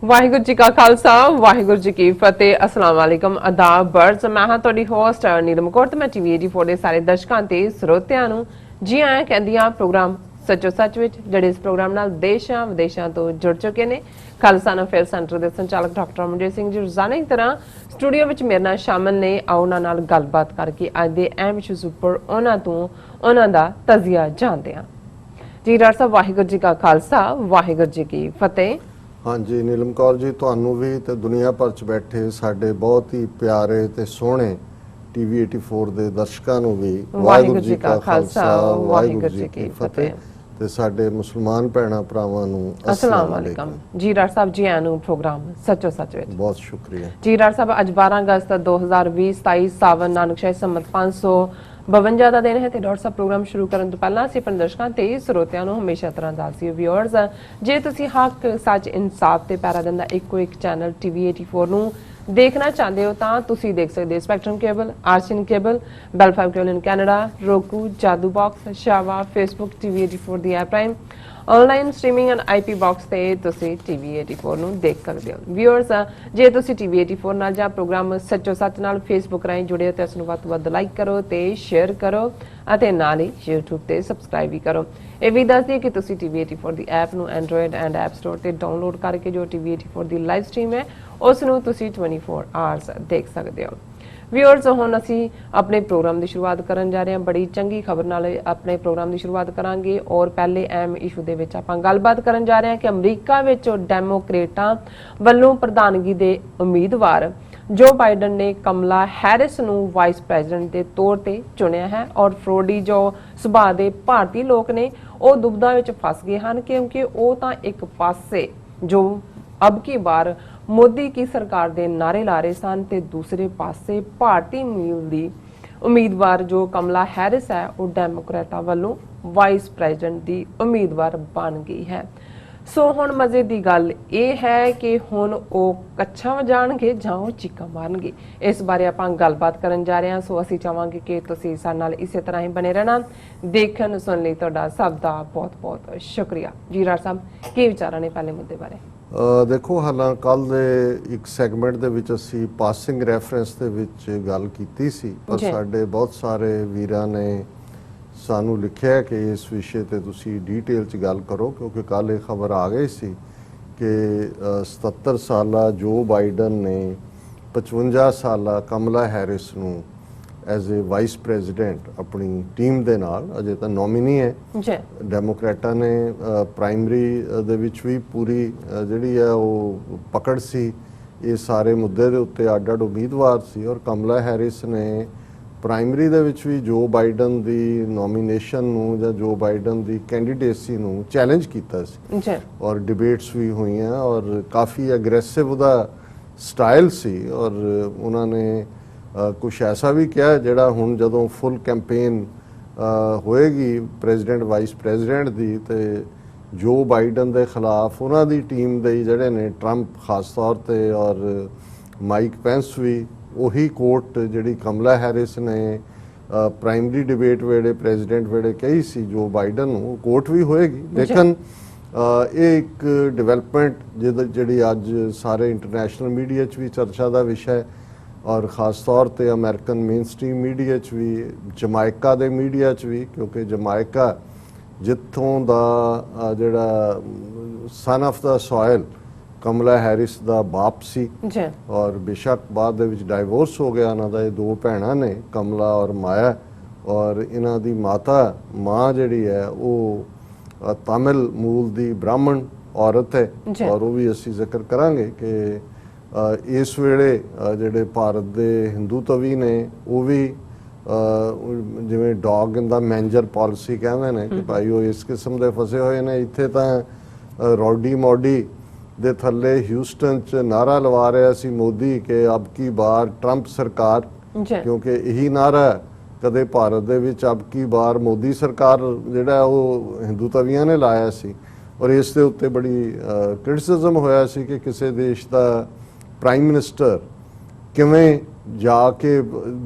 ਵਾਹਿਗੁਰੂ ਜੀ ਕਾ ਖਾਲਸਾ ਵਾਹਿਗੁਰੂ ਜੀ ਕੀ ਫਤਿਹ। ਅਸਲਾਮ ਵਾਲੇਕਮ ਆਦਾਬ ਬਰਜ਼। ਮੈਂ ਹਾਂ ਤੁਹਾਡੀ ਹੋਸਟ ਨੀਲਮ ਕੌਰ ਤੇ ਮੈਂ ਟੀਵੀ 84 ਦੇ ਸਾਰੇ ਦਰਸ਼ਕਾਂ ਤੇ ਸਰੋਤਿਆਂ ਨੂੰ ਜੀ ਆਇਆਂ ਕਹਿੰਦੀ ਹਾਂ ਪ੍ਰੋਗਰਾਮ ਸੱਚੋ ਸੱਚ ਵਿੱਚ, ਜਿਹੜੇ ਇਸ ਪ੍ਰੋਗਰਾਮ ਨਾਲ ਦੇਸ਼ਾਂ ਵਿਦੇਸ਼ਾਂ ਤੋਂ ਜੁੜ ਚੁੱਕੇ ਨੇ। ਖਾਲਸਾ ਅਫੇਅਰ ਸੈਂਟਰ ਦੇ ਸੰਚਾਲਕ ਡਾਕਟਰ ਅਮਨਜੀਤ ਸਿੰਘ ਜੀ ਰੋਜ਼ਾਨਾ ਦੀ ਤਰ੍ਹਾਂ ਸਟੂਡੀਓ ਵਿੱਚ ਮੇਰੇ ਨਾਲ ਸ਼ਾਮਲ ਨੇ। ਆਓ ਉਹਨਾਂ ਨਾਲ ਗੱਲਬਾਤ ਕਰਕੇ ਅੱਜ ਦੇ ਅਹਿਮ ਇਸ਼ੂਜ਼ ਉੱਪਰ ਉਹਨਾਂ ਦਾ ਤਜ਼ੀਆ ਜਾਣਦੇ ਹਾਂ। ਜੀ ਡਾਕਟਰ ਸਾਹਿਬ, ਵਾਹਿਗੁਰੂ ਜੀ ਕਾ ਖਾਲਸਾ ਵਾਹਿਗੁਰੂ ਜੀ ਕੀ ਫਤਿਹ। हाँ जी नीलम कौर जी, ਤੁਹਾਨੂੰ ਵੀ ਤੇ ਦੁਨੀਆ ਭਰ ਚ ਬੈਠੇ ਸਾਡੇ ਬਹੁਤ ਹੀ ਪਿਆਰੇ ਤੇ ਸੋਹਣੇ ਟੀਵੀ 84 ਦੇ ਦਰਸ਼ਕਾਂ ਨੂੰ ਵੀ ਵਾਹਿਗੁਰੂ ਜੀ ਕਾ ਖਾਲਸਾ ਵਾਹਿਗੁਰੂ ਜੀ ਕੀ ਫਤਿਹ ਤੇ ਸਾਡੇ ਮੁਸਲਮਾਨ ਭੈਣਾਂ ਭਰਾਵਾਂ ਨੂੰ अस्सलाम वालेकुम। जी डॉक्टर साहब, जी आनू प्रोग्राम सचो सच विच बहुत शुक्रिया जी। डॉक्टर साहब, अज 12 अगस्त 2020 27 सावन नानकशाही संमत 552 ਦਾ ਦਿਨ ਹੈ ਤੇ ਡਾਕਟਰ ਸਾਹਿਬ ਪ੍ਰੋਗਰਾਮ ਸ਼ੁਰੂ ਕਰਨ ਤੋਂ ਪਹਿਲਾਂ ਅਸੀਂ ਆਪਣੇ ਦਰਸ਼ਕਾਂ ਤੇ ਸਰੋਤਿਆਂ ਨੂੰ ਹਮੇਸ਼ਾ ਤਰ੍ਹਾਂ ਦੱਸਦੀ ਵਿਊਅਰਸ, ਜੇ ਤੁਸੀਂ ਹੱਕ ਸੱਚ ਇਨਸਾਫ ਤੇ ਪੈਰਾ ਦਿੰਦਾ ਇੱਕੋ ਇੱਕ ਚੈਨਲ ਟੀਵੀ 84 ਨੂੰ ਦੇਖਣਾ ਚਾਹੁੰਦੇ ਹੋ ਤਾਂ ਤੁਸੀਂ ਦੇਖ ਸਕਦੇ ਹੋ Spectrum cable, RCN cable, Bell 5 cable in Canada, roku, Jadoo box, ਸ਼ਾਵਾ, ਫੇਸਬੁੱਕ, ਟੀਵੀ 84 ਦੀ ਐਪ ਰਾਹੀਂ online streaming and IP box ਤੇ ਤੁਸੀਂ ਟੀਵੀ 84 ਨੂੰ ਦੇਖ ਸਕਦੇ ਹੋ। ਵਿਊਅਰਸ, ਜੇ ਤੁਸੀਂ ਟੀਵੀ 84 ਨਾਲ ਜਾਂ ਪ੍ਰੋਗਰਾਮ ਸੱਚੋ ਸੱਚ ਨਾਲ ਫੇਸਬੁੱਕ ਰਾਹੀਂ ਜੁੜੇ ਹੋ ਤਾਂ ਇਸ ਨੂੰ ਵੱਧ ਤੋਂ ਵੱਧ ਲਾਈਕ ਕਰੋ ਤੇ ਸ਼ੇਅਰ ਕਰੋ ਅਤੇ ਨਾਲ ਹੀ YouTube ਤੇ ਸਬਸਕ੍ਰਾਈਬ ਵੀ ਕਰੋ। ਇਹ ਵੀ ਦੱਸ ਦਈਏ ਕਿ ਤੁਸੀਂ ਟੀਵੀ 84 ਦੀ ਐਪ ਨੂੰ ਐਂਡਰੋਇਡ ਐਂਡ ਐਪ ਸਟੋਰ ਤੇ ਡਾਊਨਲੋਡ ਕਰਕੇ ਜੋ ਟੀਵੀ 84 ਦੀ ਲਾਈਵ ਸਟ੍ਰੀਮ ਹੈ ਉਸ ਨੂੰ ਤੁਸੀਂ 24 ਆਵਰਸ ਦੇਖ ਸਕਦੇ ਹੋ। ਵਿਊਅਰਸ, ਹੁਣ ਅਸੀਂ ਆਪਣੇ ਪ੍ਰੋਗਰਾਮ ਦੀ ਸ਼ੁਰੂਆਤ ਕਰਨ ਜਾ ਰਹੇ ਹਾਂ। ਬੜੀ ਚੰਗੀ ਖਬਰ ਨਾਲ ਆਪਣੇ ਪ੍ਰੋਗਰਾਮ ਦੀ ਸ਼ੁਰੂਆਤ ਕਰਾਂਗੇ ਔਰ ਪਹਿਲੇ ਅਹਿਮ ਇਸ਼ੂ ਦੇ ਵਿੱਚ ਆਪਾਂ ਗੱਲਬਾਤ ਕਰਨ ਜਾ ਰਹੇ ਹਾਂ ਕਿ ਅਮਰੀਕਾ ਵਿੱਚ ਡੈਮੋਕ੍ਰੇਟਾਂ ਵੱਲੋਂ ਪ੍ਰਧਾਨਗੀ ਦੇ ਉਮੀਦਵਾਰ ਜੋ ਬਾਈਡਨ ਨੇ ਕਮਲਾ ਹੈਰਿਸ ਨੂੰ ਵਾਈਸ ਪ੍ਰੈਜ਼ੀਡੈਂਟ ਦੇ ਤੌਰ ਤੇ ਚੁਣਿਆ ਹੈ ਔਰ ਫਰੋਡੀ ਜੋ ਸੁਭਾਅ ਦੇ ਭਾਰਤੀ ਲੋਕ ਨੇ ਉਹ ਦੁਬਦਾ ਵਿੱਚ ਫਸ ਗਏ ਹਨ ਕਿਉਂਕਿ ਉਹ ਤਾਂ ਇੱਕ ਪਾਸੇ ਜੋ ਅਬ ਕੀ ਬਾਰ ਮੋਦੀ ਕੀ ਸਰਕਾਰ ਦੇ ਨਾਰੇ ਲਾ ਰਹੇ ਸਨ ਤੇ ਦੂਸਰੇ ਪਾਸੇ ਭਾਰਤੀ ਮੂਲ ਦੀ ਉਮੀਦਵਾਰ ਜੋ ਕਮਲਾ ਹੈਰਿਸ ਹੈ ਉਹ ਡੈਮੋਕ੍ਰੇਟਾਂ ਵੱਲੋਂ ਵਾਈਸ ਪ੍ਰੈਜ਼ੀਡੈਂਟ ਦੀ ਉਮੀਦਵਾਰ ਬਣ ਗਈ ਹੈ। ਸੋ ਹੁਣ ਮਜ਼ੇ ਦੀ ਗੱਲ ਇਹ ਹੈ ਕਿ ਹੁਣ ਉਹ ਕੱਛਾਂ ਵਜਾਣਗੇ ਜਾਂ ਉਹ ਚੀਕਾਂ ਮਾਰਨਗੇ, ਇਸ ਬਾਰੇ ਆਪਾਂ ਗੱਲਬਾਤ ਕਰਨ ਜਾ ਰਹੇ ਹਾਂ। ਸੋ ਅਸੀਂ ਚਾਹਾਂਗੇ ਕਿ ਤੁਸੀਂ ਸਾਡੇ ਨਾਲ ਇਸੇ ਤਰ੍ਹਾਂ ਹੀ ਬਣੇ ਰਹਿਣਾ। ਦੇਖਣ ਸੁਣ ਲਈ ਤੁਹਾਡਾ ਸਭ ਦਾ ਬਹੁਤ ਬਹੁਤ ਸ਼ੁਕਰੀਆ। ਜੀ ਰਾਜ ਸਾਹਿਬ, ਕੀ ਵਿਚਾਰਾਂ ਨੇ ਪਹਿਲੇ ਮੁੱਦੇ ਬਾਰੇ? ਦੇਖੋ, ਹਾਲਾਂ ਕੱਲ ਦੇ ਇੱਕ ਸੈਗਮੈਂਟ ਦੇ ਵਿੱਚ ਅਸੀਂ ਪਾਸਿੰਗ ਰੈਫਰੈਂਸ ਦੇ ਵਿੱਚ ਗੱਲ ਕੀਤੀ ਸੀ, ਪਰ ਸਾਡੇ ਬਹੁਤ ਸਾਰੇ ਵੀਰਾਂ ਨੇ ਸਾਨੂੰ ਲਿਖਿਆ ਕਿ ਇਸ ਵਿਸ਼ੇ ਤੇ ਤੁਸੀਂ ਡੀਟੇਲ 'ਚ ਗੱਲ ਕਰੋ ਕਿਉਂਕਿ ਕੱਲ ਇਹ ਖਬਰ ਆ ਗਈ ਸੀ ਕਿ 77 ਸਾਲਾ ਜੋ ਬਾਈਡਨ ਨੇ 55 ਸਾਲਾ ਕਮਲਾ ਹੈਰਿਸ ਨੂੰ ਐਜ਼ ਏ ਵਾਈਸ ਪ੍ਰੈਜ਼ੀਡੈਂਟ ਆਪਣੀ ਟੀਮ ਦੇ ਨਾਲ, ਅਜੇ ਤਾਂ ਨੋਮੀਨੀ ਹੈ, ਡੈਮੋਕ੍ਰੇਟਾਂ ਨੇ ਪ੍ਰਾਇਮਰੀ ਦੇ ਵਿੱਚ ਵੀ ਪੂਰੀ ਜਿਹੜੀ ਹੈ ਉਹ ਪਕੜ ਸੀ ਇਹ ਸਾਰੇ ਮੁੱਦੇ ਦੇ ਉੱਤੇ, ਅੱਡ ਅੱਡ ਉਮੀਦਵਾਰ ਸੀ ਔਰ ਕਮਲਾ ਹੈਰਿਸ ਨੇ ਪ੍ਰਾਇਮਰੀ ਦੇ ਵਿੱਚ ਵੀ ਜੋ ਬਾਈਡਨ ਦੀ ਨੋਮੀਨੇਸ਼ਨ ਨੂੰ ਜਾਂ ਜੋ ਬਾਈਡਨ ਦੀ ਕੈਂਡੀਡੇਸੀ ਨੂੰ ਚੈਲੰਜ ਕੀਤਾ ਸੀ ਔਰ ਡਿਬੇਟਸ ਵੀ ਹੋਈਆਂ ਔਰ ਕਾਫੀ ਅਗਰੈਸਿਵ ਉਹਦਾ ਸਟਾਈਲ ਸੀ ਔਰ ਉਹਨਾਂ ਨੇ ਕੁਛ ਐਸਾ ਵੀ ਕਿਹਾ ਜਿਹੜਾ ਹੁਣ ਜਦੋਂ ਫੁੱਲ ਕੈਂਪੇਨ ਹੋਏਗੀ ਪ੍ਰੈਜ਼ੀਡੈਂਟ ਵਾਈਸ ਪ੍ਰੈਜ਼ੀਡੈਂਟ ਦੀ ਤੇ ਜੋ ਬਾਈਡਨ ਦੇ ਖਿਲਾਫ ਉਹਨਾਂ ਦੀ ਟੀਮ ਦੇ ਜਿਹੜੇ ਨੇ ਟਰੰਪ ਖਾਸ ਤੌਰ ਤੇ ਔਰ ਮਾਈਕ ਪੈਂਸ ਵੀ ਉਹੀ ਕੋਟ ਜਿਹੜੀ ਕਮਲਾ ਹੈਰਿਸ ਨੇ ਪ੍ਰਾਇਮਰੀ ਡਿਬੇਟ ਵੇਲੇ ਪ੍ਰੈਜ਼ੀਡੈਂਟ ਵੇਲੇ ਕਹੀ ਸੀ ਜੋ ਬਾਈਡਨ ਨੂੰ ਕੋਟ ਵੀ ਹੋਏਗੀ। ਲੇਕਿਨ ਇਹ ਇੱਕ ਡਿਵੈਲਪਮੈਂਟ ਜਿਹੜੀ ਅੱਜ ਸਾਰੇ ਇੰਟਰਨੈਸ਼ਨਲ ਮੀਡੀਆ 'ਚ ਵੀ ਚਰਚਾ ਦਾ ਵਿਸ਼ਾ ਹੈ ਔਰ ਖਾਸ ਤੌਰ ਤੇ ਅਮਰੀਕਨ ਮੇਨ ਸਟ੍ਰੀਮ ਮੀਡੀਆ 'ਚ ਵੀ, ਜਮਾਇਕਾ ਦੇ ਮੀਡੀਆ 'ਚ ਵੀ, ਕਿਉਂਕਿ ਜਮਾਇਕਾ ਜਿੱਥੋਂ ਦਾ ਜਿਹੜਾ son of the soil Kamala Harris ਦਾ ਬਾਪ ਸੀ ਔਰ ਬੇਸ਼ੱਕ ਬਾਅਦ ਦੇ ਵਿੱਚ ਡਾਈਵੋਰਸ ਹੋ ਗਿਆ ਉਹਨਾਂ ਦਾ। ਇਹ ਦੋ ਭੈਣਾਂ ਨੇ, ਕਮਲਾ ਔਰ ਮਾਇਆ, ਔਰ ਇਹਨਾਂ ਦੀ ਮਾਂ ਜਿਹੜੀ ਹੈ ਉਹ ਤਾਮਿਲ ਮੂਲ ਦੀ ਬ੍ਰਾਹਮਣ ਔਰਤ ਹੈ ਔਰ ਉਹ ਵੀ ਅਸੀਂ ਜ਼ਿਕਰ ਕਰਾਂਗੇ ਕਿ ਇਸ ਵੇਲੇ ਜਿਹੜੇ ਭਾਰਤ ਦੇ ਹਿੰਦੂਤਵੀ ਨੇ ਉਹ ਵੀ ਜਿਵੇਂ ਡੌਗ ਇਨ ਦਾ ਮੈਂਜਰ ਪਾਲਿਸੀ ਕਹਿੰਦੇ ਨੇ ਕਿ ਭਾਈ ਉਹ ਇਸ ਕਿਸਮ ਦੇ ਫਸੇ ਹੋਏ ਨੇ। ਇੱਥੇ ਤਾਂ ਰੌਡੀ ਮੋਡੀ ਦੇ ਥੱਲੇ ਹਿਊਸਟਨ 'ਚ ਨਾਰਾ ਲਵਾ ਰਿਹਾ ਸੀ ਮੋਦੀ ਕਿ ਅਬ ਕੀ ਬਾਰ ਟਰੰਪ ਸਰਕਾਰ, ਕਿਉਂਕਿ ਇਹੀ ਨਾਰਾ ਕਦੇ ਭਾਰਤ ਦੇ ਵਿੱਚ ਅਬ ਕੀ ਬਾਰ ਮੋਦੀ ਸਰਕਾਰ ਜਿਹੜਾ ਉਹ ਹਿੰਦੂਤਵੀਆਂ ਨੇ ਲਾਇਆ ਸੀ ਔਰ ਇਸ ਦੇ ਉੱਤੇ ਬੜੀ ਕ੍ਰਿਟਿਸਿਜ਼ਮ ਹੋਇਆ ਸੀ ਕਿ ਕਿਸੇ ਦੇਸ਼ ਦਾ ਪ੍ਰਾਈਮ ਮਿਨਿਸਟਰ ਕਿਵੇਂ ਜਾ ਕੇ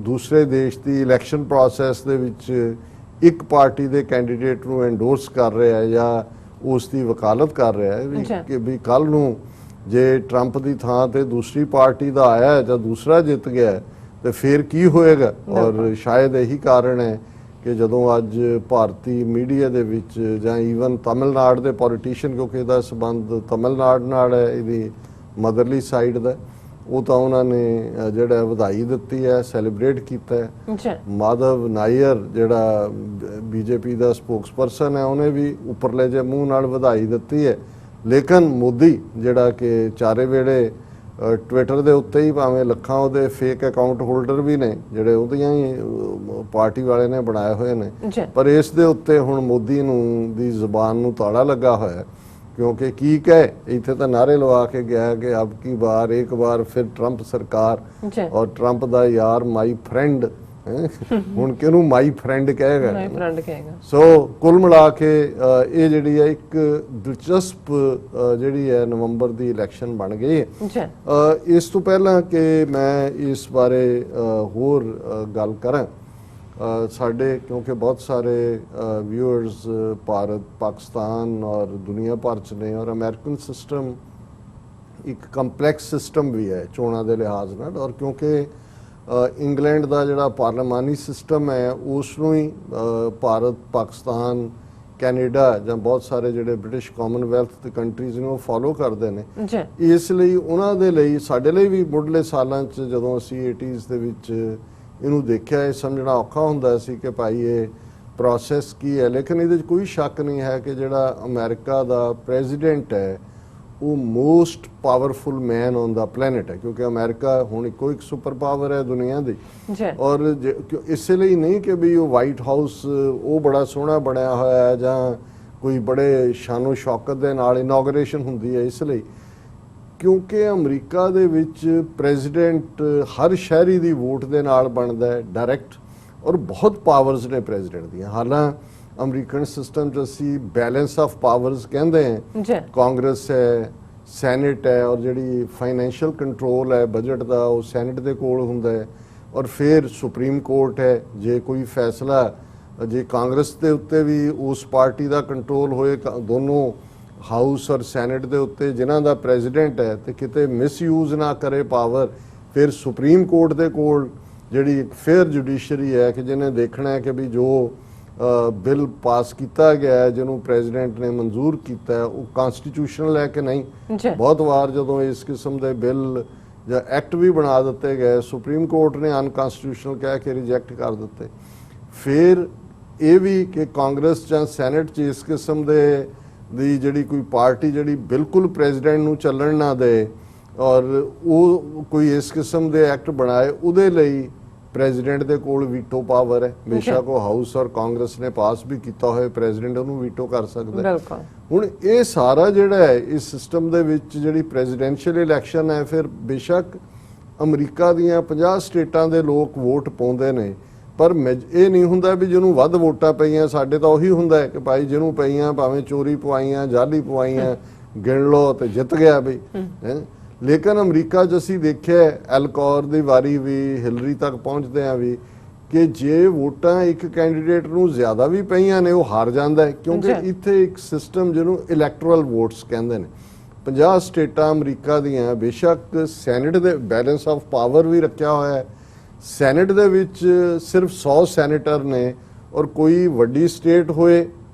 ਦੂਸਰੇ ਦੇਸ਼ ਦੀ ਇਲੈਕਸ਼ਨ ਪ੍ਰੋਸੈਸ ਦੇ ਵਿੱਚ ਇੱਕ ਪਾਰਟੀ ਦੇ ਕੈਂਡੀਡੇਟ ਨੂੰ ਐਂਡੋਰਸ ਕਰ ਰਿਹਾ ਹੈ ਜਾਂ ਉਸ ਦੀ ਵਕਾਲਤ ਕਰ ਰਿਹਾ ਹੈ ਕਿ ਵੀ ਕੱਲ ਨੂੰ ਜੇ ਟਰੰਪ ਦੀ ਥਾਂ ਤੇ ਦੂਸਰੀ ਪਾਰਟੀ ਦਾ ਆਇਆ ਹੈ ਜਾਂ ਦੂਸਰਾ ਜਿੱਤ ਗਿਆ ਹੈ, ਤੇ ਫਿਰ ਕੀ ਹੋਏਗਾ। ਔਰ ਸ਼ਾਇਦ ਇਹੀ ਕਾਰਨ ਹੈ ਕਿ ਜਦੋਂ ਅੱਜ ਭਾਰਤੀ ਮੀਡੀਆ ਦੇ ਵਿੱਚ ਜਾਂ ਈਵਨ ਤਮਿਲਨਾਡੂ ਦੇ ਪੋਲੀਟੀਸ਼ੀਅਨ, ਕਿਉਂਕਿ ਇਹਦਾ ਸੰਬੰਧ ਤਮਿਲਨਾਡੂ ਨਾਲ ਹੈ, ਇਹਦੀ ਮਦਰਲੀ ਸਾਈਡ ਦਾ, ਉਹ ਤਾਂ ਉਹਨਾਂ ਨੇ ਜਿਹੜਾ ਵਧਾਈ ਦਿੱਤੀ ਹੈ, ਸੈਲੀਬ੍ਰੇਟ ਕੀਤਾ ਹੈ। ਮਾਧਵ ਨਾਇਰ ਜਿਹੜਾ ਬੀਜੇਪੀ ਦਾ ਸਪੋਕਸਪਰਸਨ ਹੈ, ਉਹਨੇ ਵੀ ਉੱਪਰਲੇ ਜਿਹੇ ਮੂੰਹ ਨਾਲ ਵਧਾਈ ਦਿੱਤੀ ਹੈ। ਲੇਕਿਨ ਮੋਦੀ ਜਿਹੜਾ ਕਿ ਚਾਰੇ ਵੇਲੇ ਟਵਿੱਟਰ ਦੇ ਉੱਤੇ ਹੀ ਭਾਵੇਂ ਲੱਖਾਂ ਉਹਦੇ ਫੇਕ ਅਕਾਊਂਟ ਹੋਲਡਰ ਵੀ ਨੇ ਜਿਹੜੇ ਉਹਦੀਆਂ ਹੀ ਪਾਰਟੀ ਵਾਲੇ ਨੇ ਬਣਾਏ ਹੋਏ ਨੇ, ਪਰ ਇਸ ਦੇ ਉੱਤੇ ਹੁਣ ਮੋਦੀ ਨੂੰ ਦੀ ਜ਼ੁਬਾਨ ਨੂੰ ਤਾਲਾ ਲੱਗਾ ਹੋਇਆ ਹੈ। क्योंकि की कहे इतने तो नारे लगा के गया कि अब की बार एक बार फिर ट्रंप सरकार और ट्रंप दा यार माई फ्रेंड हुण किहनूं माई फ्रेंड कहेगा। सो कुल मिला के ये जिहड़ी है एक दिलचस्प जिहड़ी है नवंबर दी इलैक्शन बन गई है। इस तो पहला कि मैं इस बारे होर गल करां, साढ़े क्योंकि बहुत सारे व्यूअर्स भारत पाकिस्तान और दुनिया भर च ने, और अमेरिकन सिस्टम एक कंपलैक्स सिस्टम भी है चोणों के लिहाज नाल, और क्योंकि इंग्लैंड का जिहड़ा पार्लिमानी सिस्टम है उसनूं ही भारत पाकिस्तान कैनेडा ਜਾਂ बहुत सारे ਜਿਹੜੇ ब्रिटिश कॉमनवैल्थ ਦੇ ਕੰਟਰੀਜ਼ ਨੇ ਉਹ ਫੋਲੋ ਕਰਦੇ ਨੇ। ਇਸ ਲਈ ਉਹਨਾਂ ਦੇ ਲਈ ਸਾਡੇ ਲਈ ਵੀ ਮੁੱਢਲੇ ਸਾਲਾਂ 'ਚ ਜਦੋਂ ਅਸੀਂ 80s ਦੇ ਵਿੱਚ ਇਹਨੂੰ ਦੇਖਿਆ, ਇਹ ਸਮਝਣਾ ਔਖਾ ਹੁੰਦਾ ਸੀ ਕਿ ਭਾਈ ਇਹ ਪ੍ਰੋਸੈਸ ਕੀ ਹੈ। ਲੇਕਿਨ ਇਹਦੇ 'ਚ ਕੋਈ ਸ਼ੱਕ ਨਹੀਂ ਹੈ ਕਿ ਜਿਹੜਾ ਅਮਰੀਕਾ ਦਾ ਪ੍ਰੈਜ਼ੀਡੈਂਟ ਹੈ ਉਹ most powerful man on the planet ਹੈ, ਕਿਉਂਕਿ ਅਮਰੀਕਾ ਹੁਣ ਇੱਕੋ ਇੱਕ ਸੁਪਰ ਪਾਵਰ ਹੈ ਦੁਨੀਆ ਦੀ। ਔਰ ਇਸੇ ਲਈ ਨਹੀਂ ਕਿ ਵੀ ਉਹ ਵਾਈਟ ਹਾਊਸ ਉਹ ਬੜਾ ਸੋਹਣਾ ਬਣਿਆ ਹੋਇਆ ਹੈ ਜਾਂ ਕੋਈ ਬੜੇ ਸ਼ਾਨੋ ਸ਼ੌਕਤ ਦੇ ਨਾਲ ਇਨੋਗਰੇਸ਼ਨ ਹੁੰਦੀ ਹੈ, ਇਸ ਲਈ ਕਿਉਂਕਿ ਅਮਰੀਕਾ ਦੇ ਵਿੱਚ ਪ੍ਰੈਜ਼ੀਡੈਂਟ ਹਰ ਸ਼ਹਿਰੀ ਦੀ ਵੋਟ ਦੇ ਨਾਲ ਬਣਦਾ ਹੈ ਡਾਇਰੈਕਟ, ਔਰ ਬਹੁਤ ਪਾਵਰਸ ਨੇ ਪ੍ਰੈਜ਼ੀਡੈਂਟ ਦੀਆਂ। ਹਾਲਾਂ ਅਮਰੀਕਨ ਸਿਸਟਮ 'ਚ ਅਸੀਂ ਬੈਲੈਂਸ ਆਫ ਪਾਵਰਸ ਕਹਿੰਦੇ ਹਾਂ, ਕਾਂਗਰਸ ਹੈ, ਸੈਨੇਟ ਹੈ, ਔਰ ਜਿਹੜੀ ਫਾਈਨੈਂਸ਼ੀਅਲ ਕੰਟਰੋਲ ਹੈ ਬਜਟ ਦਾ ਉਹ ਸੈਨੇਟ ਦੇ ਕੋਲ ਹੁੰਦਾ ਹੈ, ਔਰ ਫਿਰ ਸੁਪਰੀਮ ਕੋਰਟ ਹੈ। ਜੇ ਕੋਈ ਫੈਸਲਾ ਜੇ ਕਾਂਗਰਸ ਦੇ ਉੱਤੇ ਵੀ ਉਸ ਪਾਰਟੀ ਦਾ ਕੰਟਰੋਲ ਹੋਏ, ਦੋਨੋਂ ਹਾਊਸ ਔਰ ਸੈਨੇਟ ਦੇ ਉੱਤੇ ਜਿਨ੍ਹਾਂ ਦਾ ਪ੍ਰੈਜ਼ੀਡੈਂਟ ਹੈ ਤੇ ਕਿਤੇ ਮਿਸਯੂਜ਼ ਨਾ ਕਰੇ ਪਾਵਰ, ਫਿਰ ਸੁਪਰੀਮ ਕੋਰਟ ਦੇ ਕੋਲ ਜਿਹੜੀ ਇੱਕ ਫੇਅਰ ਜੁਡੀਸ਼ਰੀ ਹੈ ਕਿ ਜਿਹਨੇ ਦੇਖਣਾ ਹੈ ਕਿ ਵੀ ਜੋ ਬਿੱਲ ਪਾਸ ਕੀਤਾ ਗਿਆ ਹੈ ਜਿਹਨੂੰ ਪ੍ਰੈਜ਼ੀਡੈਂਟ ਨੇ ਮਨਜ਼ੂਰ ਕੀਤਾ ਹੈ ਉਹ ਕਨਸਟੀਟਿਊਸ਼ਨਲ ਹੈ ਕਿ ਨਹੀਂ। ਬਹੁਤ ਵਾਰ ਜਦੋਂ ਇਸ ਕਿਸਮ ਦੇ ਬਿੱਲ ਜਾਂ ਐਕਟ ਵੀ ਬਣਾ ਦਿੱਤੇ ਗਏ, ਸੁਪਰੀਮ ਕੋਰਟ ਨੇ ਅਨਕਨਸਟੀਟਿਊਸ਼ਨਲ ਕਹਿ ਕੇ ਰਿਜੈਕਟ ਕਰ ਦਿੱਤੇ। ਫਿਰ ਇਹ ਵੀ ਕਿ ਕਾਂਗਰਸ ਜਾਂ ਸੈਨੇਟ 'ਚ ਇਸ ਕਿਸਮ ਦੇ ਦੀ ਜਿਹੜੀ ਕੋਈ ਪਾਰਟੀ ਜਿਹੜੀ ਬਿਲਕੁਲ ਪ੍ਰੈਜ਼ੀਡੈਂਟ ਨੂੰ ਚੱਲਣ ਨਾ ਦੇ ਔਰ ਉਹ ਕੋਈ ਇਸ ਕਿਸਮ ਦੇ ਐਕਟ ਬਣਾਏ, ਉਹਦੇ ਲਈ ਪ੍ਰੈਜ਼ੀਡੈਂਟ ਦੇ ਕੋਲ ਵੀਟੋ ਪਾਵਰ ਹੈ। ਬੇਸ਼ੱਕ ਉਹ ਹਾਊਸ ਔਰ ਕਾਂਗਰਸ ਨੇ ਪਾਸ ਵੀ ਕੀਤਾ ਹੋਇਆ, ਪ੍ਰੈਜ਼ੀਡੈਂਟ ਉਹਨੂੰ ਵੀਟੋ ਕਰ ਸਕਦਾ। ਹੁਣ ਇਹ ਸਾਰਾ ਜਿਹੜਾ ਹੈ ਇਸ ਸਿਸਟਮ ਦੇ ਵਿੱਚ ਜਿਹੜੀ ਪ੍ਰੈਜ਼ੀਡੈਂਸ਼ੀਅਲ ਇਲੈਕਸ਼ਨ ਹੈ, ਫਿਰ ਬੇਸ਼ੱਕ ਅਮਰੀਕਾ ਦੀਆਂ 50 ਸਟੇਟਾਂ ਦੇ ਲੋਕ ਵੋਟ ਪਾਉਂਦੇ ਨੇ, ਪਰ ਇਹ ਨਹੀਂ ਹੁੰਦਾ ਵੀ ਜਿਹਨੂੰ ਵੱਧ ਵੋਟਾਂ ਪਈਆਂ। ਸਾਡੇ ਤਾਂ ਉਹੀ ਹੁੰਦਾ ਕਿ ਭਾਈ ਜਿਹਨੂੰ ਪਈਆਂ ਭਾਵੇਂ ਚੋਰੀ ਪਵਾਈਆਂ ਜਾਲੀ ਪਵਾਈਆਂ ਗਿਣ ਲਓ ਤੇ ਜਿੱਤ ਗਿਆ ਬਈ। ਲੇਕਿਨ ਅਮਰੀਕਾ 'ਚ ਅਸੀਂ ਦੇਖਿਆ ਐਲਕੌਰ ਦੀ ਵਾਰੀ ਵੀ ਹਿਲਰੀ ਤੱਕ ਪਹੁੰਚਦੇ ਆ ਵੀ ਕਿ ਜੇ ਵੋਟਾਂ ਇੱਕ ਕੈਂਡੀਡੇਟ ਨੂੰ ਜ਼ਿਆਦਾ ਵੀ ਪਈਆਂ ਨੇ ਉਹ ਹਾਰ ਜਾਂਦਾ ਹੈ, ਕਿਉਂਕਿ ਇੱਥੇ ਇੱਕ ਸਿਸਟਮ ਜਿਹਨੂੰ ਇਲੈਕਟਰਲ ਵੋਟਸ ਕਹਿੰਦੇ ਨੇ। 50 ਸਟੇਟਾਂ ਅਮਰੀਕਾ ਦੀਆਂ ਬੇਸ਼ੱਕ ਸੈਨੇਟ ਦੇ ਬੈਲੈਂਸ ਆਫ ਪਾਵਰ ਵੀ ਰੱਖਿਆ ਹੋਇਆ ਹੈ, ਸੈਨੇਟ ਦੇ ਵਿੱਚ ਸਿਰਫ 100 ਸੈਨੇਟਰ ਨੇ, ਔਰ ਕੋਈ ਵੱਡੀ ਸਟੇਟ ਹੋਏ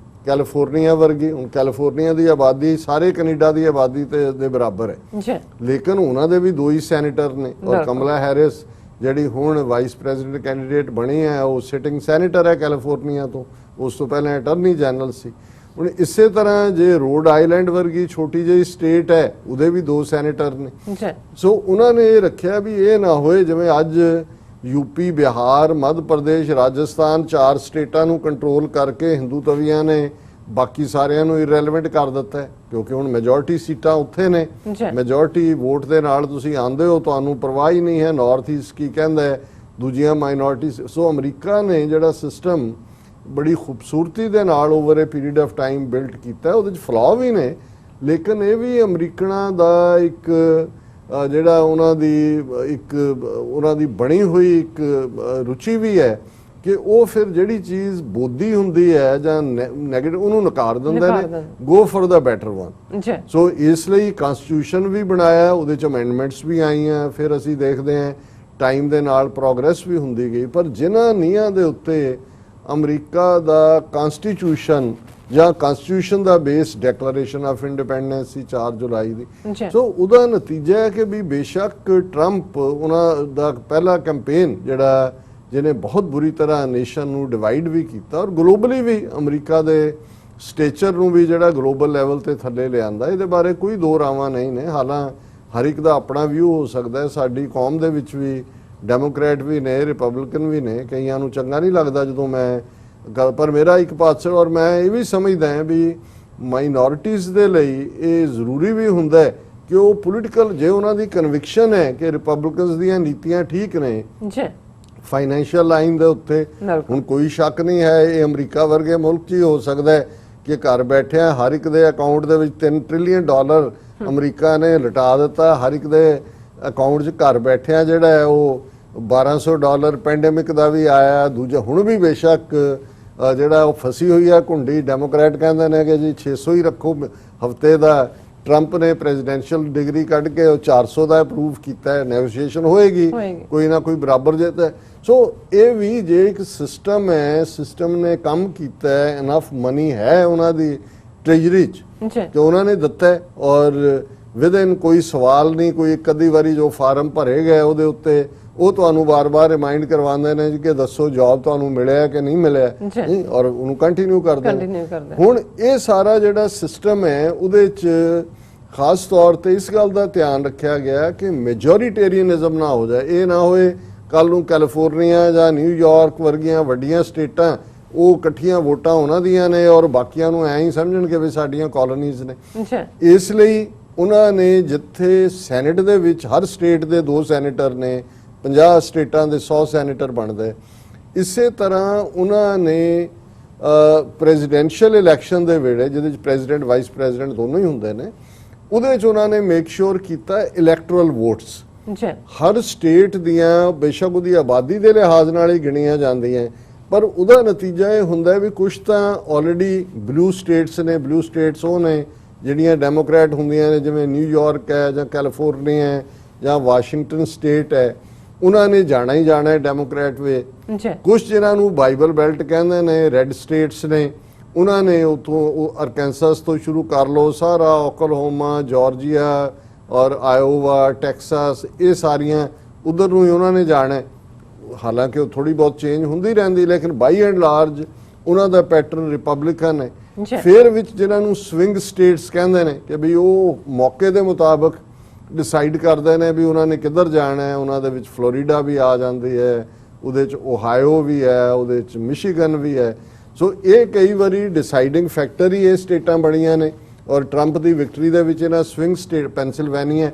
ਕੈਲੀਫੋਰਨੀਆ ਵਰਗੀ, ਹੁਣ ਕੈਲੀਫੋਰਨੀਆ ਦੀ ਆਬਾਦੀ ਸਾਰੇ ਕੈਨੇਡਾ ਦੀ ਆਬਾਦੀ ਦੇ ਬਰਾਬਰ ਹੈ, ਲੇਕਿਨ ਉਹਨਾਂ ਦੇ ਵੀ 2 ਹੀ ਸੈਨੇਟਰ ਨੇ। ਔਰ ਕਮਲਾ ਹੈਰਿਸ ਜਿਹੜੀ ਹੁਣ ਵਾਈਸ ਪ੍ਰੈਜ਼ੀਡੈਂਟ ਕੈਂਡੀਡੇਟ ਬਣੀ ਹੈ ਉਹ ਸਿਟਿੰਗ ਸੈਨੇਟਰ ਹੈ ਕੈਲੀਫੋਰਨੀਆ ਤੋਂ, ਉਸ ਤੋਂ ਪਹਿਲਾਂ ਅਟਾਰਨੀ ਜਨਰਲ ਸੀ। ਹੁਣ ਇਸੇ ਤਰ੍ਹਾਂ ਜੇ ਰੋਡ ਆਈਲੈਂਡ ਵਰਗੀ ਛੋਟੀ ਜਿਹੀ ਸਟੇਟ ਹੈ ਉਹਦੇ ਵੀ 2 ਸੈਨੇਟਰ ਨੇ। ਸੋ ਉਹਨਾਂ ਨੇ ਇਹ ਰੱਖਿਆ ਵੀ ਇਹ ਨਾ ਹੋਏ ਜਿਵੇਂ ਅੱਜ यूपी बिहार मध्य प्रदेश राजस्थान 4 स्टेटां नूं कंट्रोल करके हिंदू तवियां ने बाकी सारियां नूं इरैलेवेंट कर दिता है, क्योंकि हुण मेजोरिटी सीटां उत्थे ने, मेजोरिटी वोट दे नाल तुसीं आंदे हो, तुहानूं परवाह ही नहीं है नॉर्थ ईस्ट की कहंदा है, दूजियां माइनॉरिटी। सो अमरीका ने जिहड़ा सिस्टम बड़ी खूबसूरती दे नाल over a period of time built कीता है, उहदे च फ्लॉ भी ने, लेकिन ये भी अमरीकनां दा एक ਜਿਹੜਾ ਉਹਨਾਂ ਦੀ ਇੱਕ ਉਹਨਾਂ ਦੀ ਬਣੀ ਹੋਈ ਇੱਕ ਰੁਚੀ ਵੀ ਹੈ ਕਿ ਉਹ ਫਿਰ ਜਿਹੜੀ ਚੀਜ਼ ਬੋਦੀ ਹੁੰਦੀ ਹੈ ਜਾਂ ਨੈਗੇਟਿਵ ਉਹਨੂੰ ਨਕਾਰ ਦਿੰਦੇ ਨੇ, go for the better one. ਜੀ ਸੋ ਇਸ ਲਈ ਕਨਸਟੀਟਿਊਸ਼ਨ ਵੀ ਬਣਾਇਆ, ਉਹਦੇ ਚ ਅਮੈਂਡਮੈਂਟਸ ਵੀ ਆਈਆਂ, ਫਿਰ ਅਸੀਂ ਦੇਖਦੇ ਹਾਂ ਟਾਈਮ ਦੇ ਨਾਲ ਪ੍ਰੋਗਰੈਸ ਵੀ ਹੁੰਦੀ ਗਈ। ਪਰ ਜਿਨ੍ਹਾਂ ਨੀਹਾਂ ਦੇ ਉੱਤੇ ਅਮਰੀਕਾ ਦਾ ਕਨਸਟੀਟਿਊਸ਼ਨ ਜਾਂ ਕਨਸਟੀਟਿਊਸ਼ਨ ਦਾ ਬੇਸ ਡੈਕਲੇਰੇਸ਼ਨ ਆਫ ਇੰਡੀਪੈਂਡੈਂਸ ਸੀ 4 ਜੁਲਾਈ ਦੀ, ਸੋ ਉਹਦਾ ਨਤੀਜਾ ਹੈ ਕਿ ਵੀ ਬੇਸ਼ੱਕ ਟਰੰਪ ਉਹਨਾਂ ਦਾ ਪਹਿਲਾ ਕੈਂਪੇਨ ਜਿਹੜਾ ਜਿਹਨੇ ਬਹੁਤ ਬੁਰੀ ਤਰ੍ਹਾਂ ਨੇਸ਼ਨ ਨੂੰ ਡਿਵਾਈਡ ਵੀ ਕੀਤਾ ਔਰ ਗਲੋਬਲੀ ਵੀ ਅਮਰੀਕਾ ਦੇ ਸਟੇਚਰ ਨੂੰ ਵੀ ਜਿਹੜਾ ਗਲੋਬਲ ਲੈਵਲ ਤੇ ਥੱਲੇ ਲਿਆਂਦਾ, ਇਹਦੇ ਬਾਰੇ ਕੋਈ ਦੋ ਰਾਵਾਂ ਨਹੀਂ ਨੇ। ਹਾਲਾਂ ਹਰ ਇੱਕ ਦਾ ਆਪਣਾ ਵਿਊ ਹੋ ਸਕਦਾ ਹੈ। ਸਾਡੀ ਕੌਮ ਦੇ ਵਿੱਚ ਵੀ ਡੈਮੋਕ੍ਰੈਟ ਵੀ ਨੇ, ਰਿਪਬਲਿਕਨ ਵੀ ਨੇ, ਕਈਆਂ ਨੂੰ ਚੰਗਾ ਨਹੀਂ ਲੱਗਦਾ ਜਦੋਂ ਮੈਂ ਗੱਲ, ਪਰ ਮੇਰਾ ਇੱਕ ਪਾਸੇ ਔਰ ਮੈਂ ਇਹ ਵੀ ਸਮਝਦਾ ਹਾਂ ਵੀ ਮਾਈਨੋਰਿਟੀਜ਼ ਦੇ ਲਈ ਇਹ ਜ਼ਰੂਰੀ ਵੀ ਹੁੰਦਾ ਹੈ ਕਿ ਉਹ ਪੋਲੀਟੀਕਲ, ਜੇ ਉਹਨਾਂ ਦੀ ਕਨਵਿਕਸ਼ਨ ਹੈ ਕਿ ਰਿਪਬਲਿਕਨਸ ਦੀਆਂ ਨੀਤੀਆਂ ਠੀਕ ਨੇ ਫਾਈਨੈਂਸ਼ੀਅਲ ਲਾਈਨ ਦੇ ਉੱਤੇ, ਹੁਣ ਕੋਈ ਸ਼ੱਕ ਨਹੀਂ ਹੈ ਇਹ ਅਮਰੀਕਾ ਵਰਗੇ ਮੁਲਕ 'ਚ ਹੀ ਹੋ ਸਕਦਾ ਹੈ ਕਿ ਘਰ ਬੈਠਿਆਂ ਹਰ ਇੱਕ ਦੇ ਅਕਾਊਂਟ ਦੇ ਵਿੱਚ $3 ਟ੍ਰਿਲੀਅਨ ਅਮਰੀਕਾ ਨੇ ਲਟਾ ਦਿੱਤਾ। ਹਰ ਇੱਕ ਦੇ ਅਕਾਊਂਟ 'ਚ ਘਰ ਬੈਠਿਆਂ ਜਿਹੜਾ ਹੈ ਉਹ $1200 ਪੈਂਡੇਮਿਕ ਦਾ ਵੀ ਆਇਆ। ਦੂਜਾ ਹੁਣ ਵੀ ਬੇਸ਼ੱਕ ਜਿਹੜਾ ਉਹ ਫਸੀ ਹੋਈ ਆ ਘੁੰਡੀ, ਡੈਮੋਕ੍ਰੈਟ ਕਹਿੰਦੇ ਨੇ ਕਿ ਜੀ 600 ਹੀ ਰੱਖੋ ਹਫਤੇ ਦਾ, ਟਰੰਪ ਨੇ ਪ੍ਰੈਜ਼ੀਡੈਂਸ਼ੀਅਲ ਡਿਗਰੀ ਕੱਢ ਕੇ ਉਹ 400 ਦਾ ਅਪਰੂਵ ਕੀਤਾ ਹੈ। ਨੈਗੋਸ਼ੀਏਸ਼ਨ ਹੋਏਗੀ, ਕੋਈ ਨਾ ਕੋਈ ਬਰਾਬਰ ਜਿੱਤ। ਸੋ ਇਹ ਵੀ ਜੇ ਇੱਕ ਸਿਸਟਮ ਹੈ, ਸਿਸਟਮ ਨੇ ਕੰਮ ਕੀਤਾ ਹੈ, ਇਨਫ ਮਨੀ ਹੈ ਉਹਨਾਂ ਦੀ ਟ੍ਰੇਜਰੀ 'ਚ ਕਿ ਉਹਨਾਂ ਨੇ ਦਿੱਤਾ ਹੈ ਔਰ ਵਿਦਿਨ ਕੋਈ ਸਵਾਲ ਨਹੀਂ, ਕੋਈ ਇੱਕ ਅੱਧੀ ਵਾਰੀ ਜੋ ਫਾਰਮ ਭਰੇ ਗਏ ਉਹਦੇ ਉੱਤੇ ਉਹ ਤੁਹਾਨੂੰ ਵਾਰ-ਵਾਰ ਰਿਮਾਈਂਡ ਕਰਵਾਉਂਦੇ ਨੇ ਕਿ ਦੱਸੋ ਜੌਬ ਤੁਹਾਨੂੰ ਮਿਲਿਆ ਕਿ ਨਹੀਂ ਮਿਲਿਆ, ਔਰ ਉਹਨੂੰ ਕੰਟੀਨਿਊ ਕਰਦੇ ਨੇ। ਹੁਣ ਇਹ ਸਾਰਾ ਜਿਹੜਾ ਸਿਸਟਮ ਹੈ ਉਹਦੇ 'ਚ ਖਾਸ ਤੌਰ ਤੇ ਇਸ ਗੱਲ ਦਾ ਧਿਆਨ ਰੱਖਿਆ ਗਿਆ ਕਿ ਮੈਜੋਰੀਟੇਰੀਅਨਿਜ਼ਮ ਨਾ ਹੋ ਜਾਏ। ਇਹ ਨਾ ਹੋਏ ਕੱਲ ਨੂੰ ਕੈਲੀਫੋਰਨੀਆ ਜਾਂ ਨਿਊਯਾਰਕ ਵਰਗੀਆਂ ਵੱਡੀਆਂ ਸਟੇਟਾਂ ਉਹ ਇਕੱਠੀਆਂ ਵੋਟਾਂ ਉਹਨਾਂ ਦੀਆਂ ਨੇ ਔਰ ਬਾਕੀਆਂ ਨੂੰ ਐਂ ਹੀ ਸਮਝਣ ਕਿ ਵੀ ਸਾਡੀਆਂ ਕਾਲੋਨੀਜ਼ ਨੇ। ਇਸ ਲਈ ਉਹਨਾਂ ਨੇ ਜਿੱਥੇ ਸੈਨੇਟ ਦੇ ਵਿੱਚ ਹਰ ਸਟੇਟ ਦੇ 2 ਸੈਨੇਟਰ ਨੇ, 50 ਸਟੇਟਾਂ ਦੇ 100 ਸੈਨੇਟਰ ਬਣਦੇ, ਇਸੇ ਤਰ੍ਹਾਂ ਉਹਨਾਂ ਨੇ ਪ੍ਰੈਜ਼ੀਡੈਂਸ਼ੀਅਲ ਇਲੈਕਸ਼ਨ ਦੇ ਵੇਲੇ ਜਿਹਦੇ ਵਿੱਚ ਪ੍ਰੈਜ਼ੀਡੈਂਟ ਵਾਈਸ ਪ੍ਰੈਜ਼ੀਡੈਂਟ ਦੋਨੋਂ ਹੀ ਹੁੰਦੇ ਨੇ, ਉਹਦੇ ਵਿੱਚ ਉਹਨਾਂ ਨੇ ਮੇਕ ਸ਼ੋਰ ਕੀਤਾ ਇਲੈਕਟਰਲ ਵੋਟਸ ਹਰ ਸਟੇਟ ਦੀਆਂ ਬੇਸ਼ੱਕ ਉਹਦੀ ਆਬਾਦੀ ਦੇ ਲਿਹਾਜ਼ ਨਾਲ ਹੀ ਗਿਣੀਆਂ ਜਾਂਦੀਆਂ, ਪਰ ਉਹਦਾ ਨਤੀਜਾ ਇਹ ਹੁੰਦਾ ਵੀ ਕੁਝ ਤਾਂ ਆਲਰੇਡੀ ਬਲੂ ਸਟੇਟਸ ਨੇ। ਬਲੂ ਸਟੇਟਸ ਉਹ ਨੇ ਜਿਹੜੀਆਂ ਡੈਮੋਕ੍ਰੈਟ ਹੁੰਦੀਆਂ ਨੇ, ਜਿਵੇਂ ਨਿਊਯਾਰਕ ਹੈ ਜਾਂ ਕੈਲੀਫੋਰਨੀਆ ਹੈ ਜਾਂ ਵਾਸ਼ਿੰਗਟਨ ਸਟੇਟ ਹੈ, ਉਹਨਾਂ ਨੇ ਜਾਣਾ ਹੀ ਜਾਣਾ ਹੈ ਡੈਮੋਕ੍ਰੈਟ ਵੇ। ਕੁਝ ਜਿਹਨਾਂ ਨੂੰ ਬਾਈਬਲ ਬੈਲਟ ਕਹਿੰਦੇ ਨੇ, ਰੈੱਡ ਸਟੇਟਸ ਨੇ, ਉਹਨਾਂ ਨੇ ਉਤੋਂ ਅਰਕੈਂਸਸ ਤੋਂ ਸ਼ੁਰੂ ਕਰ ਲਓ, ਸਾਰਾ ਓਕਲਹੋਮਾ, ਜਾਰਜੀਆ ਔਰ ਆਇਓਵਾ, ਟੈਕਸਾਸ, ਇਹ ਸਾਰੀਆਂ ਉਧਰ ਨੂੰ ਹੀ ਉਹਨਾਂ ਨੇ ਜਾਣਾ। ਹਾਲਾਂਕਿ ਉਹ ਥੋੜੀ ਬਹੁਤ ਚੇਂਜ ਹੁੰਦੀ ਰਹਿੰਦੀ, ਲੇਕਿਨ ਬਾਈ ਐਂਡ ਲਾਰਜ ਉਹਨਾਂ ਦਾ ਪੈਟਰਨ ਰਿਪਬਲਿਕਨ ਹੈ। ਫਿਰ ਵਿੱਚ ਜਿਨ੍ਹਾਂ ਨੂੰ ਸਵਿੰਗ ਸਟੇਟਸ ਕਹਿੰਦੇ ਨੇ ਕਿ ਵੀ ਉਹ ਮੌਕੇ ਦੇ ਮੁਤਾਬਕ ਡਿਸਾਈਡ ਕਰਦੇ ਨੇ ਵੀ ਉਹਨਾਂ ਨੇ ਕਿੱਧਰ ਜਾਣਾ ਹੈ। ਉਹਨਾਂ ਦੇ ਵਿੱਚ ਫਲੋਰੀਡਾ ਵੀ ਆ ਜਾਂਦੀ ਹੈ, ਉਹਦੇ 'ਚ ਓਹਾਇਓ ਵੀ ਹੈ, ਉਹਦੇ 'ਚ ਮਿਸ਼ੀਗਨ ਵੀ ਹੈ। ਸੋ ਇਹ ਕਈ ਵਾਰੀ ਡਿਸਾਈਡਿੰਗ ਫੈਕਟਰ ਹੀ ਇਹ ਸਟੇਟਾਂ ਬਣੀਆਂ ਨੇ ਔਰ ਟਰੰਪ ਦੀ ਵਿਕਟਰੀ ਦੇ ਵਿੱਚ ਇਹਨਾਂ ਸਵਿੰਗ ਸਟੇਟ, ਪੈਨਸਿਲਵੇਨੀਆ,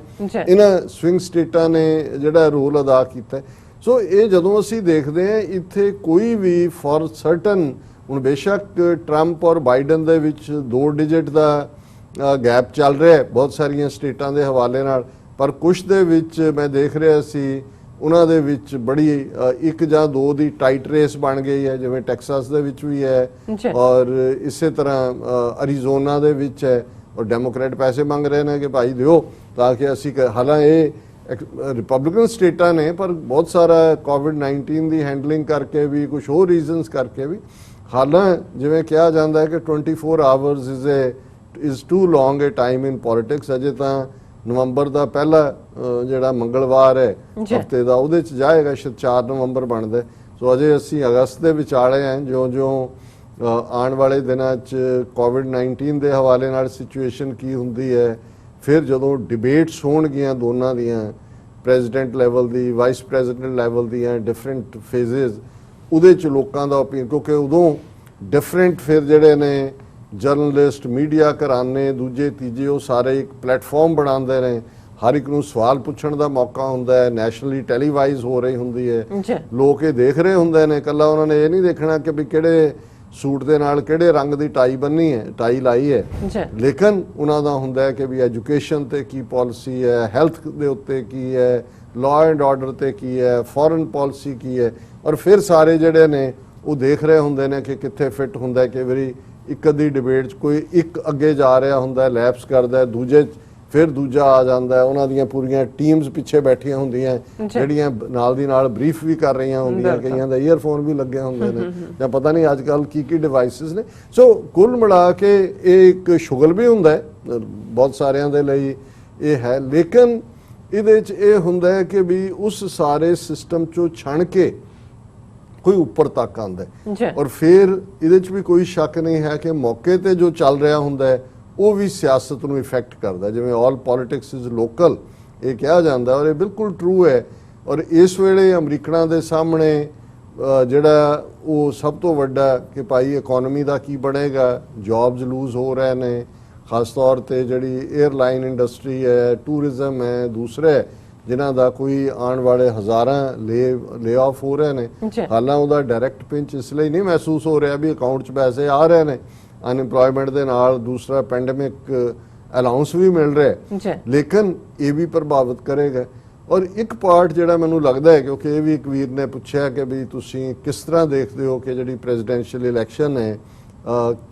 ਇਹਨਾਂ ਸਵਿੰਗ ਸਟੇਟਾਂ ਨੇ ਜਿਹੜਾ ਰੋਲ ਅਦਾ ਕੀਤਾ। ਸੋ ਇਹ ਜਦੋਂ ਅਸੀਂ ਦੇਖਦੇ ਹਾਂ ਇੱਥੇ ਕੋਈ ਵੀ ਫॉर ਸਰਟਨ, ਹੁਣ ਬੇਸ਼ੱਕ ਟਰੰਪ ਔਰ ਬਾਈਡਨ ਦੇ ਵਿੱਚ 2 ਡਿਜਿਟ ਦਾ ਗੈਪ ਚੱਲ ਰਿਹਾ ਹੈ ਬਹੁਤ ਸਾਰੀਆਂ ਸਟੇਟਾਂ ਦੇ ਹਵਾਲੇ ਨਾਲ, ਪਰ ਕੁਝ ਦੇ ਵਿੱਚ ਮੈਂ ਦੇਖ ਰਿਹਾ ਸੀ ਉਹਨਾਂ ਦੇ ਵਿੱਚ ਬੜੀ 1 ਜਾਂ 2 ਦੀ ਟਾਈਟ ਰੇਸ ਬਣ ਗਈ ਹੈ, ਜਿਵੇਂ ਟੈਕਸਾਸ ਦੇ ਵਿੱਚ ਵੀ ਹੈ ਔਰ ਇਸੇ ਤਰ੍ਹਾਂ ਅਰੀਜ਼ੋਨਾ ਦੇ ਵਿੱਚ ਹੈ ਔਰ ਡੈਮੋਕ੍ਰੈਟ ਪੈਸੇ ਮੰਗ ਰਹੇ ਨੇ ਕਿ ਭਾਈ ਦਿਓ ਤਾਂ ਕਿ ਅਸੀਂ, ਹਾਲਾਂ ਇਹ ਰਿਪਬਲਿਕਨ ਸਟੇਟਾਂ ਨੇ ਪਰ ਬਹੁਤ ਸਾਰਾ ਕੋਵਿਡ-19 ਦੀ ਹੈਂਡਲਿੰਗ ਕਰਕੇ ਵੀ, ਕੁਝ ਹੋਰ ਰੀਜ਼ਨਸ ਕਰਕੇ ਵੀ, ਹਾਲਾਂ ਜਿਵੇਂ ਕਿਹਾ ਜਾਂਦਾ ਹੈ ਕਿ 24 hours is too long a time in politics. ਅਜੇ ਤਾਂ ਨਵੰਬਰ ਦਾ ਪਹਿਲਾ ਜਿਹੜਾ ਮੰਗਲਵਾਰ ਹੈ ਹਫਤੇ ਦਾ, ਉਹਦੇ 'ਚ ਜਾਏਗਾ, ਸ਼ਾਇਦ 4 ਨਵੰਬਰ ਬਣਦਾ। ਸੋ ਅਜੇ ਅਸੀਂ ਅਗਸਤ ਦੇ ਵਿਚਾਲੇ ਹਾਂ। ਜਿਉਂ-ਜਿਉਂ ਆਉਣ ਵਾਲੇ ਦਿਨਾਂ 'ਚ ਕੋਵਿਡ-19 ਦੇ ਹਵਾਲੇ ਨਾਲ ਸਿਚੁਏਸ਼ਨ ਕੀ ਹੁੰਦੀ ਹੈ, ਫਿਰ ਜਦੋਂ ਡਿਬੇਟਸ ਹੋਣਗੀਆਂ ਦੋਨਾਂ ਦੀਆਂ, ਪ੍ਰੈਜ਼ੀਡੈਂਟ ਲੈਵਲ ਦੀ, ਵਾਈਸ ਪ੍ਰੈਜ਼ੀਡੈਂਟ ਲੈਵਲ ਦੀਆਂ, ਡਿਫਰੈਂਟ ਫੇਜ਼ਸ, ਉਹਦੇ 'ਚ ਲੋਕਾਂ ਦਾ ਓਪੀਨੀਅਨ, ਕਿਉਂਕਿ ਉਦੋਂ ਡਿਫਰੈਂਟ ਫਿਰ ਜਿਹੜੇ ਨੇ ਜਰਨਲਿਸਟ, ਮੀਡੀਆ ਘਰਾਨੇ, ਦੂਜੇ ਤੀਜੇ, ਉਹ ਸਾਰੇ ਇੱਕ ਪਲੇਟਫਾਰਮ ਬਣਾਉਂਦੇ ਨੇ, ਹਰ ਇੱਕ ਨੂੰ ਸਵਾਲ ਪੁੱਛਣ ਦਾ ਮੌਕਾ ਹੁੰਦਾ ਹੈ, ਨੈਸ਼ਨਲੀ ਟੈਲੀਵਾਈਜ਼ ਹੋ ਰਹੀ ਹੁੰਦੀ ਹੈ, ਲੋਕ ਇਹ ਦੇਖ ਰਹੇ ਹੁੰਦੇ ਨੇ। ਇਕੱਲਾ ਉਹਨਾਂ ਨੇ ਇਹ ਨਹੀਂ ਦੇਖਣਾ ਕਿ ਵੀ ਕਿਹੜੇ ਸੂਟ ਦੇ ਨਾਲ ਕਿਹੜੇ ਰੰਗ ਦੀ ਟਾਈ ਬੰਨੀ ਹੈ, ਟਾਈ ਲਾਈ ਹੈ, ਜੀ ਲੇਕਿਨ ਉਹਨਾਂ ਦਾ ਹੁੰਦਾ ਹੈ ਕਿ ਵੀ ਐਜੂਕੇਸ਼ਨ ਤੇ ਕੀ ਪਾਲਿਸੀ ਹੈ, ਹੈਲਥ ਦੇ ਉੱਤੇ ਕੀ ਹੈ, ਲਾਅ ਐਂਡ ਆਰਡਰ ਤੇ ਕੀ ਹੈ, ਫੋਰਨ ਪਾਲਿਸੀ ਕੀ ਹੈ, ਔਰ ਫਿਰ ਸਾਰੇ ਜਿਹੜੇ ਨੇ ਉਹ ਦੇਖ ਰਹੇ ਹੁੰਦੇ ਨੇ ਕਿ ਕਿੱਥੇ ਫਿੱਟ ਹੁੰਦਾ। ਕਈ ਵਾਰੀ ਇੱਕ ਅੱਧੀ ਡਿਬੇਟ 'ਚ ਕੋਈ ਇੱਕ ਅੱਗੇ ਜਾ ਰਿਹਾ ਹੁੰਦਾ, ਲੈਪਸ ਕਰਦਾ, ਦੂਜੇ 'ਚ ਫਿਰ ਦੂਜਾ ਆ ਜਾਂਦਾ। ਉਹਨਾਂ ਦੀਆਂ ਪੂਰੀਆਂ ਟੀਮਸ ਪਿੱਛੇ ਬੈਠੀਆਂ ਹੁੰਦੀਆਂ ਜਿਹੜੀਆਂ ਨਾਲ ਦੀ ਨਾਲ ਬਰੀਫ ਵੀ ਕਰ ਰਹੀਆਂ ਹੁੰਦੀਆਂ, ਕਈਆਂ ਦਾ ਈਅਰਫੋਨ ਵੀ ਲੱਗੇ ਹੁੰਦੇ ਨੇ ਜਾਂ ਪਤਾ ਨਹੀਂ ਅੱਜ ਕੱਲ੍ਹ ਕੀ ਡਿਵਾਈਸਿਸ ਨੇ। ਸੋ ਕੁੱਲ ਮਿਲਾ ਕੇ ਇਹ ਇੱਕ ਸ਼ੁਗਲ ਵੀ ਹੁੰਦਾ ਹੈ ਬਹੁਤ ਸਾਰਿਆਂ ਦੇ ਲਈ ਇਹ ਹੈ, ਲੇਕਿਨ ਇਹਦੇ 'ਚ ਇਹ ਹੁੰਦਾ ਹੈ ਕਿ ਵੀ ਉਸ ਸਾਰੇ ਸਿਸਟਮ 'ਚੋਂ ਛਣ ਕੇ ਕੋਈ ਉੱਪਰ ਤੱਕ ਆਉਂਦਾ ਹੈ। ਔਰ ਫਿਰ ਇਹਦੇ 'ਚ ਵੀ ਕੋਈ ਸ਼ੱਕ ਨਹੀਂ ਹੈ ਕਿ ਮੌਕੇ ਤੇ ਜੋ ਚੱਲ ਰਿਹਾ ਹੁੰਦਾ ਹੈ ਉਹ ਵੀ ਸਿਆਸਤ ਨੂੰ ਇਫੈਕਟ ਕਰਦਾ। ਜਿਵੇਂ ਆਲ ਪੋਲਿਟਿਕਸ ਇਜ਼ ਲੋਕਲ ਇਹ ਕਿਹਾ ਜਾਂਦਾ, ਔਰ ਇਹ ਬਿਲਕੁਲ ਟਰੂ ਹੈ। ਔਰ ਇਸ ਵੇਲੇ ਅਮਰੀਕਨਾਂ ਦੇ ਸਾਹਮਣੇ ਜਿਹੜਾ ਉਹ ਸਭ ਤੋਂ ਵੱਡਾ ਕਿ ਭਾਈ ਇਕਨੋਮੀ ਦਾ ਕੀ ਬਣੇਗਾ, ਜੌਬਸ ਲੂਜ਼ ਹੋ ਰਹੇ ਨੇ, ਖਾਸ ਤੌਰ ਤੇ ਜਿਹੜੀ 에ਅਰਲਾਈਨ ਇੰਡਸਟਰੀ ਹੈ, ਟੂਰਿਜ਼ਮ ਹੈ, ਦੂਸਰੇ ਜਿਨ੍ਹਾਂ ਦਾ ਕੋਈ ਆਉਣ ਵਾਲੇ ਹਜ਼ਾਰਾਂ ਲੇ ਆਫ ਹੋ ਰਹੇ ਨੇ। ਹਾਲਾਂ ਉਹਦਾ ਡਾਇਰੈਕਟ ਪਿੰਚ ਇਸ ਲਈ ਨਹੀਂ ਮਹਿਸੂਸ ਹੋ ਰਿਹਾ ਵੀ ਅਕਾਊਂਟ 'ਚ ਪੈਸੇ ਆ ਰਹੇ ਨੇ ਅਨਇੰਪਲੋਇਮੈਂਟ ਦੇ ਨਾਲ, ਦੂਸਰਾ ਪੈਂਡੇਮਿਕ ਅਲਾਉਂਸ ਵੀ ਮਿਲ ਰਿਹਾ, ਲੇਕਿਨ ਇਹ ਵੀ ਪ੍ਰਭਾਵਿਤ ਕਰੇਗਾ। ਔਰ ਇੱਕ ਪਾਰਟ ਜਿਹੜਾ ਮੈਨੂੰ ਲੱਗਦਾ ਹੈ, ਕਿਉਂਕਿ ਇਹ ਵੀ ਇੱਕ ਵੀਰ ਨੇ ਪੁੱਛਿਆ ਕਿ ਵੀ ਤੁਸੀਂ ਕਿਸ ਤਰ੍ਹਾਂ ਦੇਖਦੇ ਹੋ ਕਿ ਜਿਹੜੀ ਪ੍ਰੈਜ਼ੀਡੈਂਸ਼ੀਅਲ ਇਲੈਕਸ਼ਨ ਹੈ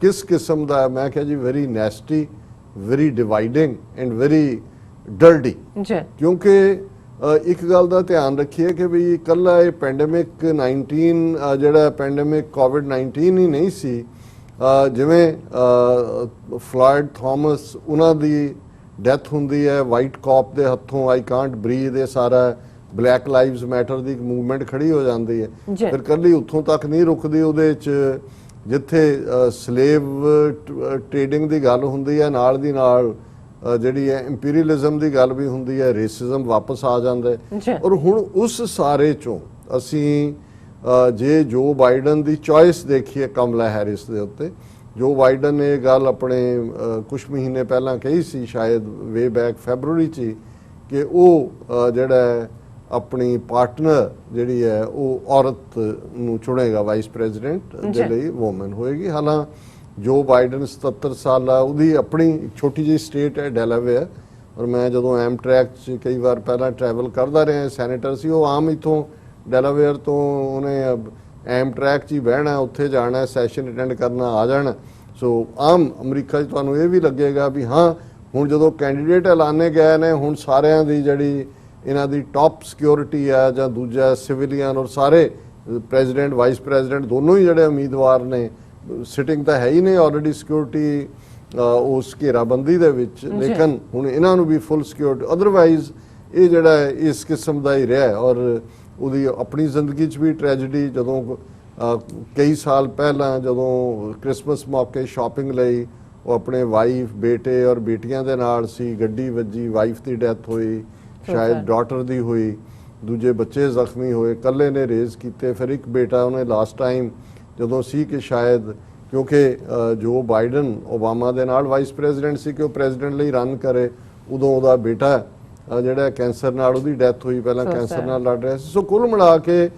ਕਿਸ ਕਿਸਮ ਦਾ, ਮੈਂ ਕਿਹਾ ਜੀ very nasty, very dividing and very dirty. ਕਿਉਂਕਿ ਇੱਕ ਗੱਲ ਦਾ ਧਿਆਨ ਰੱਖੀਏ ਕਿ ਵੀ ਇਕੱਲਾ ਇਹ ਪੈਂਡੇਮਿਕ 19 ਜਿਹੜਾ ਪੈਂਡੇਮਿਕ ਕੋਵਿਡ-19 ਹੀ ਨਹੀਂ ਸੀ। ਜਿਵੇਂ ਫਲੋਇਡ ਥਾਮਸ ਉਹਨਾਂ ਦੀ ਡੈਥ ਹੁੰਦੀ ਹੈ ਵਾਈਟ ਕਾਪ ਦੇ ਹੱਥੋਂ, ਆਈ ਕਾਂਟ ਬਰੀਥ, ਇਹ ਸਾਰਾ ਬਲੈਕ ਲਾਈਵਸ ਮੈਟਰ ਦੀ ਮੂਵਮੈਂਟ ਖੜੀ ਹੋ ਜਾਂਦੀ ਹੈ। ਫਿਰ ਕੱਲੀ ਉੱਥੋਂ ਤੱਕ ਨਹੀਂ ਰੁਕਦੀ, ਉਹਦੇ 'ਚ ਜਿੱਥੇ ਸਲੇਵ ਟ੍ਰੇਡਿੰਗ ਦੀ ਗੱਲ ਹੁੰਦੀ ਹੈ ਨਾਲ ਦੀ ਨਾਲ ਜਿਹੜੀ ਹੈ ਇੰਪੀਰੀਅਲਿਜ਼ਮ ਦੀ ਗੱਲ ਵੀ ਹੁੰਦੀ ਹੈ, ਰੇਸਿਜ਼ਮ ਵਾਪਸ ਆ ਜਾਂਦਾ ਹੈ। ਔਰ ਹੁਣ ਉਸ ਸਾਰੇ 'ਚੋਂ ਅਸੀਂ ਜੇ ਜੋ ਬਾਈਡਨ ਦੀ ਚੋਇਸ ਦੇਖੀਏ ਕਮਲਾ ਹੈਰਿਸ ਦੇ ਉੱਤੇ, ਜੋ ਬਾਈਡਨ ਨੇ ਇਹ ਗੱਲ ਆਪਣੇ ਕੁਝ ਮਹੀਨੇ ਪਹਿਲਾਂ ਕਹੀ ਸੀ, ਸ਼ਾਇਦ ਵੇ ਬੈਕ ਫੈਬਰੂਰੀ 'ਚ ਹੀ, ਕਿ ਉਹ ਜਿਹੜਾ ਆਪਣੀ ਪਾਰਟਨਰ ਜਿਹੜੀ ਹੈ ਉਹ ਔਰਤ ਨੂੰ ਚੁਣੇਗਾ ਵਾਈਸ ਪ੍ਰੈਜ਼ੀਡੈਂਟ ਦੇ ਲਈ, ਵੂਮਨ ਹੋਏਗੀ। ਹਾਲਾਂ ਜੋ ਬਾਈਡਨ 77 ਸਾਲ ਆ, ਉਹਦੀ ਆਪਣੀ ਛੋਟੀ ਜਿਹੀ ਸਟੇਟ ਹੈ ਡੈਲਾਵੇਅਰ, ਔਰ ਮੈਂ ਜਦੋਂ ਐਮਟਰੈਕ 'ਚ ਕਈ ਵਾਰ ਪਹਿਲਾਂ ਟਰੈਵਲ ਕਰਦਾ ਰਿਹਾ, ਸੈਨੇਟਰ ਸੀ ਉਹ, ਆਮ ਇੱਥੋਂ ਡੈਲਾਵੇਅਰ ਤੋਂ ਉਹਨੇ ਐਮਟਰੈਕ 'ਚ ਹੀ ਬਹਿਣਾ, ਉੱਥੇ ਜਾਣਾ, ਸੈਸ਼ਨ ਅਟੈਂਡ ਕਰਨਾ, ਆ ਜਾਣਾ। ਸੋ ਆਮ ਅਮਰੀਕਾ 'ਚ ਤੁਹਾਨੂੰ ਇਹ ਵੀ ਲੱਗੇਗਾ ਵੀ ਹਾਂ ਹੁਣ ਜਦੋਂ ਕੈਂਡੀਡੇਟ ਐਲਾਨੇ ਗਏ ਨੇ, ਹੁਣ ਸਾਰਿਆਂ ਦੀ ਜਿਹੜੀ ਇਹਨਾਂ ਦੀ ਟੌਪ ਸਿਕਿਉਰਿਟੀ ਆ ਜਾਂ ਦੂਜਾ ਸਿਵਿਲੀਅਨ, ਔਰ ਸਾਰੇ ਪ੍ਰੈਜ਼ੀਡੈਂਟ ਵਾਈਸ ਪ੍ਰੈਜ਼ੀਡੈਂਟ ਦੋਨੋਂ ਹੀ ਜਿਹੜੇ ਉਮੀਦਵਾਰ ਨੇ ਸਿਟਿੰਗ ਤਾਂ ਹੈ ਹੀ ਨੇ ਆਲਰੇਡੀ ਸਿਕਿਉਰਿਟੀ ਉਸ ਘੇਰਾਬੰਦੀ ਦੇ ਵਿੱਚ, ਲੇਕਿਨ ਹੁਣ ਇਹਨਾਂ ਨੂੰ ਵੀ ਫੁੱਲ ਸਿਕਿਉਰਿਟੀ। ਅਦਰਵਾਈਜ਼ ਇਹ ਜਿਹੜਾ ਇਸ ਕਿਸਮ ਦਾ ਹੀ ਰਿਹਾ। ਔਰ ਉਹਦੀ ਆਪਣੀ ਜ਼ਿੰਦਗੀ 'ਚ ਵੀ ਟ੍ਰੈਜਡੀ, ਜਦੋਂ ਕਈ ਸਾਲ ਪਹਿਲਾਂ ਜਦੋਂ ਕ੍ਰਿਸਮਸ ਮੌਕੇ ਸ਼ਾਪਿੰਗ ਲਈ ਉਹ ਆਪਣੇ ਵਾਈਫ, ਬੇਟੇ ਔਰ ਬੇਟੀਆਂ ਦੇ ਨਾਲ ਸੀ, ਗੱਡੀ ਵੱਜੀ, ਵਾਈਫ ਦੀ ਡੈਥ ਹੋਈ, ਸ਼ਾਇਦ ਡਾਟਰ ਦੀ ਹੋਈ, ਦੂਜੇ ਬੱਚੇ ਜ਼ਖਮੀ ਹੋਏ, ਇਕੱਲੇ ਨੇ ਰੇਜ਼ ਕੀਤੇ। ਫਿਰ ਇੱਕ ਬੇਟਾ ਉਹਨੇ ਲਾਸਟ ਟਾਈਮ ਜਦੋਂ ਸੀ ਕਿ ਸ਼ਾਇਦ ਕਿਉਂਕਿ ਜੋ ਬਾਈਡਨ ਓਬਾਮਾ ਦੇ ਨਾਲ ਵਾਈਸ ਪ੍ਰੈਜ਼ੀਡੈਂਟ ਸੀ ਕਿ ਉਹ ਪ੍ਰੈਜ਼ੀਡੈਂਟ ਲਈ ਰਨ ਕਰੇ, ਉਦੋਂ ਉਹਦਾ ਬੇਟਾ ਜਿਹੜਾ ਕੈਂਸਰ ਨਾਲ ਉਹਦੀ ਡੈਥ ਹੋਈ, ਪਹਿਲਾਂ ਕੈਂਸਰ ਨਾਲ ਲੜ ਰਿਹਾ ਸੀ। ਸੋ ਕੁੱਲ ਮਿਲਾ ਕੇ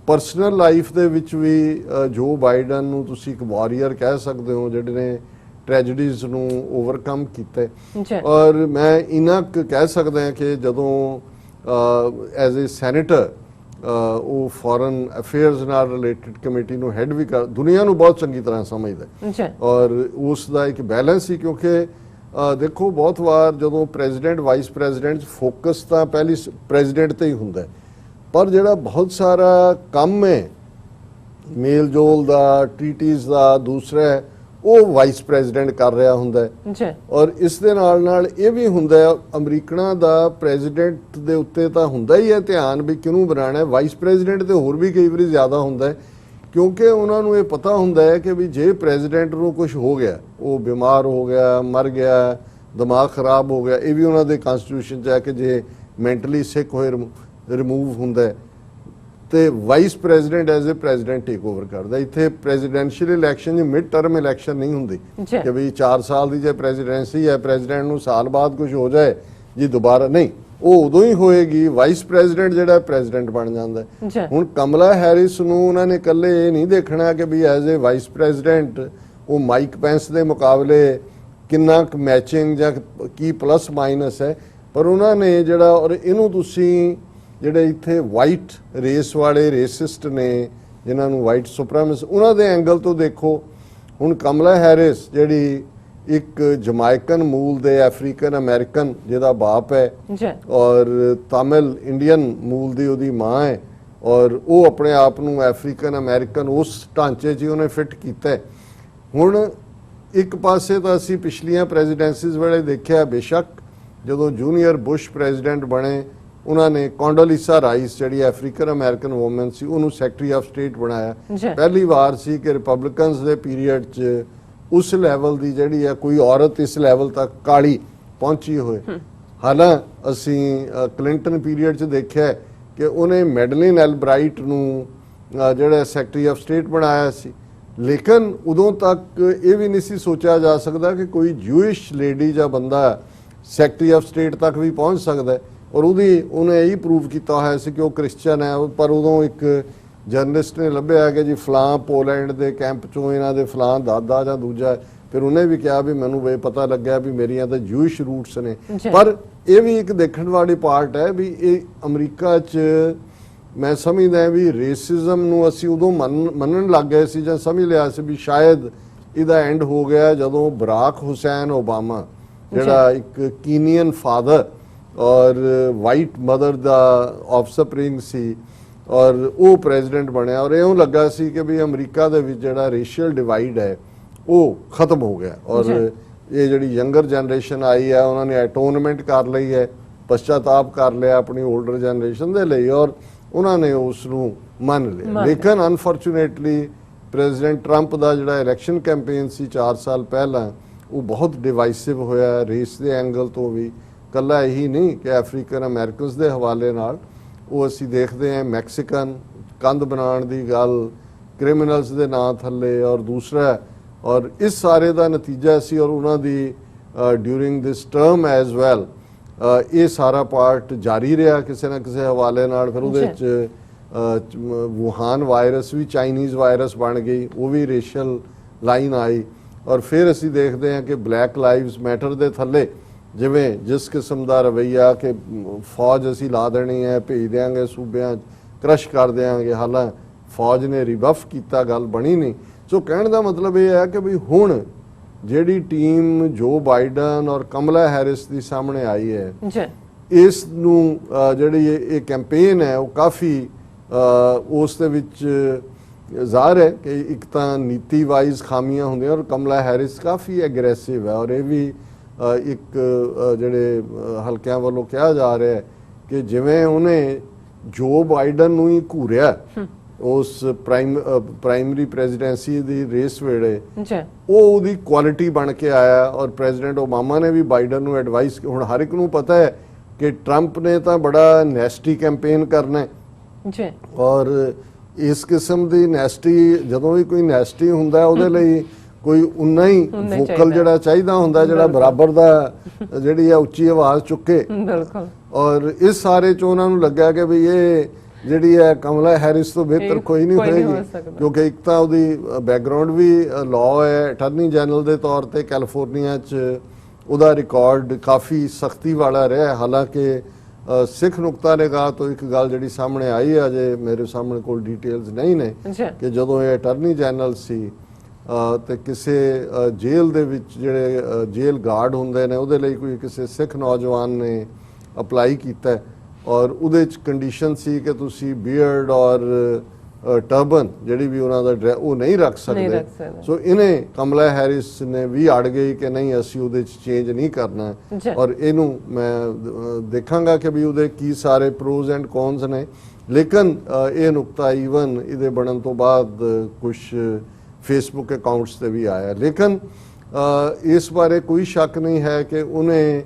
ਪਰਸਨਲ ਲਾਈਫ ਦੇ ਵਿੱਚ ਵੀ ਜੋ ਬਾਈਡਨ ਨੂੰ ਤੁਸੀਂ ਇੱਕ ਵਾਰੀਅਰ ਕਹਿ ਸਕਦੇ ਹੋ, ਜਿਹੜੇ ਨੇ ਟ੍ਰੈਜਡੀਜ਼ ਨੂੰ ਓਵਰਕਮ ਕੀਤਾ। ਔਰ ਮੈਂ ਇਹਨਾਂ ਕਹਿ ਸਕਦਾ ਹਾਂ ਕਿ ਜਦੋਂ ਐਜ਼ ਏ ਸੈਨੇਟਰ ਉਹ ਫੋਰਨ ਅਫੇਅਰਸ ਨਾਲ ਰਿਲੇਟਡ ਕਮੇਟੀ ਨੂੰ ਹੈਡ ਵੀ ਕਰ, ਦੁਨੀਆ ਨੂੰ ਬਹੁਤ ਚੰਗੀ ਤਰ੍ਹਾਂ ਸਮਝਦਾ, ਔਰ ਉਸ ਦਾ ਇੱਕ ਬੈਲੈਂਸ ਹੀ, ਕਿਉਂਕਿ ਦੇਖੋ ਬਹੁਤ ਵਾਰ ਜਦੋਂ ਪ੍ਰੈਜ਼ੀਡੈਂਟ ਵਾਈਸ ਪ੍ਰੈਜ਼ੀਡੈਂਟ ਫੋਕਸ ਤਾਂ ਪਹਿਲੀ ਪ੍ਰੈਜ਼ੀਡੈਂਟ ਤੇ ਹੀ ਹੁੰਦਾ, ਪਰ ਜਿਹੜਾ ਬਹੁਤ ਸਾਰਾ ਕੰਮ ਹੈ ਮੇਲ ਜੋਲ ਦਾ, ਟ੍ਰੀਟੀਜ਼ ਦਾ, ਦੂਸਰਾ ਉਹ ਵਾਈਸ ਪ੍ਰੈਜ਼ੀਡੈਂਟ ਕਰ ਰਿਹਾ ਹੁੰਦਾ ਹੈ। ਔਰ ਇਸ ਦੇ ਨਾਲ ਨਾਲ ਇਹ ਵੀ ਹੁੰਦਾ ਹੈ ਅਮਰੀਕਨਾਂ ਦਾ ਪ੍ਰੈਜ਼ੀਡੈਂਟ ਦੇ ਉੱਤੇ ਤਾਂ ਹੁੰਦਾ ਹੀ ਹੈ ਧਿਆਨ ਵੀ ਕਿਹਨੂੰ ਬਣਾਉਣਾ ਹੈ, ਵਾਈਸ ਪ੍ਰੈਜ਼ੀਡੈਂਟ ਤੇ ਹੋਰ ਵੀ ਕਈ ਵਾਰੀ ਜ਼ਿਆਦਾ ਹੁੰਦਾ ਹੈ, ਕਿਉਂਕਿ ਉਹਨਾਂ ਨੂੰ ਇਹ ਪਤਾ ਹੁੰਦਾ ਹੈ ਕਿ ਵੀ ਜੇ ਪ੍ਰੈਜ਼ੀਡੈਂਟ ਨੂੰ ਕੁਝ ਹੋ ਗਿਆ, ਉਹ ਬਿਮਾਰ ਹੋ ਗਿਆ, ਮਰ ਗਿਆ, ਦਿਮਾਗ ਖਰਾਬ ਹੋ ਗਿਆ, ਇਹ ਵੀ ਉਹਨਾਂ ਦੇ ਕਨਸਟੀਟਿਊਸ਼ਨ 'ਚ ਹੈ ਕਿ ਜੇ ਮੈਂਟਲੀ ਸਿਕ ਹੋਏ ਰਿਮੂਵ ਹੁੰਦਾ ਤੇ vice president as a president take over ਕਰਦਾ। ਇੱਥੇ presidential election mid term election ਨਹੀਂ ਹੁੰਦੀ ਕਿ ਵੀ 4 ਸਾਲ ਦੀ ਜੇ ਪ੍ਰੈਜ਼ੀਡੈਂਸੀ ਹੈ, ਪ੍ਰੈਜ਼ੀਡੈਂਟ ਨੂੰ ਸਾਲ ਬਾਅਦ ਕੁਝ ਹੋ ਜਾਏ ਜੀ ਦੁਬਾਰਾ ਨਹੀਂ, ਉਹ ਉਦੋਂ ਹੀ ਹੋਏਗੀ ਵਾਈਸ ਪ੍ਰੈਜ਼ੀਡੈਂਟ ਜਿਹੜਾ ਪ੍ਰੈਜ਼ੀਡੈਂਟ ਬਣ ਜਾਂਦਾ ਹੈ। ਹੁਣ ਕਮਲਾ ਹੈਰਿਸ ਨੂੰ ਉਹਨਾਂ ਨੇ ਇਕੱਲੇ ਇਹ ਨਹੀਂ ਦੇਖਣਾ ਕਿ ਵੀ ਐਜ਼ ਏ ਵਾਈਸ ਪ੍ਰੈਜ਼ੀਡੈਂਟ ਉਹ ਮਾਈਕ ਪੈਂਸ ਦੇ ਮੁਕਾਬਲੇ ਕਿੰਨਾ ਕੁ ਮੈਚਿੰਗ ਜਾਂ ਕੀ ਪਲੱਸ ਮਾਈਨਸ ਹੈ, ਪਰ ਉਹਨਾਂ ਨੇ ਜਿਹੜਾ ਔਰ ਇਹਨੂੰ ਤੁਸੀਂ ਜਿਹੜੇ ਇੱਥੇ ਵਾਈਟ ਰੇਸ ਵਾਲੇ ਰੇਸਿਸਟ ਨੇ ਜਿਨ੍ਹਾਂ ਨੂੰ ਵਾਈਟ ਸੁਪਰੈਮਿਸ ਉਹਨਾਂ ਦੇ ਐਂਗਲ ਤੋਂ ਦੇਖੋ। ਹੁਣ ਕਮਲਾ ਹੈਰਿਸ ਜਿਹੜੀ ਇੱਕ ਜਮਾਇਕਨ ਮੂਲ ਦੇ ਅਫਰੀਕਨ ਅਮਰੀਕਨ ਜਿਹਦਾ ਬਾਪ ਹੈ ਔਰ ਤਾਮਿਲ ਇੰਡੀਅਨ ਮੂਲ ਦੀ ਉਹਦੀ ਮਾਂ ਹੈ ਔਰ ਉਹ ਆਪਣੇ ਆਪ ਨੂੰ ਅਫਰੀਕਨ ਅਮਰੀਕਨ ਉਸ ਢਾਂਚੇ 'ਚ ਉਹਨੇ ਫਿੱਟ ਕੀਤਾ ਹੈ। ਹੁਣ ਇੱਕ ਪਾਸੇ ਤਾਂ ਅਸੀਂ ਪਿਛਲੀਆਂ ਪ੍ਰੈਜ਼ੀਡੈਂਸੀਜ਼ ਵੇਲੇ ਦੇਖਿਆ, ਬੇਸ਼ੱਕ ਜਦੋਂ ਜੂਨੀਅਰ ਬੁਸ਼ ਪ੍ਰੈਜ਼ੀਡੈਂਟ ਬਣੇ ਉਹਨਾਂ ਨੇ ਕੋਂਡੋਲੀਸਾ ਰਾਈਸ ਜਿਹੜੀ ਅਫਰੀਕਨ ਅਮਰੀਕਨ ਵੂਮਨ ਸੀ ਉਹਨੂੰ ਸੈਕਟਰੀ ਆਫ ਸਟੇਟ ਬਣਾਇਆ। ਪਹਿਲੀ ਵਾਰ ਸੀ ਕਿ ਰਿਪਬਲਿਕਨਸ ਦੇ ਪੀਰੀਅਡ 'ਚ ਉਸ ਲੈਵਲ ਦੀ ਜਿਹੜੀ ਹੈ ਕੋਈ ਔਰਤ ਇਸ ਲੈਵਲ ਤੱਕ ਕਾਲੀ ਪਹੁੰਚੀ ਹੋਏ। ਹਾਲਾਂ ਅਸੀਂ ਕਲਿੰਟਨ ਪੀਰੀਅਡ 'ਚ ਦੇਖਿਆ ਕਿ ਉਹਨੇ ਮੈਡਲਿਨ ਐਲਬਰਾਈਟ ਨੂੰ ਜਿਹੜਾ ਸੈਕਟਰੀ ਆਫ ਸਟੇਟ ਬਣਾਇਆ ਸੀ, ਲੇਕਿਨ ਉਦੋਂ ਤੱਕ ਇਹ ਵੀ ਨਹੀਂ ਸੀ ਸੋਚਿਆ ਜਾ ਸਕਦਾ ਕਿ ਕੋਈ ਜੂਇਸ਼ ਲੇਡੀ ਜਾਂ ਬੰਦਾ ਸੈਕਟਰੀ ਆਫ ਸਟੇਟ ਤੱਕ ਵੀ ਪਹੁੰਚ ਸਕਦਾ ਹੈ। ਔਰ ਉਹਨੇ ਇਹੀ ਪ੍ਰੂਵ ਕੀਤਾ ਹੋਇਆ ਸੀ ਕਿ ਉਹ ਕ੍ਰਿਸਚਨ ਹੈ। ਪਰ ਉਦੋਂ ਇੱਕ ਜਰਨਲਿਸਟ ਨੇ ਲੱਭਿਆ ਕਿ ਜੀ ਫਲਾਂ ਪੋਲੈਂਡ ਦੇ ਕੈਂਪ ਚੋਂ ਇਹਨਾਂ ਦੇ ਫਲਾਂ ਦਾਦਾ ਜਾਂ ਦੂਜਾ, ਫਿਰ ਉਹਨੇ ਵੀ ਕਿਹਾ ਵੀ ਮੈਨੂੰ ਇਹ ਪਤਾ ਲੱਗਿਆ ਵੀ ਮੇਰੀਆਂ ਤਾਂ ਜੂਇਸ਼ ਰੂਟਸ ਨੇ। ਪਰ ਇਹ ਵੀ ਇੱਕ ਦੇਖਣ ਵਾਲੀ ਪਾਰਟ ਹੈ ਵੀ ਇਹ ਅਮਰੀਕਾ 'ਚ ਮੈਂ ਸਮਝਦਾ ਵੀ ਰੇਸਿਜ਼ਮ ਨੂੰ ਅਸੀਂ ਉਦੋਂ ਮੰਨਣ ਲੱਗ ਗਏ ਸੀ ਜਾਂ ਸਮਝ ਲਿਆ ਸੀ ਵੀ ਸ਼ਾਇਦ ਇਹਦਾ ਐਂਡ ਹੋ ਗਿਆ ਜਦੋਂ ਬਰਾਕ ਹੁਸੈਨ ਓਬਾਮਾ ਜਿਹੜਾ ਇੱਕ ਕੀਨੀਅਨ ਫਾਦਰ ਔਰ ਵਾਈਟ ਮਦਰ ਦਾ ਆਫਸਪ੍ਰਿੰਗ ਸੀ ਔਰ ਉਹ ਪ੍ਰੈਜ਼ੀਡੈਂਟ ਬਣਿਆ ਔਰ ਇਉਂ ਲੱਗਾ ਸੀ ਕਿ ਵੀ ਅਮਰੀਕਾ ਦੇ ਵਿੱਚ ਜਿਹੜਾ ਰੇਸ਼ੀਅਲ ਡਿਵਾਈਡ ਹੈ ਉਹ ਖਤਮ ਹੋ ਗਿਆ ਔਰ ਇਹ ਜਿਹੜੀ ਯੰਗਰ ਜਨਰੇਸ਼ਨ ਆਈ ਹੈ ਉਹਨਾਂ ਨੇ ਅਟੋਨਮੈਂਟ ਕਰ ਲਈ ਹੈ, ਪਛਤਾਤਾਪ ਕਰ ਲਿਆ ਆਪਣੀ 올ਡਰ ਜਨਰੇਸ਼ਨ ਦੇ ਲਈ ਔਰ ਉਹਨਾਂ ਨੇ ਉਸ ਨੂੰ ਮੰਨ ਲਿਆ। ਲੇਕਿਨ ਅਨਫੋਰਚੂਨੇਟਲੀ ਪ੍ਰੈਜ਼ੀਡੈਂਟ ਟਰੰਪ ਦਾ ਜਿਹੜਾ ਇਲੈਕਸ਼ਨ ਕੈਂਪੇਨ ਸੀ 4 ਸਾਲ ਪਹਿਲਾਂ ਉਹ ਬਹੁਤ ਡਿਵਾਈਸਿਵ ਹੋਇਆ ਰੇਸ ਦੇ ਐਂਗਲ ਤੋਂ ਵੀ। ਕੱਲਾ ਇਹੀ ਨਹੀਂ ਕਿ ਅਫਰੀਕਨ ਅਮਰੀਕਨਸ ਦੇ ਹਵਾਲੇ ਨਾਲ ਉਹ ਅਸੀਂ ਦੇਖਦੇ ਹਾਂ ਮੈਕਸੀਕਨ ਕੰਧ ਬਣਾਉਣ ਦੀ ਗੱਲ ਕ੍ਰਿਮੀਨਲਸ ਦੇ ਨਾਂ ਥੱਲੇ ਔਰ ਦੂਸਰਾ ਔਰ ਇਸ ਸਾਰੇ ਦਾ ਨਤੀਜਾ ਸੀ ਔਰ ਉਹਨਾਂ ਦੀ ਡਿਊਰਿੰਗ ਦਿਸ ਟਰਮ ਐਜ਼ ਵੈਲ ਇਹ ਸਾਰਾ ਪਾਰਟ ਜਾਰੀ ਰਿਹਾ ਕਿਸੇ ਨਾ ਕਿਸੇ ਹਵਾਲੇ ਨਾਲ। ਫਿਰ ਉਹਦੇ ਵਿੱਚ ਵੂਹਾਨ ਵਾਇਰਸ ਵੀ ਚਾਈਨੀਜ਼ ਵਾਇਰਸ ਬਣ ਗਈ, ਉਹ ਵੀ ਰੇਸ਼ੀਅਲ ਲਾਈਨ ਆਈ ਔਰ ਫਿਰ ਅਸੀਂ ਦੇਖਦੇ ਹਾਂ ਕਿ ਬਲੈਕ ਲਾਈਵਸ ਮੈਟਰ ਦੇ ਥੱਲੇ ਜਿਵੇਂ ਜਿਸ ਕਿਸਮ ਦਾ ਰਵੱਈਆ ਕਿ ਫੌਜ ਅਸੀਂ ਲਾ ਦੇਣੀ ਹੈ, ਭੇਜ ਦਿਆਂਗੇ ਸੂਬਿਆਂ ਕ੍ਰਸ਼ ਕਰ ਦਿਆਂਗੇ, ਹਾਲਾਂ ਫੌਜ ਨੇ ਰਿਬਫ ਕੀਤਾ, ਗੱਲ ਬਣੀ ਨਹੀਂ। ਸੋ ਕਹਿਣ ਦਾ ਮਤਲਬ ਇਹ ਹੈ ਕਿ ਵੀ ਹੁਣ ਜਿਹੜੀ ਟੀਮ ਜੋ ਬਾਈਡਨ ਔਰ ਕਮਲਾ ਹੈਰਿਸ ਦੀ ਸਾਹਮਣੇ ਆਈ ਹੈ ਇਸ ਨੂੰ ਜਿਹੜੀ ਇਹ ਕੈਂਪੇਨ ਹੈ ਉਹ ਕਾਫੀ ਉਸ ਦੇ ਵਿੱਚ ਜ਼ਾਹਰ ਹੈ ਕਿ ਇੱਕ ਤਾਂ ਨੀਤੀ ਵਾਈਜ਼ ਖਾਮੀਆਂ ਹੁੰਦੀਆਂ ਔਰ ਕਮਲਾ ਹੈਰਿਸ ਕਾਫੀ ਐਗਰੈਸਿਵ ਹੈ ਔਰ ਇਹ ਵੀ ਇੱਕ ਜਿਹੜੇ ਹਲਕਿਆਂ ਵੱਲੋਂ ਕਿਹਾ ਜਾ ਰਿਹਾ ਹੈ ਕਿ ਜਿਵੇਂ ਉਹਨੇ ਜੋ ਬਾਈਡਨ ਨੂੰ ਹੀ ਘੂਰਿਆ ਉਸ ਪ੍ਰਾਇਮਰੀ ਪ੍ਰੈਜ਼ੀਡੈਂਸੀ ਦੀ ਰੇਸ ਵੇਲੇ ਉਹ ਉਹਦੀ ਕੁਆਲਿਟੀ ਬਣ ਕੇ ਆਇਆ ਔਰ ਪ੍ਰੈਜ਼ੀਡੈਂਟ ਓਬਾਮਾ ਨੇ ਵੀ ਬਾਈਡਨ ਨੂੰ ਐਡਵਾਈਸ ਹੁਣ ਹਰ ਇੱਕ ਨੂੰ ਪਤਾ ਹੈ ਕਿ ਟਰੰਪ ਨੇ ਤਾਂ ਬੜਾ ਨੈਸਟੀ ਕੈਂਪੇਨ ਕਰਨਾ ਹੈ ਔਰ ਇਸ ਕਿਸਮ ਦੀ ਨੈਸਟੀ ਜਦੋਂ ਵੀ ਕੋਈ ਨੈਸਟੀ ਹੁੰਦਾ ਉਹਦੇ ਲਈ ਕੋਈ ਉਨਾ ਹੀ ਵੋਕਲ ਜਿਹੜਾ ਚਾਹੀਦਾ ਹੁੰਦਾ ਜਿਹੜਾ ਬਰਾਬਰ ਦਾ ਜਿਹੜੀ ਆ ਉੱਚੀ ਆਵਾਜ਼ ਚੁੱਕੇ। ਬਿਲਕੁਲ ਔਰ ਇਸ ਸਾਰੇ ਚ ਉਹਨਾਂ ਨੂੰ ਲੱਗਿਆ ਕਿ ਵੀ ਇਹ ਜਿਹੜੀ ਹੈ ਕਮਲਾ ਹੈਰਿਸ ਤੋਂ ਬਿਹਤਰ ਕੋਈ ਨਹੀਂ ਹੋਏਗੀ ਕਿਉਂਕਿ ਇੱਕ ਤਾਂ ਉਹਦੀ ਬੈਕਗ੍ਰਾਉਂਡ ਵੀ ਲਾਅ ਹੈ, ਅਟਾਰਨੀ ਜਨਰਲ ਦੇ ਤੌਰ ਤੇ ਕੈਲੀਫੋਰਨੀਆ 'ਚ ਉਹਦਾ ਰਿਕਾਰਡ ਕਾਫੀ ਸਖਤੀ ਵਾਲਾ ਰਿਹਾ। ਹਾਲਾਂਕਿ ਸਿੱਖ ਨੁਕਤਾ ਨਿਗਾਹ ਤੋਂ ਇੱਕ ਗੱਲ ਜਿਹੜੀ ਸਾਹਮਣੇ ਆਈ ਹੈ, ਅਜੇ ਮੇਰੇ ਸਾਹਮਣੇ ਕੋਲ ਡਿਟੇਲਸ ਨਹੀਂ ਨੇ, ਕਿ ਜਦੋਂ ਇਹ ਅਟਾਰਨੀ ਜਨਰਲ ਸੀ ਤੇ ਕਿਸੇ ਜੇਲ੍ਹ ਦੇ ਵਿੱਚ ਜਿਹੜੇ ਜੇਲ੍ਹ ਗਾਰਡ ਹੁੰਦੇ ਨੇ ਉਹਦੇ ਲਈ ਕੋਈ ਕਿਸੇ ਸਿੱਖ ਨੌਜਵਾਨ ਨੇ ਅਪਲਾਈ ਕੀਤਾ ਔਰ ਉਹਦੇ ਚ ਕੰਡੀਸ਼ਨ ਸੀ ਕਿ ਤੁਸੀਂ ਬੀਅਰਡ ਔਰ ਟਰਬਨ ਜਿਹੜੀ ਵੀ ਉਹਨਾਂ ਦਾ ਉਹ ਨਹੀਂ ਰੱਖ ਸਕਦੇ। ਸੋ ਇਹਨੇ ਕਮਲਾ ਹੈਰਿਸ ਨੇ ਵੀ ਅੜ ਗਈ ਕਿ ਨਹੀਂ ਅਸੀਂ ਉਹਦੇ ਚ ਚੇਂਜ ਨਹੀਂ ਕਰਨਾ ਔਰ ਇਹਨੂੰ ਮੈਂ ਦੇਖਾਂਗਾ ਕਿ ਵੀ ਉਹਦੇ ਕੀ ਸਾਰੇ ਪ੍ਰੋਜ਼ ਐਂਡ ਕੌਨਸ ਨੇ। ਲੇਕਿਨ ਇਹ ਨੁਕਤਾ ਈਵਨ ਇਹਦੇ ਬਣਨ ਤੋਂ ਬਾਅਦ ਕੁਝ ਫੇਸਬੁੱਕ ਅਕਾਊਂਟਸ ਤੇ ਵੀ ਆਇਆ। ਲੇਕਿਨ ਇਸ ਬਾਰੇ ਕੋਈ ਸ਼ੱਕ ਨਹੀਂ ਹੈ ਕਿ ਉਹਨੇ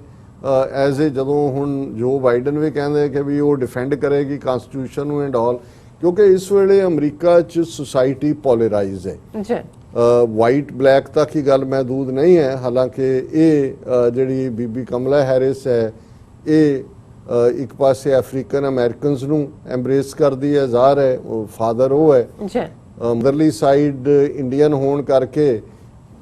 ਐਜ਼ ਏ ਜਦੋਂ ਹੁਣ ਜੋ ਬਾਈਡਨ ਵੀ ਕਹਿੰਦੇ ਕਿ ਵੀ ਉਹ ਡਿਫੈਂਡ ਕਰੇਗੀ ਕਨਸਟੀਟਿਊਸ਼ਨ ਨੂੰ ਐਂਡ ਆਲ, ਕਿਉਂਕਿ ਇਸ ਵੇਲੇ ਅਮਰੀਕਾ 'ਚ ਸੁਸਾਇਟੀ ਪੋਲਰਾਈਜ਼ ਹੈ, ਵਾਈਟ ਬਲੈਕ ਤੱਕ ਹੀ ਗੱਲ ਮਹਿਦੂਦ ਨਹੀਂ ਹੈ। ਹਾਲਾਂਕਿ ਇਹ ਜਿਹੜੀ ਬੀਬੀ ਕਮਲਾ ਹੈਰਿਸ ਹੈ ਇਹ ਇੱਕ ਪਾਸੇ ਅਫਰੀਕਨ ਅਮਰੀਕਨਸ ਨੂੰ ਐਮਬਰੇਸ ਕਰਦੀ ਹੈ, ਜ਼ਾਹਰ ਹੈ ਉਹ ਫਾਦਰ ਉਹ ਹੈ ਜੀ। ਮਦਰਲੀ ਸਾਈਡ ਇੰਡੀਅਨ ਹੋਣ ਕਰਕੇ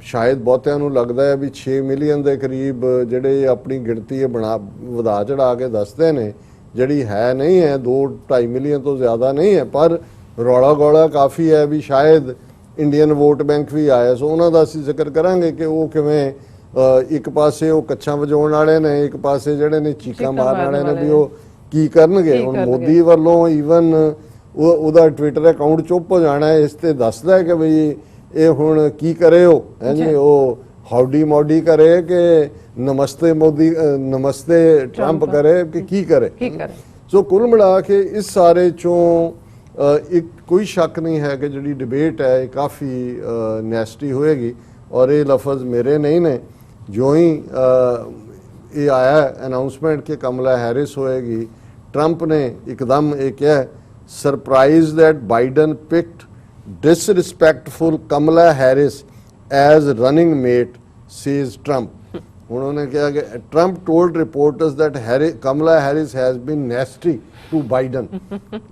ਸ਼ਾਇਦ ਬਹੁਤਿਆਂ ਨੂੰ ਲੱਗਦਾ ਹੈ ਵੀ 6 ਮਿਲੀਅਨ ਦੇ ਕਰੀਬ ਜਿਹੜੇ ਆਪਣੀ ਗਿਣਤੀ ਵਧਾ ਚੜਾ ਕੇ ਦੱਸਦੇ ਨੇ, ਜਿਹੜੀ ਹੈ ਨਹੀਂ ਹੈ, 2-2.5 ਮਿਲੀਅਨ ਤੋਂ ਜ਼ਿਆਦਾ ਨਹੀਂ ਹੈ, ਪਰ ਰੌਲਾ ਗੋਲਾ ਕਾਫੀ ਹੈ ਵੀ ਸ਼ਾਇਦ ਇੰਡੀਅਨ ਵੋਟ ਬੈਂਕ ਵੀ ਆਇਆ। ਸੋ ਉਹਨਾਂ ਦਾ ਅਸੀਂ ਜ਼ਿਕਰ ਕਰਾਂਗੇ ਕਿ ਉਹ ਕਿਵੇਂ ਇੱਕ ਪਾਸੇ ਉਹ ਕੱਛਾਂ ਵਜਾਉਣ ਵਾਲੇ ਨੇ, ਇੱਕ ਪਾਸੇ ਜਿਹੜੇ ਨੇ ਚੀਕਾਂ ਮਾਰਨ ਵਾਲੇ ਨੇ, ਵੀ ਉਹ ਕੀ ਕਰਨਗੇ। ਹੁਣ ਮੋਦੀ ਵੱਲੋਂ ਈਵਨ ਉਹਦਾ ਟਵਿੱਟਰ ਅਕਾਊਂਟ ਚੁੱਪ ਹੋ ਜਾਣਾ ਇਸ ਤੇ ਦੱਸਦਾ ਹੈ ਕਿ ਬਈ ਇਹ ਹੁਣ ਕੀ ਕਰੇ ਉਹ ਹੈ ਜੀ, ਉਹ ਹਾਊਡੀ ਮੋਡੀ ਕਰੇ ਕਿ ਨਮਸਤੇ ਮੋਦੀ ਨਮਸਤੇ ਟਰੰਪ ਕਰੇ ਕਿ ਕੀ ਕਰੇ। ਸੋ ਕੁੱਲ ਮਿਲਾ ਕੇ ਇਸ ਸਾਰੇ ਚੋਂ ਇੱਕ ਕੋਈ ਸ਼ੱਕ ਨਹੀਂ ਹੈ ਕਿ ਜਿਹੜੀ ਡਿਬੇਟ ਹੈ ਇਹ ਕਾਫੀ ਨੈਸਟੀ ਹੋਏਗੀ। ਔਰ ਇਹ ਲਫ਼ਜ਼ ਮੇਰੇ ਨਹੀਂ ਨੇ, ਜੋ ਹੀ ਇਹ ਆਇਆ ਅਨਾਉਂਸਮੈਂਟ ਕਿ ਕਮਲਾ ਹੈਰਿਸ ਹੋਏਗੀ, ट्रंप ने एकदम ये किया surprise that Biden picked disrespectful Kamala Harris as running mate says Trump. उन्होंने कहा कि Trump told reporters that Kamala Harris has been nasty to Biden.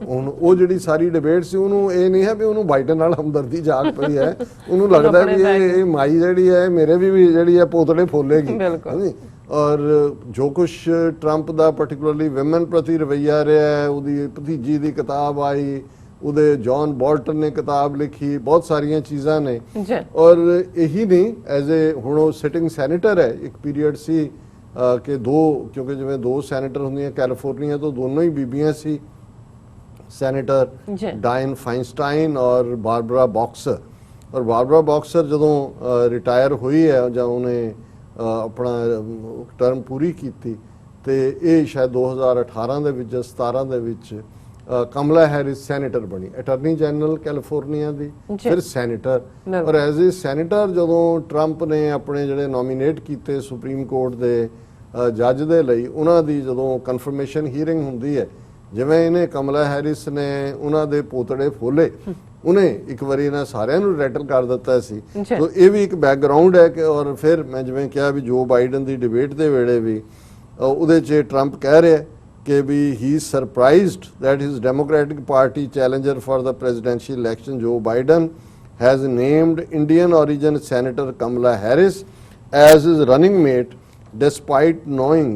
ਹੁਣ ਉਹ ਜਿਹੜੀ ਸਾਰੀ ਡਿਬੇਟ ਸੀ ਉਹਨੂੰ ਇਹ ਨਹੀਂ ਹੈ ਵੀ ਉਹਨੂੰ ਬਾਈਡਨ ਨਾਲ ਹਮਦਰਦੀ ਜਾਗ ਪਈ ਹੈ, ਉਹਨੂੰ ਲੱਗਦਾ ਵੀ ਇਹ ਮਾਈ ਜਿਹੜੀ ਹੈ ਮੇਰੇ ਵੀ ਜਿਹੜੀ ਹੈ ਪੋਤੜੇ ਫੋਲੇਗੀ। ਔਰ ਜੋ ਕੁਛ ਟਰੰਪ ਦਾ ਪਾਰਟਿਕੂਲਰਲੀ ਵਿਮਨ ਪ੍ਰਤੀ ਰਵੱਈਆ ਰਿਹਾ ਹੈ, ਉਹਦੀ ਭਤੀਜੀ ਦੀ ਕਿਤਾਬ ਆਈ, ਉਹਦੇ ਜੌਨ ਬੋਲਟਨ ਨੇ ਕਿਤਾਬ ਲਿਖੀ, ਬਹੁਤ ਸਾਰੀਆਂ ਚੀਜ਼ਾਂ ਨੇ। ਔਰ ਇਹੀ ਨਹੀਂ ਐਜ਼ ਏ ਹੁਣ ਉਹ ਸਿਟਿੰਗ ਸੈਨੇਟਰ ਹੈ, ਇੱਕ ਪੀਰੀਅਡ ਸੀ ਕਿ ਦੋ, ਕਿਉਂਕਿ ਜਿਵੇਂ ਦੋ ਸੈਨੇਟਰ ਹੁੰਦੀਆਂ ਕੈਲੀਫੋਰਨੀਆ ਤੋਂ, ਦੋਨੋਂ ਹੀ ਬੀਬੀਆਂ ਸੀ ਸੈਨੇਟਰ, ਡਾਇਨ ਫਾਈਨਸਟਾਈਨ ਔਰ ਬਾਰਬਰਾ ਬਾਕਸਰ। ਔਰ ਬਾਰਬਰਾ ਬਾਕਸਰ ਜਦੋਂ ਰਿਟਾਇਰ ਹੋਈ ਹੈ ਜਾਂ ਉਹਨੇ ਆਪਣਾ ਟਰਮ ਪੂਰੀ ਕੀਤੀ, ਤੇ ਇਹ ਸ਼ਾਇਦ 2018 ਦੇ ਵਿੱਚ 17 ਦੇ ਵਿੱਚ ਕਮਲਾ ਹੈਰਿਸ ਸੈਨੇਟਰ ਬਣੀ, ਅਟਾਰਨੀ ਜਨਰਲ ਕੈਲੀਫੋਰਨੀਆ ਦੀ, ਫਿਰ ਸੈਨੇਟਰ। ਔਰ ਐਜ਼ ਏ ਸੈਨੇਟਰ ਜਦੋਂ ਟਰੰਪ ਨੇ ਆਪਣੇ ਜਿਹੜੇ ਨੋਮੀਨੇਟ ਕੀਤੇ ਸੁਪਰੀਮ ਕੋਰਟ ਦੇ ਜੱਜ ਦੇ ਲਈ, ਉਹਨਾਂ ਦੀ ਜਦੋਂ ਕਨਫਰਮੇਸ਼ਨ ਹੀਅਰਿੰਗ ਹੁੰਦੀ ਹੈ, ਜਿਵੇਂ ਇਹਨੇ ਕਮਲਾ ਹੈਰਿਸ ਨੇ ਉਹਨਾਂ ਦੇ ਪੋਤੜੇ ਫੋਲੇ, ਉਹਨੇ ਇੱਕ ਵਾਰੀ ਇਹਨਾਂ ਸਾਰਿਆਂ ਨੂੰ ਰੈਟਲ ਕਰ ਦਿੱਤਾ ਸੀ। ਸੋ ਇਹ ਵੀ ਇੱਕ ਬੈਕਗਰਾਉਂਡ ਹੈ ਕਿ ਔਰ ਫਿਰ ਮੈਂ ਜਿਵੇਂ ਕਿਹਾ ਵੀ ਜੋ ਬਾਈਡਨ ਦੀ ਡਿਬੇਟ ਦੇ ਵੇਲੇ ਵੀ ਉਹਦੇ 'ਚ ਟਰੰਪ ਕਹਿ ਰਿਹਾ ਕਿ ਵੀ he is surprised that his Democratic Party challenger for the presidential election, Joe Biden, has named Indian origin Senator Kamala Harris as his running mate, despite knowing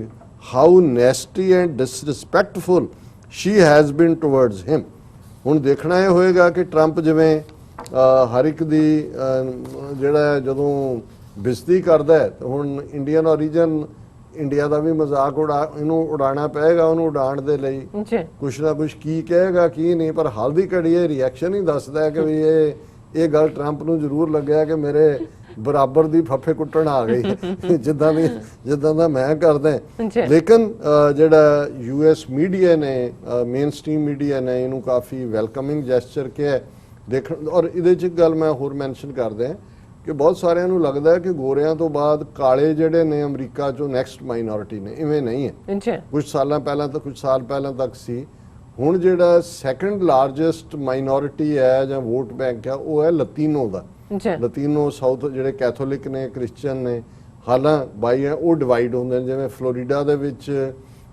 how nasty and disrespectful she has been towards him. ਹੁਣ ਦੇਖਣਾ ਇਹ ਹੋਏਗਾ ਕਿ Trump ਜਿਵੇਂ ਹਰ ਇੱਕ ਦੀ ਜਿਹੜਾ ਜਦੋਂ ਬਿਜ਼ਤੀ ਕਰਦਾ ਹੈ, ਤਾਂ ਹੁਣ ਇੰਡੀਅਨ origin ਇੰਡੀਆ ਦਾ ਵੀ ਮਜ਼ਾਕ ਇਹਨੂੰ ਉਡਾਉਣਾ ਪਏਗਾ, ਉਹਨੂੰ ਉਡਾਉਣ ਦੇ ਲਈ ਕੁਛ ਨਾ ਕੁਛ ਕੀ ਕਹੇਗਾ ਕੀ ਨਹੀਂ। ਪਰ ਹਾਲ ਦੀ ਘੜੀ ਇਹ ਰਿਐਕਸ਼ਨ ਹੀ ਦੱਸਦਾ ਹੈ ਕਿ ਵੀ ਇਹ ਗੱਲ ਟਰੰਪ ਨੂੰ ਜ਼ਰੂਰ ਲੱਗਿਆ ਕਿ ਮੇਰੇ ਬਰਾਬਰ ਦੀ ਫੱਫੇ ਕੁੱਟਣ ਆ ਗਈ ਜਿੱਦਾਂ ਦਾ ਮੈਂ ਕਰਦਾ। ਲੇਕਿਨ ਜਿਹੜਾ US ਮੀਡੀਆ ਨੇ, ਮੇਨ ਸਟ੍ਰੀਮ ਮੀਡੀਆ ਨੇ ਇਹਨੂੰ ਕਾਫੀ ਵੈਲਕਮਿੰਗ ਜੈਸਚਰ ਕਿਹਾ ਦੇਖਣ। ਔਰ ਇਹਦੇ 'ਚ ਇੱਕ ਗੱਲ ਮੈਂ ਹੋਰ ਮੈਂਸ਼ਨ ਕਰਦਾ ਕਿ ਬਹੁਤ ਸਾਰਿਆਂ ਨੂੰ ਲੱਗਦਾ ਹੈ ਕਿ ਗੋਰਿਆਂ ਤੋਂ ਬਾਅਦ ਕਾਲੇ ਜਿਹੜੇ ਨੇ ਅਮਰੀਕਾ 'ਚੋਂ ਨੈਕਸਟ ਮਾਈਨੋਰਿਟੀ ਨੇ, ਇਵੇਂ ਨਹੀਂ ਹੈ। ਕੁਝ ਸਾਲ ਪਹਿਲਾਂ ਤੱਕ ਸੀ। ਹੁਣ ਜਿਹੜਾ ਸੈਕੰਡ ਲਾਰਜੈਸਟ ਮਾਈਨੋਰਿਟੀ ਹੈ ਜਾਂ ਵੋਟ ਬੈਂਕ ਹੈ, ਉਹ ਹੈ ਲਤੀਨੋ ਦਾ। ਲਤੀਨੋ ਸਾਊਥ ਜਿਹੜੇ ਕੈਥੋਲਿਕ ਨੇ, ਕ੍ਰਿਸਚੀਅਨ ਨੇ, ਹਾਲਾਂ ਬਾਈ ਹੈ, ਉਹ ਡਿਵਾਈਡ ਹੁੰਦੇ ਨੇ। ਜਿਵੇਂ ਫਲੋਰੀਡਾ ਦੇ ਵਿੱਚ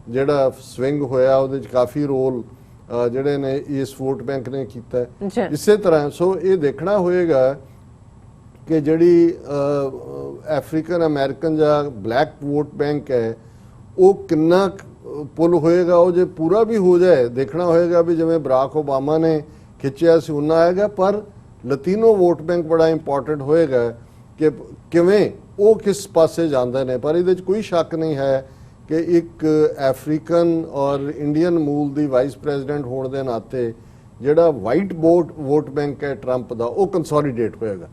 ਜਿਹੜਾ ਸਵਿੰਗ ਹੋਇਆ, ਉਹਦੇ 'ਚ ਕਾਫੀ ਰੋਲ ਜਿਹੜੇ ਨੇ ਇਸ ਵੋਟ ਬੈਂਕ ਨੇ ਕੀਤਾ। ਇਸੇ ਤਰ੍ਹਾਂ ਸੋ ਇਹ ਦੇਖਣਾ ਹੋਏਗਾ ਕਿ ਜਿਹੜੀ ਅਫਰੀਕਨ ਅਮਰੀਕਨ ਜਾਂ ਬਲੈਕ ਵੋਟ ਬੈਂਕ ਹੈ ਉਹ ਕਿੰਨਾ ਪੁੱਲ ਹੋਏਗਾ। ਉਹ ਜੇ ਪੂਰਾ ਵੀ ਹੋ ਜਾਏ, ਦੇਖਣਾ ਹੋਏਗਾ ਵੀ ਜਿਵੇਂ ਬਰਾਕ ਓਬਾਮਾ ਨੇ ਖਿੱਚਿਆ ਸੀ ਉਹਨਾਂ ਆਏਗਾ, ਪਰ ਲਤੀਨੋ ਵੋਟ ਬੈਂਕ ਬੜਾ ਇੰਪੋਰਟੈਂਟ ਹੋਏਗਾ ਕਿ ਕਿਵੇਂ ਉਹ ਕਿਸ ਪਾਸੇ ਜਾਂਦੇ ਨੇ। ਪਰ ਇਹਦੇ 'ਚ ਕੋਈ ਸ਼ੱਕ ਨਹੀਂ ਹੈ ਕਿ ਇੱਕ ਅਫਰੀਕਨ ਔਰ ਇੰਡੀਅਨ ਮੂਲ ਦੀ ਵਾਈਸ ਪ੍ਰੈਜ਼ੀਡੈਂਟ ਹੋਣ ਦੇ ਨਾਤੇ ਜਿਹੜਾ ਵਾਈਟ ਵੋਟ ਬੈਂਕ ਹੈ ਟਰੰਪ ਦਾ, ਉਹ ਕੰਸੋਲੀਡੇਟ ਹੋਏਗਾ।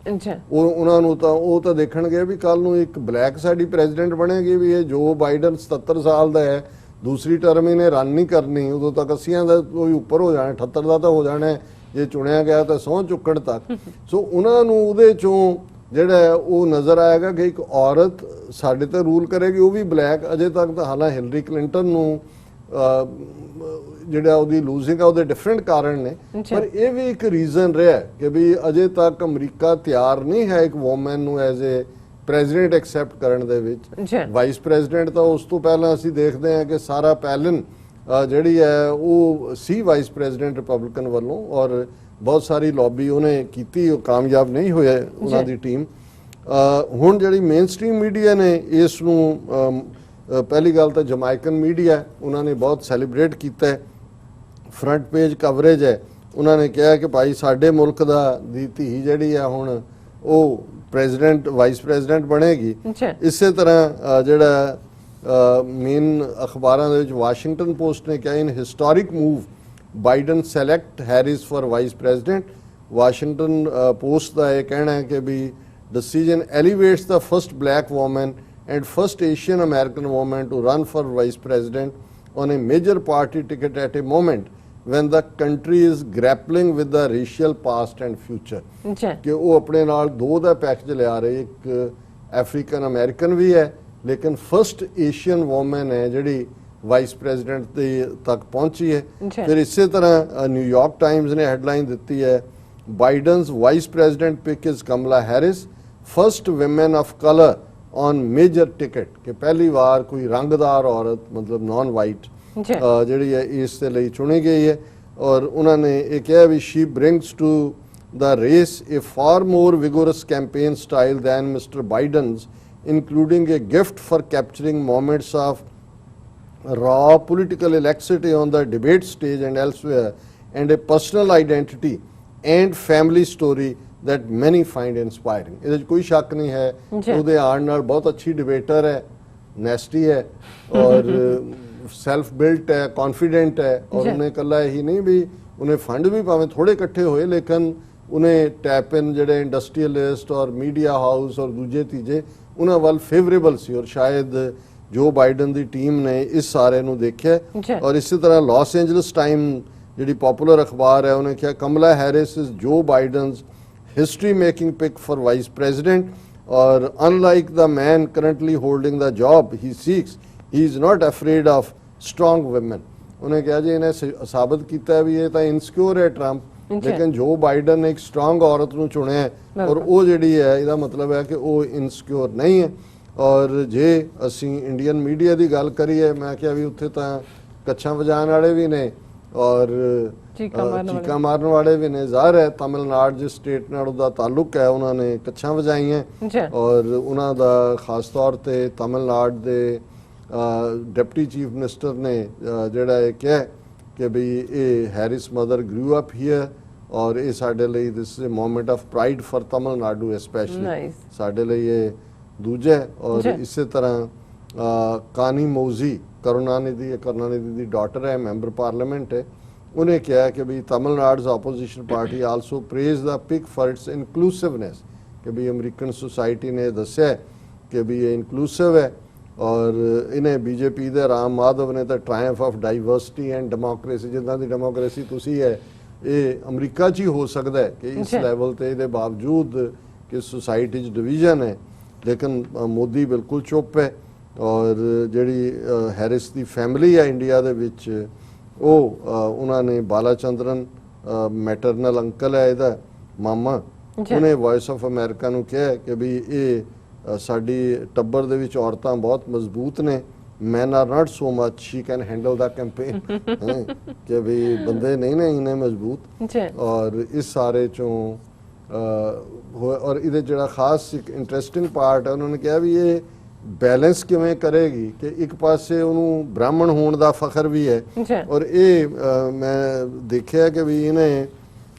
ਉਹਨਾਂ ਨੂੰ ਤਾਂ ਉਹ ਤਾਂ ਦੇਖਣਗੇ ਵੀ ਕੱਲ ਨੂੰ ਇੱਕ ਬਲੈਕ ਸਾਡੀ ਪ੍ਰੈਜ਼ੀਡੈਂਟ ਬਣੇਗੀ, ਵੀ ਇਹ ਜੋ ਬਾਈਡਨ 77 ਸਾਲ ਦਾ ਹੈ, ਦੂਸਰੀ ਟਰਮ ਇਹਨੇ ਰਨ ਨਹੀਂ ਕਰਨੀ, ਉਦੋਂ ਤੱਕ 80 ਦਾ ਕੋਈ ਉੱਪਰ ਹੋ ਜਾਣਾ, 78 ਦਾ ਤਾਂ ਹੋ ਜਾਣਾ ਜੇ ਚੁਣਿਆ ਗਿਆ ਤਾਂ ਸਹੁੰ ਚੁੱਕਣ ਤੱਕ। ਸੋ ਉਹਨਾਂ ਨੂੰ ਉਹਦੇ ਚੋਂ ਜਿਹੜਾ ਉਹ ਨਜ਼ਰ ਆਏਗਾ ਕਿ ਇੱਕ ਔਰਤ ਸਾਡੇ ਤੇ ਰੂਲ ਕਰੇਗੀ, ਉਹ ਵੀ ਬਲੈਕ। ਅਜੇ ਤੱਕ ਤਾਂ ਹਾਲਾਂਕਿ ਹਿਲਰੀ ਕਲਿੰਟਨ ਨੂੰ ਜਿਹੜਾ ਉਹਦੀ ਲੂਜ਼ਿੰਗ ਆ ਉਹਦੇ ਡਿਫਰੈਂਟ ਕਾਰਨ ਨੇ, ਪਰ ਇਹ ਵੀ ਇੱਕ ਰੀਜ਼ਨ ਰਿਹਾ ਕਿ ਵੀ ਅਜੇ ਤੱਕ ਅਮਰੀਕਾ ਤਿਆਰ ਨਹੀਂ ਹੈ ਇੱਕ ਵੂਮਨ ਨੂੰ ਐਜ਼ ਏ ਪ੍ਰੈਜ਼ੀਡੈਂਟ ਐਕਸੈਪਟ ਕਰਨ ਦੇ ਵਿੱਚ। ਜੀ ਵਾਈਸ ਪ੍ਰੈਜ਼ੀਡੈਂਟ ਤਾਂ ਉਸ ਤੋਂ ਪਹਿਲਾਂ ਅਸੀਂ ਦੇਖਦੇ ਹਾਂ ਕਿ ਸਾਰਾ ਪੈਲਨ ਜਿਹੜੀ ਹੈ ਉਹ ਸੀ ਵਾਈਸ ਪ੍ਰੈਜ਼ੀਡੈਂਟ ਰਿਪਬਲਿਕਨ ਵੱਲੋਂ, ਔਰ ਬਹੁਤ ਸਾਰੀ ਲੌਬੀ ਉਹਨੇ ਕੀਤੀ, ਉਹ ਕਾਮਯਾਬ ਨਹੀਂ ਹੋਇਆ ਉਹਨਾਂ ਦੀ ਟੀਮ। ਹੁਣ ਜਿਹੜੀ ਮੇਨ ਸਟ੍ਰੀਮ ਮੀਡੀਆ ਨੇ ਇਸ ਨੂੰ ਪਹਿਲੀ ਗੱਲ ਤਾਂ ਜਮਾਇਕਨ ਮੀਡੀਆ ਉਹਨਾਂ ਨੇ ਬਹੁਤ ਸੈਲੀਬ੍ਰੇਟ ਕੀਤਾ ਹੈ, ਫਰੰਟ ਪੇਜ ਕਵਰੇਜ ਹੈ। ਉਹਨਾਂ ਨੇ ਕਿਹਾ ਕਿ ਭਾਈ ਸਾਡੇ ਮੁਲਕ ਦੀ ਧੀ ਜਿਹੜੀ ਹੈ ਹੁਣ ਉਹ ਪ੍ਰੈਜ਼ੀਡੈਂਟ ਵਾਈਸ ਪ੍ਰੈਜ਼ੀਡੈਂਟ ਬਣੇਗੀ। ਇਸੇ ਤਰ੍ਹਾਂ ਜਿਹੜਾ ਮੇਨ ਅਖਬਾਰਾਂ ਦੇ ਵਿੱਚ ਵਾਸ਼ਿੰਗਟਨ ਪੋਸਟ ਨੇ ਕਿਹਾ in historic move Biden select Harris for vice president. Washington Post ਦਾ ਇਹ ਕਹਿਣਾ ਹੈ ਕਿ ਵੀ decision elevates the first black woman and first Asian American woman to run for vice president on a major party ticket at a moment when the country is grappling with the racial past and future। ਕਿ ਉਹ ਆਪਣੇ ਨਾਲ ਦੋ ਦਾ package ਲਿਆ ਰਹੇ, ਇੱਕ African American ਵੀ ਹੈ ਲੇਕਿਨ ਫਸਟ ਏਸ਼ੀਅਨ ਵੂਮਨ ਹੈ ਜਿਹੜੀ ਵਾਈਸ ਪ੍ਰੈਜ਼ੀਡੈਂਟ ਦੇ ਤੱਕ ਪਹੁੰਚੀ ਹੈ। ਫਿਰ ਇਸੇ ਤਰ੍ਹਾਂ ਨਿਊਯਾਰਕ ਟਾਈਮਜ਼ ਨੇ ਹੈਡਲਾਈਨ ਦਿੱਤੀ ਹੈ Biden's vice president pick is Kamala Harris, first women of color on major ticket। ਕਿ ਪਹਿਲੀ ਵਾਰ ਕੋਈ ਰੰਗਦਾਰ ਔਰਤ ਮਤਲਬ ਨਾਨ ਵਾਈਟ ਜਿਹੜੀ ਹੈ ਇਸ ਦੇ ਲਈ ਚੁਣੀ ਗਈ ਹੈ। ਔਰ ਉਹਨਾਂ ਨੇ ਇਹ ਕਿਹਾ ਵੀ she brings to the race a far more vigorous campaign style than Mr. Biden's, including a gift for capturing moments of raw political electricity on the debate stage and elsewhere, and a personal identity and family story that many find inspiring। ਇਹਦੇ 'ਚ ਕੋਈ ਸ਼ੱਕ ਨਹੀਂ ਹੈ ਉਹਦੇ ਆਉਣ ਨਾਲ ਬਹੁਤ ਅੱਛੀ ਡਿਬੇਟਰ ਹੈ, ਨੈਸਟੀ ਹੈ ਔਰ ਸੈਲਫ ਬਿਲਟ ਹੈ, ਕੌਨਫੀਡੈਂਟ ਹੈ। ਔਰ ਉਹਨੇ ਇਕੱਲਾ ਇਹੀ ਨਹੀਂ ਵੀ ਉਹਨੇ ਫੰਡ ਵੀ ਭਾਵੇਂ ਥੋੜੇ ਇਕੱਠੇ ਹੋਏ ਲੇਕਿਨ ਉਹਨੇ ਟੈਪ ਇਨ ਜਿਹੜੇ ਇੰਡਸਟਰੀਅਲਿਸਟ ਔਰ ਮੀਡੀਆ ਹਾਊਸ ਔਰ ਦੂਜੇ ਤੀਜੇ ਉਹਨਾਂ ਵੱਲ ਫੇਵਰੇਬਲ ਸੀ, ਔਰ ਸ਼ਾਇਦ ਜੋ ਬਾਈਡਨ ਦੀ ਟੀਮ ਨੇ ਇਸ ਸਾਰੇ ਨੂੰ ਦੇਖਿਆ। ਔਰ ਇਸੇ ਤਰ੍ਹਾਂ ਲਾਸ ਐਂਜਲਸ ਟਾਈਮ ਜਿਹੜੀ ਪਪੂਲਰ ਅਖਬਾਰ ਹੈ ਉਹਨੇ ਕਿਹਾ Kamala Harris is Joe Biden's history making pick for vice president, ਔਰ unlike the man currently holding the job he seeks he is not afraid of strong woman. ਉਹਨੇ ਕਿਹਾ ਜੀ ਇਹਨੇ ਸਾਬਤ ਕੀਤਾ ਵੀ ਇਹ ਤਾਂ ਇਨਸਿਕਿਉਰ ਹੈ ਟਰੰਪ, ਲੇਕਿਨ ਜੋ ਬਾਈਡਨ ਨੇ ਇੱਕ ਸਟਰੋਂਗ ਔਰਤ ਨੂੰ ਚੁਣਿਆ ਔਰ ਉਹ ਜਿਹੜੀ ਹੈ ਇਹਦਾ ਮਤਲਬ ਹੈ ਕਿ ਉਹ ਇਨਸਿਕਿਉਰ ਨਹੀਂ ਹੈ। ਔਰ ਜੇ ਅਸੀਂ ਇੰਡੀਅਨ ਮੀਡੀਆ ਦੀ ਗੱਲ ਕਰੀਏ ਮੈਂ ਕਿਹਾ ਵੀ ਉੱਥੇ ਤਾਂ ਕੱਛਾਂ ਵਜਾਉਣ ਵਾਲੇ ਵੀ ਨੇ ਔਰ ਚੀਕਾਂ ਮਾਰਨ ਵਾਲੇ ਵੀ ਨੇ। ਜ਼ਾਹਰ ਹੈ ਤਮਿਲਨਾਡੂ ਜਿਸ ਸਟੇਟ ਨਾਲ ਉਹਦਾ ਤਾਲੁਕ ਹੈ ਉਹਨਾਂ ਨੇ ਕੱਛਾਂ ਵਜਾਈਆਂ ਔਰ ਉਹਨਾਂ ਦਾ ਖਾਸ ਤੌਰ ਤੇ ਤਮਿਲਨਾਡੂ ਦੇ ਡਿਪਟੀ ਚੀਫ ਮਿਨਿਸਟਰ ਨੇ ਜਿਹੜਾ ਇਹ ਕਿਹਾ ਕਿ ਵੀ ਇਹ Harris mother grew up here ਔਰ ਇਹ ਸਾਡੇ ਲਈ this is a moment of pride for Tamil Nadu especially, ਸਾਡੇ ਲਈ ਇਹ ਦੂਜਾ। ਔਰ ਇਸੇ ਤਰ੍ਹਾਂ ਕਾਨੀ ਮੌਜ਼ੀ ਕਰੁਣਾਨਿਧੀ ਦੀ ਡਾਟਰ ਹੈ, ਮੈਂਬਰ ਪਾਰਲੀਮੈਂਟ ਹੈ, ਉਹਨੇ ਕਿਹਾ ਕਿ ਵੀ Tamil Nadu's opposition party also praise the pick for its inclusiveness. ਕਿ ਵੀ ਅਮਰੀਕਨ ਸੁਸਾਇਟੀ ਨੇ ਦੱਸਿਆ ਕਿ ਵੀ ਇਹ ਇਨਕਲੂਸਿਵ ਹੈ ਔਰ ਇਹਨੇ ਬੀਜੇਪੀ ਦੇ ਰਾਮ ਮਾਧਵ ਨੇ ਤਾਂ ਟ੍ਰਾਇੰਫ ਆਫ ਡਾਈਵਰਸਿਟੀ ਐਂਡ ਡੈਮੋਕ੍ਰੇਸੀ, ਜਿੱਦਾਂ ਦੀ ਡੈਮੋਕ੍ਰੇਸੀ ਤੁਸੀਂ ਹੈ ਇਹ ਅਮਰੀਕਾ 'ਚ ਹੀ ਹੋ ਸਕਦਾ ਹੈ ਕਿ ਇਸ ਲੈਵਲ ਤੇ ਇਹਦੇ ਬਾਵਜੂਦ ਕਿ ਸੁਸਾਇਟੀ 'ਚ ਡਿਵੀਜ਼ਨ ਹੈ ਲੇਕਿਨ ਮੋਦੀ ਬਿਲਕੁਲ ਚੁੱਪ ਹੈ। ਔਰ ਜਿਹੜੀ ਹੈਰਿਸ ਦੀ ਫੈਮਿਲੀ ਹੈ ਇੰਡੀਆ ਦੇ ਵਿੱਚ ਉਹ ਉਹਨਾਂ ਨੇ ਬਾਲਾ ਚੰਦਰਨ ਮੈਟਰਨਲ ਅੰਕਲ ਹੈ ਇਹਦਾ ਮਾਮਾ, ਉਹਨੇ ਵੌਇਸ ਆਫ ਅਮਰੀਕਾ ਨੂੰ ਕਿਹਾ ਕਿ ਵੀ ਇਹ ਸਾਡੀ ਟੱਬਰ ਦੇ ਵਿੱਚ ਔਰਤਾਂ ਬਹੁਤ ਮਜ਼ਬੂਤ ਨੇ, men are not so much she can handle the campaign ਕਿ ਵੀ ਬੰਦੇ ਨਹੀਂ ਨੇ ਇੰਨੇ ਮਜ਼ਬੂਤ। ਔਰ ਇਸ ਸਾਰੇ ਚੋਂ ਔਰ ਇਹਦੇ ਜਿਹੜਾ ਖਾਸ ਇੱਕ ਇੰਟਰਸਟਿੰਗ ਪਾਰਟ ਹੈ ਉਹਨਾਂ ਨੇ ਕਿਹਾ ਵੀ ਇਹ ਬੈਲੈਂਸ ਕਿਵੇਂ ਕਰੇਗੀ ਕਿ ਇੱਕ ਪਾਸੇ ਉਹਨੂੰ ਬ੍ਰਾਹਮਣ ਹੋਣ ਦਾ ਫਖਰ ਵੀ ਹੈ ਔਰ ਇਹ ਮੈਂ ਦੇਖਿਆ ਕਿ ਵੀ ਇਹਨੇ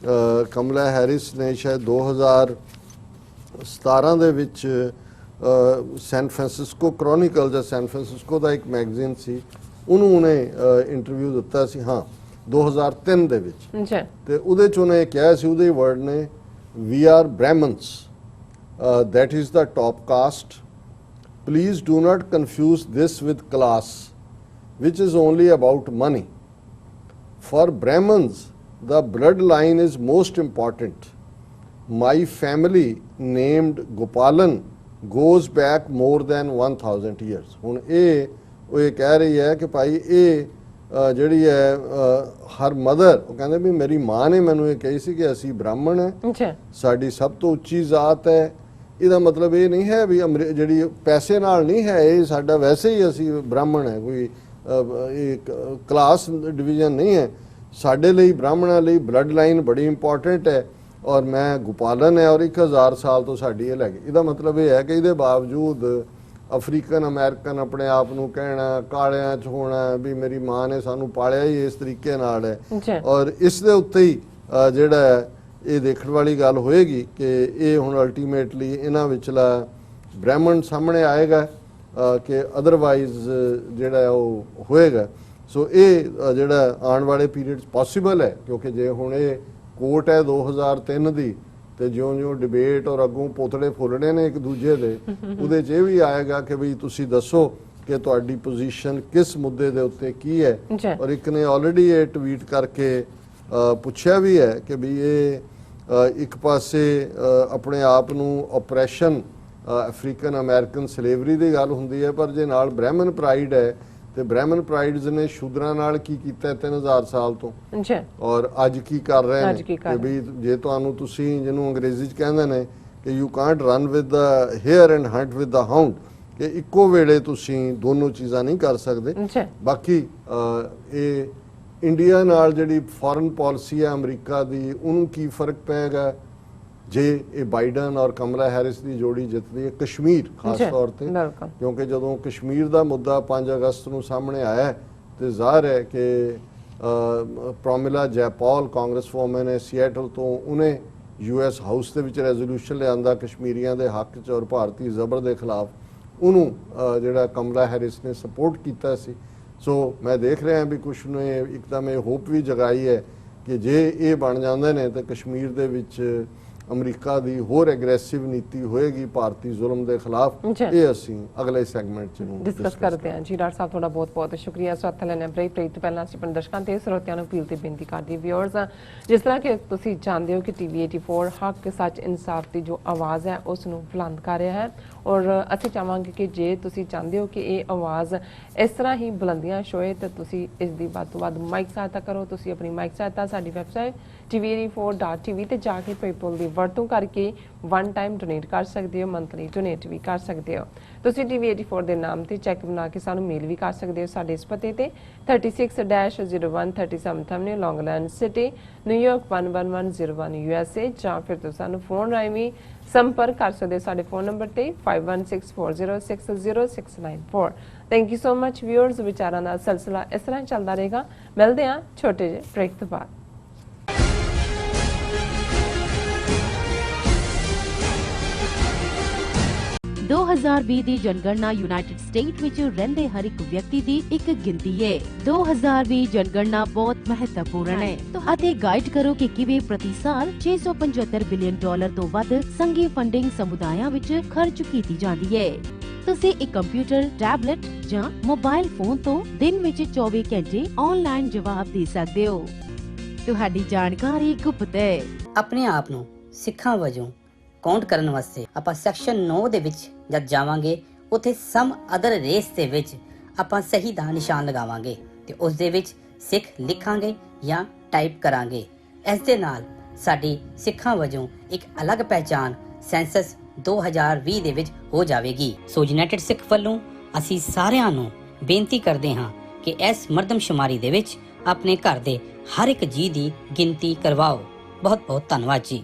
ਕਮਲਾ ਹੈਰਿਸ ਨੇ ਸ਼ਾਇਦ 2017 ਦੇ ਵਿੱਚ ਸੈਨ ਫ੍ਰਾਂਸਿਸਕੋ ਕ੍ਰੋਨਿਕਲ ਜਾਂ ਸੈਨ ਫ੍ਰਾਂਸਿਸਕੋ ਦਾ ਇੱਕ ਮੈਗਜ਼ੀਨ ਸੀ ਉਹਨੂੰ ਉਹਨੇ ਇੰਟਰਵਿਊ ਦਿੱਤਾ ਸੀ, ਹਾਂ 2003 ਦੇ ਵਿੱਚ, ਤੇ ਉਹਦੇ 'ਚ ਉਹਨੇ ਕਿਹਾ ਸੀ ਉਹਦੇ ਵਰਡ ਨੇ we are Brahmins that is the top caste, please do not confuse this with class which is only about money, for Brahmins the bloodline is most important, my family named Gopalan goes back more than 1000 years। ਹੁਣ ਉਹ ਇਹ ਕਹਿ ਰਹੀ ਹੈ ਕਿ ਭਾਈ ਇਹ ਜਿਹੜੀ ਹੈ ਹਰ ਮਦਰ ਉਹ ਕਹਿੰਦੇ ਵੀ ਮੇਰੀ ਮਾਂ ਨੇ ਮੈਨੂੰ ਇਹ ਕਹੀ ਸੀ ਕਿ ਅਸੀਂ ਬ੍ਰਾਹਮਣ ਹੈ, ਸਾਡੀ ਸਭ ਤੋਂ ਉੱਚੀ ਜ਼ਾਤ ਹੈ, ਇਹਦਾ ਮਤਲਬ ਇਹ ਨਹੀਂ ਹੈ ਵੀ ਜਿਹੜੀ ਪੈਸੇ ਨਾਲ ਨਹੀਂ ਹੈ, ਇਹ ਸਾਡਾ ਵੈਸੇ ਹੀ ਅਸੀਂ ਬ੍ਰਾਹਮਣ ਹੈ, ਕੋਈ ਇਹ ਕਲਾਸ ਡਿਵੀਜ਼ਨ ਨਹੀਂ ਹੈ। ਸਾਡੇ ਲਈ ਬ੍ਰਾਹਮਣਾਂ ਲਈ ਬਲੱਡ ਲਾਈਨ ਬੜੀ ਇੰਪੋਰਟੈਂਟ ਹੈ, ਔਰ ਮੈਂ ਗੋਪਾਲਨ ਹੈ ਔਰ 1000 ਸਾਲ ਤੋਂ ਸਾਡੀ ਇਹ ਲੈ ਗਈ। ਇਹਦਾ ਮਤਲਬ ਇਹ ਹੈ ਕਿ ਇਹਦੇ ਬਾਵਜੂਦ ਅਫਰੀਕਨ ਅਮਰੀਕਨ ਆਪਣੇ ਆਪ ਨੂੰ ਕਹਿਣਾ, ਕਾਲਿਆਂ 'ਚ ਹੋਣਾ ਵੀ ਮੇਰੀ ਮਾਂ ਨੇ ਸਾਨੂੰ ਪਾਲਿਆ ਹੀ ਇਸ ਤਰੀਕੇ ਨਾਲ ਹੈ। ਔਰ ਇਸ ਦੇ ਉੱਤੇ ਹੀ ਜਿਹੜਾ ਇਹ ਦੇਖਣ ਵਾਲੀ ਗੱਲ ਹੋਏਗੀ ਕਿ ਇਹ ਹੁਣ ਅਲਟੀਮੇਟਲੀ ਇਹਨਾਂ ਵਿਚਲਾ ਬ੍ਰਾਹਮਣ ਸਾਹਮਣੇ ਆਏਗਾ ਕਿ ਅਦਰਵਾਈਜ਼ ਜਿਹੜਾ ਉਹ ਹੋਏਗਾ। ਸੋ ਇਹ ਜਿਹੜਾ ਆਉਣ ਵਾਲੇ ਪੀਰੀਅਡ 'ਚ ਪੋਸੀਬਲ ਹੈ, ਕਿਉਂਕਿ ਜੇ ਹੁਣ ਇਹ ਕੋਰਟ ਹੈ 2003 ਦੀ, ਤੇ ਜਿਉਂ-ਜਿਉਂ ਡਿਬੇਟ ਔਰ ਅੱਗੋਂ ਪੋਤੜੇ ਫੁੱਲਣੇ ਨੇ ਇੱਕ ਦੂਜੇ ਦੇ, ਉਹਦੇ 'ਚ ਇਹ ਵੀ ਆਏਗਾ ਕਿ ਵੀ ਤੁਸੀਂ ਦੱਸੋ ਕਿ ਤੁਹਾਡੀ ਪੋਜੀਸ਼ਨ ਕਿਸ ਮੁੱਦੇ ਦੇ ਉੱਤੇ ਕੀ ਹੈ। ਔਰ ਇੱਕ ਨੇ ਆਲਰੇਡੀ ਇਹ ਟਵੀਟ ਕਰਕੇ ਪੁੱਛਿਆ ਵੀ ਹੈ ਕਿ ਵੀ ਇਹ ਇੱਕ ਪਾਸੇ ਆਪਣੇ ਆਪ ਨੂੰ ਆਪਰੈਸ਼ਨ ਅਫਰੀਕਨ ਅਮਰੀਕਨ ਸਲੇਵਰੀ ਦੀ ਗੱਲ ਹੁੰਦੀ ਹੈ, ਪਰ ਜੇ ਨਾਲ ਬ੍ਰਾਹਮਣ ਪ੍ਰਾਈਡ ਹੈ ਤੇ ਬ੍ਰਾਹਮਣ ਪ੍ਰਾਈਡਸ ਨੇ ਸ਼ੂਦਰਾਂ ਨਾਲ ਕੀ ਕੀਤਾ 3000 ਸਾਲ ਤੋਂ, ਔਰ ਅੱਜ ਕੀ ਕਰ ਰਹੇ ਨੇ ਕਿ ਵੀ ਜੇ ਤੁਹਾਨੂੰ ਤੁਸੀਂ ਜਿਹਨੂੰ ਅੰਗਰੇਜ਼ੀ 'ਚ ਕਹਿੰਦੇ ਨੇ ਕਿ you Kant run with the hair and hunt with the hound, ਕਿ ਇੱਕੋ ਵੇਲੇ ਤੁਸੀਂ ਦੋਨੋਂ ਚੀਜ਼ਾਂ ਨਹੀਂ ਕਰ ਸਕਦੇ। ਬਾਕੀ ਇਹ ਇੰਡੀਆ ਨਾਲ ਜਿਹੜੀ ਫੋਰਨ ਪਾਲਿਸੀ ਹੈ ਅਮਰੀਕਾ ਦੀ, ਉਹਨੂੰ ਕੀ ਫਰਕ ਪਏਗਾ ਜੇ ਇਹ ਬਾਈਡਨ ਔਰ ਕਮਲਾ ਹੈਰਿਸ ਦੀ ਜੋੜੀ ਜਿੱਤਦੀ ਹੈ। ਕਸ਼ਮੀਰ ਖਾਸ ਤੌਰ ਤੇ, ਕਿਉਂਕਿ ਜਦੋਂ ਕਸ਼ਮੀਰ ਦਾ ਮੁੱਦਾ 5 ਅਗਸਤ ਨੂੰ ਸਾਹਮਣੇ ਆਇਆ ਤੇ ਜ਼ਾਹਰ ਹੈ ਕਿ ਪ੍ਰੋਮਿਲਾ ਜੈਪਾਲ ਕਾਂਗਰਸ ਵੂਮਨ ਹੈ ਸੀਐਟਲ ਤੋਂ, ਉਹਨੇ US ਹਾਊਸ ਦੇ ਵਿੱਚ ਰੈਜ਼ੋਲੂਸ਼ਨ ਲਿਆਂਦਾ ਕਸ਼ਮੀਰੀਆਂ ਦੇ ਹੱਕ 'ਚ ਔਰ ਭਾਰਤੀ ਜ਼ਬਰ ਦੇ ਖਿਲਾਫ, ਉਹਨੂੰ ਜਿਹੜਾ ਕਮਲਾ ਹੈਰਿਸ ਨੇ ਸਪੋਰਟ ਕੀਤਾ ਸੀ। ਸੋ ਮੈਂ ਦੇਖ ਰਿਹਾ ਵੀ ਕੁਛ ਨੇ ਇੱਕਦਮ ਇਹ ਹੋਪ ਵੀ ਜਗਾਈ ਹੈ ਕਿ ਜੇ ਇਹ ਬਣ ਜਾਂਦੇ ਨੇ ਤਾਂ ਕਸ਼ਮੀਰ ਦੇ ਵਿੱਚ ਅਮਰੀਕਾ ਦੀ ਹੋਰ ਐਗਰੈਸਿਵ ਨੀਤੀ ਹੋਏਗੀ ਭਾਰਤੀ ਜ਼ੁਲਮ ਦੇ ਖਿਲਾਫ। ਇਹ ਅਸੀਂ ਅਗਲੇ ਸੈਗਮੈਂਟ 'ਚ ਡਿਸਕਸ ਕਰਦੇ ਹਾਂ। ਜੀ ਡਾਕਟਰ ਸਾਹਿਬ ਤੁਹਾਡਾ ਬਹੁਤ ਬਹੁਤ ਸ਼ੁਕਰੀਆ। ਸਵਾਗਤ ਲੈਣਾ ਬ੍ਰੇਕ ਤੋਂ ਪਹਿਲਾਂ ਅਸੀਂ ਆਪਣੇ ਦਰਸ਼ਕਾਂ ਤੇ ਸਰੋਤਿਆਂ ਨੂੰ ਅਪੀਲ ਤੇ ਬੇਨਤੀ ਕਰਦੇ ਵਿਊਅਰਸ, ਜਿਸ ਤਰ੍ਹਾਂ ਕਿ ਤੁਸੀਂ ਜਾਣਦੇ ਹੋ ਕਿ TV 84 ਹੱਕ ਸੱਚ ਇਨਸਾਫ ਦੀ ਜੋ ਆਵਾਜ਼ ਹੈ ਉਸ ਨੂੰ ਬੁਲੰਦ ਕਰ ਰਿਹਾ ਹੈ, ਔਰ ਅਸੀਂ ਚਾਹਾਂਗੇ ਕਿ ਜੇ ਤੁਸੀਂ ਚਾਹੁੰਦੇ ਹੋ ਕਿ ਇਹ ਆਵਾਜ਼ ਇਸ ਤਰ੍ਹਾਂ ਹੀ ਬੁਲੰਦੀਆਂ ਛੋਏ ਤਾਂ ਤੁਸੀਂ ਇਸ ਦੀ ਵੱਧ ਤੋਂ ਵੱਧ ਮਾਈਕ ਸਹਾਇਤਾ ਕਰੋ। ਤੁਸੀਂ ਆਪਣੀ ਮਾਈਕ ਸਹਾਇਤਾ ਸਾਡੀ ਵੈਬਸਾਈਟ TV84.tv ਤੇ ਜਾ ਕੇ ਪੇਪਲ ਦੀ ਵਰਤੋਂ ਕਰਕੇ ਵਨ ਟਾਈਮ ਡੋਨੇਟ ਕਰ ਸਕਦੇ ਹੋ, ਮੰਥਲੀ ਡੋਨੇਟ ਵੀ ਕਰ ਸਕਦੇ ਹੋ। ਤੁਸੀਂ TV84 ਦੇ ਨਾਮ ਤੇ ਚੈੱਕ ਬਣਾ ਕੇ ਸਾਨੂੰ ਮੇਲ ਵੀ ਕਰ ਸਕਦੇ ਹੋ ਸਾਡੇ ਇਸ ਪਤੇ ਤੇ 36-0137 ਥੰਬਨੇਲ ਲੌਂਗਲੈਂਡ ਸਿਟੀ ਨਿਊਯਾਰਕ 11101 USA, ਜਾਂ ਫਿਰ ਤੁਸੀਂ ਸਾਨੂੰ ਫੋਨ ਰਾਹੀਂ ਵੀ ਸੰਪਰਕ ਕਰ ਸਕਦੇ ਹੋ ਸਾਡੇ ਫੋਨ ਨੰਬਰ ਤੇ 5164060694। Thank you so much viewers. ਵਿਚਾਰਾਂ ਦਾ ਸਿਲਸਿਲਾ ਇਸ ਤਰ੍ਹਾਂ ਚੱਲਦਾ ਰਹੇਗਾ। ਮਿਲਦੇ ਹਾਂ ਛੋਟੇ ਜਿਹੇ ਬ੍ਰੇਕ ਤੋਂ ਬਾਅਦ। 2020 ਦੀ ਜਨਗਣਨਾ ਯੂਨਾਈਟਿਡ ਸਟੇਟ ਵਿੱਚ ਰਹਿੰਦੇ ਹਰ ਇੱਕ ਵਿਅਕਤੀ ਦੀ ਇੱਕ ਗਿਣਤੀ ਹੈ। 2020 ਜਨਗਣਨਾ ਬਹੁਤ ਮਹੱਤਵਪੂਰਨ ਹੈ ਅਤੇ ਗਾਈਡ ਕਰੋ ਕਿ ਕਿਵੇਂ ਪ੍ਰਤੀ ਸਾਲ $675 ਬਿਲੀਅਨ ਤੋਂ ਵੱਧ ਸੰਘੀ ਫੰਡਿੰਗ ਸਮੁਦਾਇਆਂ ਵਿੱਚ ਖਰਚ ਕੀਤੀ ਜਾਂਦੀ ਹੈ। ਤੁਸੀਂ ਇੱਕ ਕੰਪਿਊਟਰ, ਟੈਬਲੇਟ ਜਾਂ ਮੋਬਾਈਲ ਫੋਨ ਤੋਂ ਦਿਨ ਵਿੱਚ 24 ਘੰਟੇ ਆਨਲਾਈਨ ਜਵਾਬ ਦੇ ਸਕਦੇ ਹੋ। ਤੁਹਾਡੀ ਜਾਣਕਾਰੀ ਗੁਪਤ ਹੈ। ਆਪਣੇ ਆਪ ਨੂੰ ਸਿੱਖਾਂ ਵਜੋਂ ਕਾਊਂਟ ਕਰਨ ਵਾਸਤੇ ਆਪਾਂ ਸੈਕਸ਼ਨ 9 ਦੇ ਵਿੱਚ ਜਦ ਜਾਵਾਂਗੇ, ਉੱਥੇ ਸਮ ਅਦਰ ਰੇਸ ਦੇ ਵਿੱਚ ਆਪਾਂ ਸਹੀ ਦਾ ਨਿਸ਼ਾਨ ਲਗਾਵਾਂਗੇ ਤੇ ਉਸ ਦੇ ਵਿੱਚ ਸਿੱਖ ਲਿਖਾਂਗੇ ਜਾਂ ਟਾਈਪ ਕਰਾਂਗੇ। ਇਸ ਦੇ ਨਾਲ ਸਾਡੀ ਸਿੱਖਾਂ ਵਜੋਂ ਇੱਕ ਅਲੱਗ ਪਹਿਚਾਨ ਸੈਂਸਸ 2020 ਦੇ ਵਿੱਚ ਹੋ ਜਾਵੇਗੀ। ਸੋ ਯੂਨਾਈਟਿਡ ਸਿੱਖ ਵੱਲੋਂ ਅਸੀਂ ਸਾਰਿਆਂ ਨੂੰ ਬੇਨਤੀ ਕਰਦੇ ਹਾਂ ਕਿ ਇਸ ਮਰਦਮਸ਼ੁਮਾਰੀ ਦੇ ਵਿੱਚ ਆਪਣੇ ਘਰ ਦੇ ਹਰ ਇੱਕ ਜੀ ਦੀ ਗਿਣਤੀ ਕਰਵਾਓ। ਬਹੁਤ ਬਹੁਤ ਧੰਨਵਾਦ ਜੀ।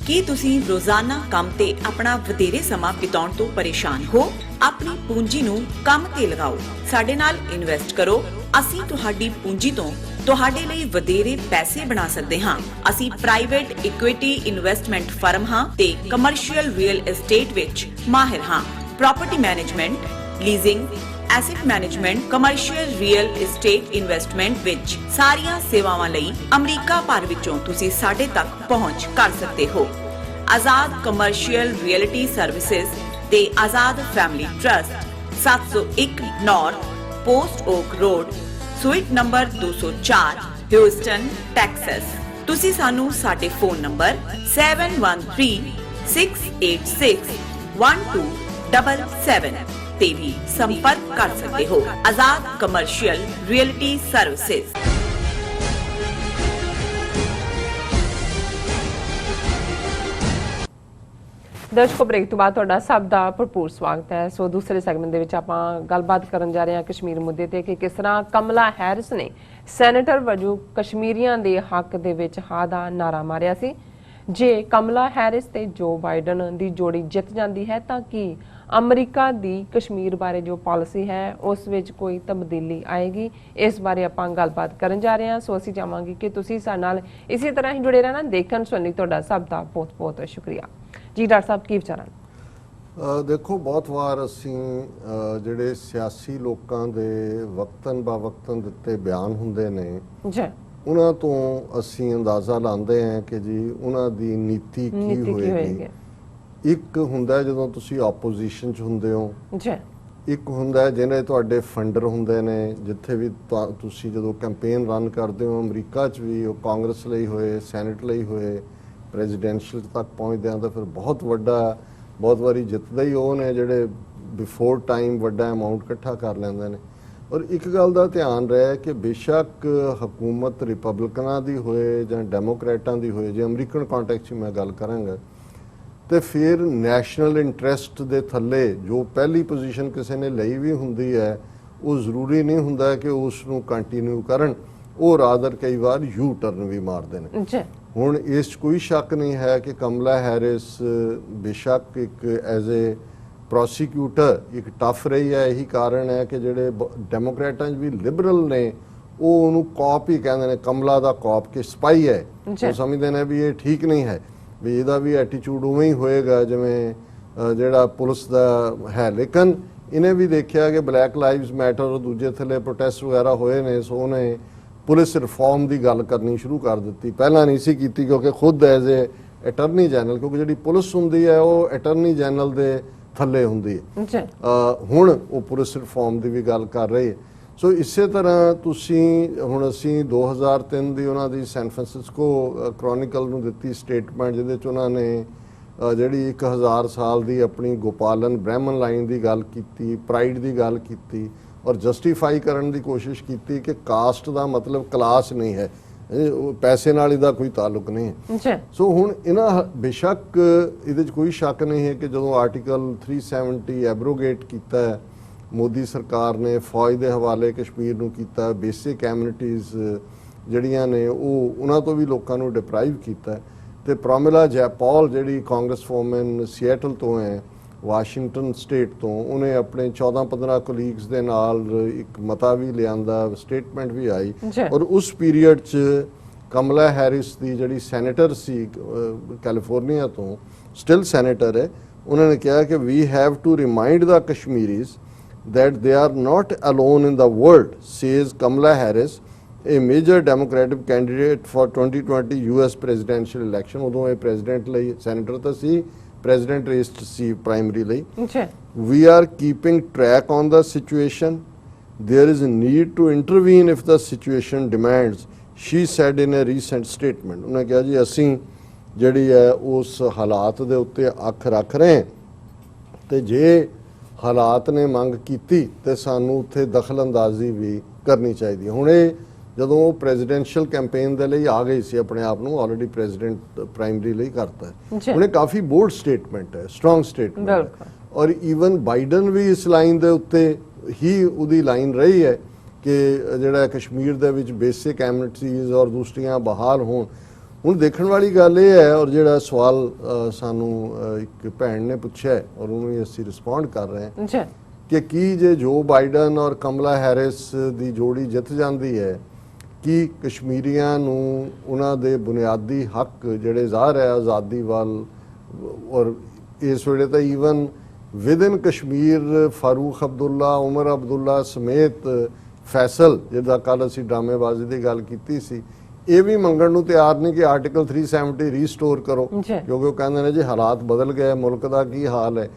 ਕੀ ਤੁਸੀਂ ਰੋਜ਼ਾਨਾ ਕੰਮ ਤੇ ਆਪਣਾ ਵਧੇਰੇ ਸਮਾਂ ਬਿਤਾਉਣ ਤੋਂ ਪਰੇਸ਼ਾਨ ਹੋ? ਆਪਣੀ ਪੂੰਜੀ ਨੂੰ ਕੰਮ ਤੇ ਲਗਾਓ, ਸਾਡੇ ਨਾਲ ਇਨਵੈਸਟ ਕਰੋ। ਅਸੀਂ ਤੁਹਾਡੀ ਪੂੰਜੀ ਤੋਂ ਤੁਹਾਡੇ ਲਈ ਵਧੇਰੇ ਪੈਸੇ ਬਣਾ ਸਕਦੇ ਹਾਂ। ਅਸੀਂ ਪ੍ਰਾਈਵੇਟ ਇਕੁਇਟੀ ਇਨਵੈਸਟਮੈਂਟ ਫਰਮ ਹਾਂ ਤੇ ਕਮਰਸ਼ੀਅਲ ਰੀਅਲ ਏਸਟੇਟ ਵਿੱਚ ਮਾਹਿਰ ਹਾਂ। Property management, leasing, asset management, commercial real estate investment ਵਿੱਚ ਸਾਰੀਆਂ ਸੇਵਾਵਾਂ ਲਈ ਅਮਰੀਕਾ ਭਰ ਵਿੱਚੋਂ ਤੁਸੀਂ ਸਾਡੇ ਤੱਕ ਪਹੁੰਚ ਕਰ ਸਕਦੇ ਹੋ। ਆਜ਼ਾਦ ਕਮਰਸ਼ੀਅਲ ਰੀਅਲਟੀ ਸਰਵਿਸਿਜ਼ ਤੇ Azad family trust, 701 north Post Oak road, suite number 204, Houston, Texas. ਤੁਸੀਂ ਸਾਨੂੰ ਸਾਡੇ ਫੋਨ ਨੰਬਰ 7136861277 ਤੇ ਵੀ ਸੰਪਰਕ ਕਰ ਸਕਦੇ ਹੋ। ਆਜ਼ਾਦ ਕਮਰਸ਼ੀਅਲ ਰੀਅਲਟੀ ਸਰਵਿਸਿਜ਼। ਦਰਸ਼ਕੋ ਬ੍ਰੇਕ ਤੋਂ ਬਾਅਦ ਤੁਹਾਡਾ ਸਭ ਦਾ ਭਰਪੂਰ ਸਵਾਗਤ ਹੈ। ਸੋ ਦੂਸਰੇ ਸੈਗਮੈਂਟ ਦੇ ਵਿੱਚ ਆਪਾਂ ਗੱਲਬਾਤ ਕਰਨ ਜਾ ਰਹੇ ਹਾਂ ਕਸ਼ਮੀਰ ਮੁੱਦੇ ਤੇ ਕਿ ਕਿਸ ਤਰ੍ਹਾਂ ਕਮਲਾ ਹੈਰਿਸ ਨੇ ਸੈਨੇਟਰ ਵਜੋਂ ਕਸ਼ਮੀਰੀਆਂ ਦੇ ਹੱਕ ਦੇ ਵਿੱਚ ਹਾਂ ਦਾ ਨਾਰਾ ਮਾਰਿਆ ਸੀ। ਜੇ ਕਮਲਾ ਹੈਰਿਸ ਤੇ ਜੋ ਬਾਈਡਨ ਦੀ ਜੋੜੀ ਜਿੱਤ ਜਾਂਦੀ ਹੈ ਤਾਂ ਕੀ ਅਮਰੀਕਾ ਦੀ ਕਸ਼ਮੀਰ ਬਾਰੇ ਜੋ ਪਾਲਿਸੀ ਹੈ ਉਸ ਵਿੱਚ ਕੋਈ ਤਬਦੀਲੀ ਆਏਗੀ? ਇਸ ਬਾਰੇ ਆਪਾਂ ਗੱਲਬਾਤ ਕਰਨ ਜਾ ਰਹੇ ਹਾਂ। ਸੋ ਅਸੀਂ ਚਾਹਾਂਗੇ ਕਿ ਤੁਸੀਂ ਸਾਡੇ ਨਾਲ ਇਸੇ ਤਰ੍ਹਾਂ ਹੀ ਜੁੜੇ ਰਹਿਣਾ। ਦੇਖਣ ਸੁਣਨ ਲਈ ਤੁਹਾਡਾ ਸਭ ਦਾ ਬਹੁਤ ਬਹੁਤ ਸ਼ੁਕਰੀਆ ਜੀ। ਡਾਕਟਰ ਸਾਹਿਬ ਕੀ ਵਿਚਾਰਾਂ? ਦੇਖੋ, ਬਹੁਤ ਵਾਰ ਅਸੀਂ ਜਿਹੜੇ ਸਿਆਸੀ ਲੋਕਾਂ ਦੇ ਵਕਤਨ ਬਾ ਵਕਤਨ ਦਿੱਤੇ ਬਿਆਨ ਹੁੰਦੇ ਨੇ ਜੀ, ਉਹਨਾਂ ਤੋਂ ਅਸੀਂ ਅੰਦਾਜ਼ਾ ਲਾਉਂਦੇ ਹਾਂ ਕਿ ਜੀ ਉਹਨਾਂ ਦੀ ਨੀਤੀ ਕੀ ਹੋਏਗੀ। ਇੱਕ ਹੁੰਦਾ ਜਦੋਂ ਤੁਸੀਂ ਆਪੋਜੀਸ਼ਨ 'ਚ ਹੁੰਦੇ ਹੋ ਜੀ, ਇੱਕ ਹੁੰਦਾ ਜਿਹੜੇ ਤੁਹਾਡੇ ਫੰਡਰ ਹੁੰਦੇ ਨੇ, ਜਿੱਥੇ ਵੀ ਤੁਸੀਂ ਜਦੋਂ ਕੈਂਪੇਨ ਰਨ ਕਰਦੇ ਹੋ। ਅਮਰੀਕਾ 'ਚ ਵੀ ਉਹ ਕਾਂਗਰਸ ਲਈ ਹੋਏ, ਸੈਨੇਟ ਲਈ ਹੋਏ, ਪ੍ਰੈਜ਼ੀਡੈਂਸ਼ੀਅਲ ਤੱਕ ਪਹੁੰਚਦੇ ਆ ਤਾਂ ਫਿਰ ਬਹੁਤ ਵਾਰੀ ਜਿੱਤਦੇ ਹੀ ਉਹ ਨੇ ਜਿਹੜੇ ਬਿਫੋਰ ਟਾਈਮ ਵੱਡਾ ਅਮਾਉਂਟ ਇਕੱਠਾ ਕਰ ਲੈਂਦੇ ਨੇ। ਔਰ ਇੱਕ ਗੱਲ ਦਾ ਧਿਆਨ ਰਿਹਾ ਕਿ ਬੇਸ਼ੱਕ ਹਕੂਮਤ ਰਿਪਬਲਿਕਨਾਂ ਦੀ ਹੋਏ ਜਾਂ ਡੈਮੋਕ੍ਰੇਟਾਂ ਦੀ ਹੋਏ, ਜੇ ਅਮਰੀਕਨ ਕੰਟੈਕਸਟ 'ਚ ਮੈਂ ਗੱਲ ਕਰਾਂਗਾ, ਤੇ ਫਿਰ ਨੈਸ਼ਨਲ ਇੰਟਰਸਟ ਦੇ ਥੱਲੇ ਜੋ ਪਹਿਲੀ ਪੋਜੀਸ਼ਨ ਕਿਸੇ ਨੇ ਲਈ ਵੀ ਹੁੰਦੀ ਹੈ ਉਹ ਜ਼ਰੂਰੀ ਨਹੀਂ ਹੁੰਦਾ ਕਿ ਉਸ ਨੂੰ ਕੰਟੀਨਿਊ ਕਰਨ। ਉਹ ਰਾਦਰ ਕਈ ਵਾਰ ਯੂ ਟਰਨ ਵੀ ਮਾਰਦੇ ਨੇ। ਹੁਣ ਇਸ 'ਚ ਕੋਈ ਸ਼ੱਕ ਨਹੀਂ ਹੈ ਕਿ ਕਮਲਾ ਹੈਰਿਸ ਬੇਸ਼ੱਕ ਇੱਕ ਐਜ਼ ਏ ਪ੍ਰੋਸੀਕਿਊਟਰ ਇੱਕ ਟਫ ਰਹੀ ਹੈ। ਇਹੀ ਕਾਰਨ ਹੈ ਕਿ ਜਿਹੜੇ ਡੈਮੋਕ੍ਰੇਟਾਂ 'ਚ ਵੀ ਲਿਬਰਲ ਨੇ ਉਹ ਉਹਨੂੰ ਕੌਪ ਹੀ ਕਹਿੰਦੇ ਨੇ, ਕਮਲਾ ਦਾ ਕੌਪ, ਕਿ ਸਪਾਈ ਹੈ। ਉਹ ਸਮਝਦੇ ਨੇ ਵੀ ਇਹ ਠੀਕ ਨਹੀਂ ਹੈ, ਵੀ ਇਹਦਾ ਵੀ ਐਟੀਚਿਊਡ ਉਵੇਂ ਹੀ ਹੋਏਗਾ ਜਿਵੇਂ ਜਿਹੜਾ ਪੁਲਿਸ ਦਾ ਹੈ। ਲੇਕਿਨ ਇਹਨੇ ਵੀ ਦੇਖਿਆ ਕਿ ਬਲੈਕ ਲਾਈਵਜ਼ ਮੈਟਰ ਔਰ ਦੂਜੇ ਥੱਲੇ ਪ੍ਰੋਟੈਸਟ ਵਗੈਰਾ ਹੋਏ ਨੇ, ਸੋ ਉਹਨੇ ਪੁਲਿਸ ਰਿਫਾਰਮ ਦੀ ਗੱਲ ਕਰਨੀ ਸ਼ੁਰੂ ਕਰ ਦਿੱਤੀ। ਪਹਿਲਾਂ ਨਹੀਂ ਸੀ ਕੀਤੀ ਕਿਉਂਕਿ ਖੁਦ ਐਜ਼ ਏ ਅਟਰਨੀ ਜਨਰਲ, ਕਿਉਂਕਿ ਜਿਹੜੀ ਪੁਲਿਸ ਹੁੰਦੀ ਹੈ ਉਹ ਅਟਰਨੀ ਜਨਰਲ ਦੇ ਥੱਲੇ ਹੁੰਦੀ ਹੈ। ਹੁਣ ਉਹ ਪੁਲਿਸ ਰਿਫਾਰਮ ਦੀ ਵੀ ਗੱਲ ਕਰ ਰਹੀ ਹੈ। ਸੋ ਇਸੇ ਤਰ੍ਹਾਂ ਹੁਣ ਅਸੀਂ 2003 ਦੀ ਉਹਨਾਂ ਦੀ ਸੈਨ ਫਰਾਂਸਿਸਕੋ ਕ੍ਰੋਨਿਕਲ ਨੂੰ ਦਿੱਤੀ ਸਟੇਟਮੈਂਟ, ਜਿਹਦੇ 'ਚ ਉਹਨਾਂ ਨੇ ਜਿਹੜੀ 1000 ਸਾਲ ਦੀ ਆਪਣੀ ਗੋਪਾਲਨ ਬ੍ਰਾਹਮਣ ਲਾਈਨ ਦੀ ਗੱਲ ਕੀਤੀ, ਪ੍ਰਾਈਡ ਦੀ ਗੱਲ ਕੀਤੀ ਔਰ ਜਸਟੀਫਾਈ ਕਰਨ ਦੀ ਕੋਸ਼ਿਸ਼ ਕੀਤੀ ਕਿ ਕਾਸਟ ਦਾ ਮਤਲਬ ਕਲਾਸ ਨਹੀਂ ਹੈ, ਪੈਸੇ ਨਾਲ ਇਹਦਾ ਕੋਈ ਤਾਲੁਕ ਨਹੀਂ ਹੈ। ਸੋ ਹੁਣ ਇਹਨਾਂ ਬੇਸ਼ੱਕ ਇਹਦੇ 'ਚ ਕੋਈ ਸ਼ੱਕ ਨਹੀਂ ਹੈ ਕਿ ਜਦੋਂ ਆਰਟੀਕਲ 370 ਐਬਰੋਗੇਟ ਕੀਤਾ ਹੈ ਮੋਦੀ ਸਰਕਾਰ ਨੇ, ਫੌਜ ਦੇ ਹਵਾਲੇ ਕਸ਼ਮੀਰ ਨੂੰ ਕੀਤਾ, ਬੇਸਿਕ ਕਮਿਊਨਿਟੀਜ਼ ਜਿਹੜੀਆਂ ਨੇ ਉਹਨਾਂ ਤੋਂ ਵੀ ਲੋਕਾਂ ਨੂੰ ਡਿਪਰਾਈਵ ਕੀਤਾ। ਤੇ ਪ੍ਰੋਮਿਲਾ ਜੈਪਾਲ ਜਿਹੜੀ ਕਾਂਗਰਸ ਵੂਮਨ ਸੀਐਟਲ ਤੋਂ ਹੈ, ਵਾਸ਼ਿੰਗਟਨ ਸਟੇਟ ਤੋਂ, ਉਹਨੇ ਆਪਣੇ 14-15 ਕੋਲੀਗਸ ਦੇ ਨਾਲ ਇੱਕ ਮਤਾ ਵੀ ਲਿਆਂਦਾ, ਸਟੇਟਮੈਂਟ ਵੀ ਆਈ। ਔਰ ਉਸ ਪੀਰੀਅਡ 'ਚ ਕਮਲਾ ਹੈਰਿਸ ਦੀ ਜਿਹੜੀ ਸੈਨੇਟਰ ਸੀ ਕੈਲੀਫੋਰਨੀਆ ਤੋਂ, ਸਟਿਲ ਸੈਨੇਟਰ ਹੈ, ਉਹਨਾਂ ਨੇ ਕਿਹਾ ਕਿ we have to remind the Kashmiris that they are not alone in the world, says Kamala Harris, a major Democratic candidate for 2020 US presidential election. ਉਦੋਂ ਇਹ ਪ੍ਰੈਜ਼ੀਡੈਂਟ ਲਈ ਸੈਨੇਟਰ ਤਾਂ ਸੀ, ਪ੍ਰੈਜ਼ੀਡੈਂਟ ਰੇਸ 'ਚ ਸੀ ਪ੍ਰਾਇਮਰੀ ਲਈ। We are keeping track on the situation. There is a need to intervene if the situation demands, she said in a recent statement. ਉਹਨੇ ਕਿਹਾ ਜੀ ਅਸੀਂ ਜਿਹੜੀ ਹੈ ਉਸ ਹਾਲਾਤ ਦੇ ਉੱਤੇ ਅੱਖ ਰੱਖ ਰਹੇ ਹਾਂ ਤੇ ਜੇ ਹਾਲਾਤ ਨੇ ਮੰਗ ਕੀਤੀ ਤੇ ਸਾਨੂੰ ਉੱਥੇ ਦਖਲ ਅੰਦਾਜ਼ੀ ਵੀ ਕਰਨੀ ਚਾਹੀਦੀ ਹੈ। ਹੁਣ ਇਹ ਜਦੋਂ ਉਹ ਪ੍ਰੈਜ਼ੀਡੈਂਸ਼ੀਅਲ ਕੈਂਪੇਨ ਦੇ ਲਈ ਆ ਗਈ ਸੀ, ਆਪਣੇ ਆਪ ਨੂੰ ਆਲਰੇਡੀ ਪ੍ਰੈਜ਼ੀਡੈਂਟ ਪ੍ਰਾਇਮਰੀ ਲਈ ਕਰਤਾ ਹੈ। ਹੁਣ ਇਹ ਕਾਫੀ ਬੋਲਡ ਸਟੇਟਮੈਂਟ ਹੈ, ਸਟਰੋਂਗ ਸਟੇਟਮੈਂਟ ਹੈ। ਔਰ ਈਵਨ ਬਾਈਡਨ ਵੀ ਇਸ ਲਾਈਨ ਦੇ ਉੱਤੇ ਹੀ ਉਹਦੀ ਲਾਈਨ ਰਹੀ ਹੈ ਕਿ ਜਿਹੜਾ ਕਸ਼ਮੀਰ ਦੇ ਵਿੱਚ ਬੇਸਿਕ ਕਮਿਊਨਿਟੀਜ਼ ਔਰ ਦੂਸਰੀਆਂ ਬਹਾਲ ਹੋਣ। ਹੁਣ ਦੇਖਣ ਵਾਲੀ ਗੱਲ ਇਹ ਹੈ, ਔਰ ਜਿਹੜਾ ਸਵਾਲ ਸਾਨੂੰ ਇੱਕ ਭੈਣ ਨੇ ਪੁੱਛਿਆ ਔਰ ਉਹਨੂੰ ਵੀ ਅਸੀਂ ਰਿਸਪੌਂਡ ਕਰ ਰਹੇ ਹਾਂ ਕਿ ਕੀ ਜੇ ਜੋ ਬਾਈਡਨ ਔਰ ਕਮਲਾ ਹੈਰਿਸ ਦੀ ਜੋੜੀ ਜਿੱਤ ਜਾਂਦੀ ਹੈ, ਕੀ ਕਸ਼ਮੀਰੀਆਂ ਨੂੰ ਉਹਨਾਂ ਦੇ ਬੁਨਿਆਦੀ ਹੱਕ ਜਿਹੜੇ ਜ਼ਾਹਰ ਹੈ ਆਜ਼ਾਦੀ ਵੱਲ, ਔਰ ਇਸ ਵੇਲੇ ਤਾਂ ਈਵਨ ਵਿਦਨ ਕਸ਼ਮੀਰ ਫਾਰੂਕ ਅਬਦੁੱਲਾ, ਉਮਰ ਅਬਦੁੱਲਾ ਸਮੇਤ ਫੈਸਲ, ਜਿਹਦਾ ਕੱਲ ਅਸੀਂ ਡਰਾਮੇਬਾਜ਼ੀ ਦੀ ਗੱਲ ਕੀਤੀ ਸੀ, ਇਹ ਵੀ ਮੰਗਣ ਨੂੰ ਤਿਆਰ ਨਹੀਂ ਕਿ ਆਰਟੀਕਲ 370 ਰੀਸਟੋਰ ਕਰੋ, ਕਿਉਂਕਿ ਉਹ ਕਹਿੰਦੇ ਨੇ ਜੀ ਹਾਲਾਤ ਬਦਲ ਗਏ, ਮੁਲਕ ਦਾ ਕੀ ਹਾਲ ਹੈ।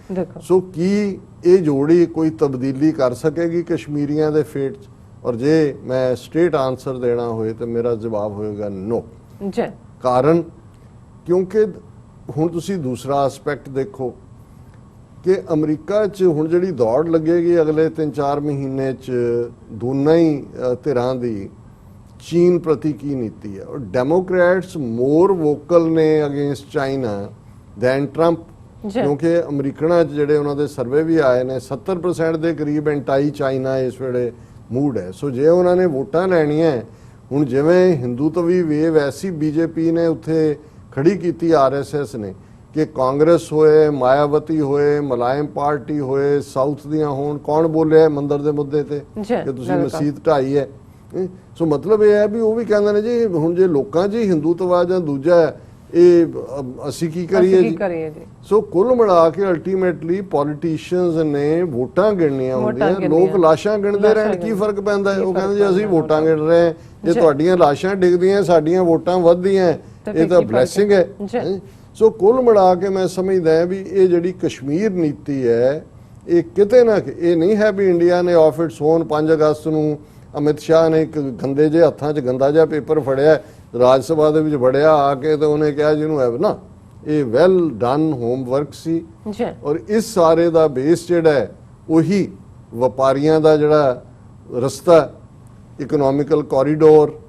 ਸੋ ਕੀ ਇਹ ਜੋੜੀ ਕੋਈ ਤਬਦੀਲੀ ਕਰ ਸਕੇਗੀ ਕਸ਼ਮੀਰੀਆਂ ਦੇ ਫੇਟ 'ਚ? ਔਰ ਜੇ ਮੈਂ ਸਟ੍ਰੇਟ ਆਨਸਰ ਦੇਣਾ ਹੋਏ ਤਾਂ ਮੇਰਾ ਜਵਾਬ ਹੋਏਗਾ ਨੋ। ਕਾਰਨ ਕਿਉਂਕਿ ਹੁਣ ਤੁਸੀਂ ਦੂਸਰਾ ਐਸਪੈਕਟ ਦੇਖੋ ਕਿ ਅਮਰੀਕਾ 'ਚ ਹੁਣ ਜਿਹੜੀ ਦੌੜ ਲੱਗੇਗੀ ਅਗਲੇ 3-4 ਮਹੀਨੇ 'ਚ ਦੋਨਾਂ ਹੀ ਧਿਰਾਂ ਦੀ ਚੀਨ ਪ੍ਰਤੀ ਕੀ ਨੀਤੀ ਹੈ। ਔਰ ਡੈਮੋਕ੍ਰੈਟਸ ਮੋਰ ਵੋਕਲ ਨੇ ਅਗੇਂਸਟ ਚਾਈਨਾ ਦੈਨ ਟਰੰਪ। ਕਿਉਂਕਿ ਅਮਰੀਕਨਾਂ 'ਚ ਜਿਹੜੇ ਉਹਨਾਂ ਦੇ ਸਰਵੇ ਵੀ ਆਏ ਨੇ 70% ਦੇ ਕਰੀਬ ਐਂਟਾਈ ਚਾਈਨਾ ਇਸ ਵੇਲੇ ਮੂਡ ਹੈ। ਸੋ ਜੇ ਉਹਨਾਂ ਨੇ ਵੋਟਾਂ ਲੈਣੀਆਂ, ਹੁਣ ਜਿਵੇਂ ਹਿੰਦੂਤਵੀ ਵੇਵ ਐਸੀ ਬੀਜੇਪੀ ਨੇ ਉੱਥੇ ਖੜੀ ਕੀਤੀ ਆਰਐਸਐਸ ਨੇ ਕਿ ਕਾਂਗਰਸ ਹੋਏ, ਮਾਇਆਵਤੀ ਹੋਏ, ਮੁਲਾਇਮ ਪਾਰਟੀ ਹੋਏ, ਸਾਊਥ ਦੀਆਂ ਹੋਣ, ਕੌਣ ਬੋਲਿਆ ਮੰਦਰ ਦੇ ਮੁੱਦੇ ਤੇ ਕਿ ਤੁਸੀਂ ਮਸਜਿਦ ਢਾਈ ਹੈ। ਸੋ ਮਤਲਬ ਇਹ ਹੈ ਵੀ ਉਹ ਵੀ ਕਹਿੰਦੇ ਨੇ ਜੀ ਹੁਣ ਜੇ ਲੋਕਾਂ 'ਚ ਹੀ ਹਿੰਦੂਤਵਾ ਜਾਂ ਦੂਜਾ ਇਹ ਅਸੀਂ ਕੀ ਕਰੀਏ ਜੀ। ਸੋ ਕੁੱਲ ਮਿਲਾ ਕੇ ਅਲਟੀਮੇਟਲੀ ਪੋਲੀਟੀਸ਼ੀਅਨਸ ਨੇ ਵੋਟਾਂ ਗਿਣਨੀਆਂ ਹੁੰਦੀਆਂ, ਲੋਕ ਲਾਸ਼ਾਂ ਗਿਣਦੇ ਰਹਿਣ, ਕੀ ਫਰਕ ਪੈਂਦਾ ਹੈ। ਉਹ ਕਹਿੰਦੇ ਜੀ ਅਸੀਂ ਵੋਟਾਂ ਗਿਣ ਰਹੇ ਹਾਂ, ਜੇ ਤੁਹਾਡੀਆਂ ਲਾਸ਼ਾਂ ਡਿੱਗਦੀਆਂ ਸਾਡੀਆਂ ਵੋਟਾਂ ਵੱਧਦੀਆਂ ਇਹ ਤਾਂ ਬਲੈਸਿੰਗ ਹੈ। ਸੋ ਕੁੱਲ ਮਿਲਾ ਕੇ ਮੈਂ ਸਮਝਦਾ ਵੀ ਇਹ ਜਿਹੜੀ ਕਸ਼ਮੀਰ ਨੀਤੀ ਹੈ ਇਹ ਕਿਤੇ ਨਾ ਇਹ ਨਹੀਂ ਹੈ ਵੀ ਇੰਡੀਆ ਨੇ ਆਫ ਇਟਸ ਓਨ 5 ਅਗਸਤ ਨੂੰ ਅਮਿਤ ਸ਼ਾਹ ਨੇ ਇੱਕ ਗੰਦੇ ਜਿਹੇ ਹੱਥਾਂ 'ਚ ਗੰਦਾ ਜਿਹਾ ਪੇਪਰ ਫੜਿਆ, ਰਾਜ ਸਭਾ ਦੇ ਵਿੱਚ ਵੜਿਆ ਆ ਕੇ ਤੇ ਉਹਨੇ ਕਿਹਾ ਜਿਹਨੂੰ ਹੈ ਨਾ, ਇਹ ਵੈਲ ਡਨ ਹੋਮਵਰਕ ਸੀ। ਔਰ ਇਸ ਸਾਰੇ ਦਾ ਬੇਸ ਜਿਹੜਾ ਹੈ ਉਹੀ ਵਪਾਰੀਆਂ ਦਾ ਜਿਹੜਾ ਰਸਤਾ, economical corridor,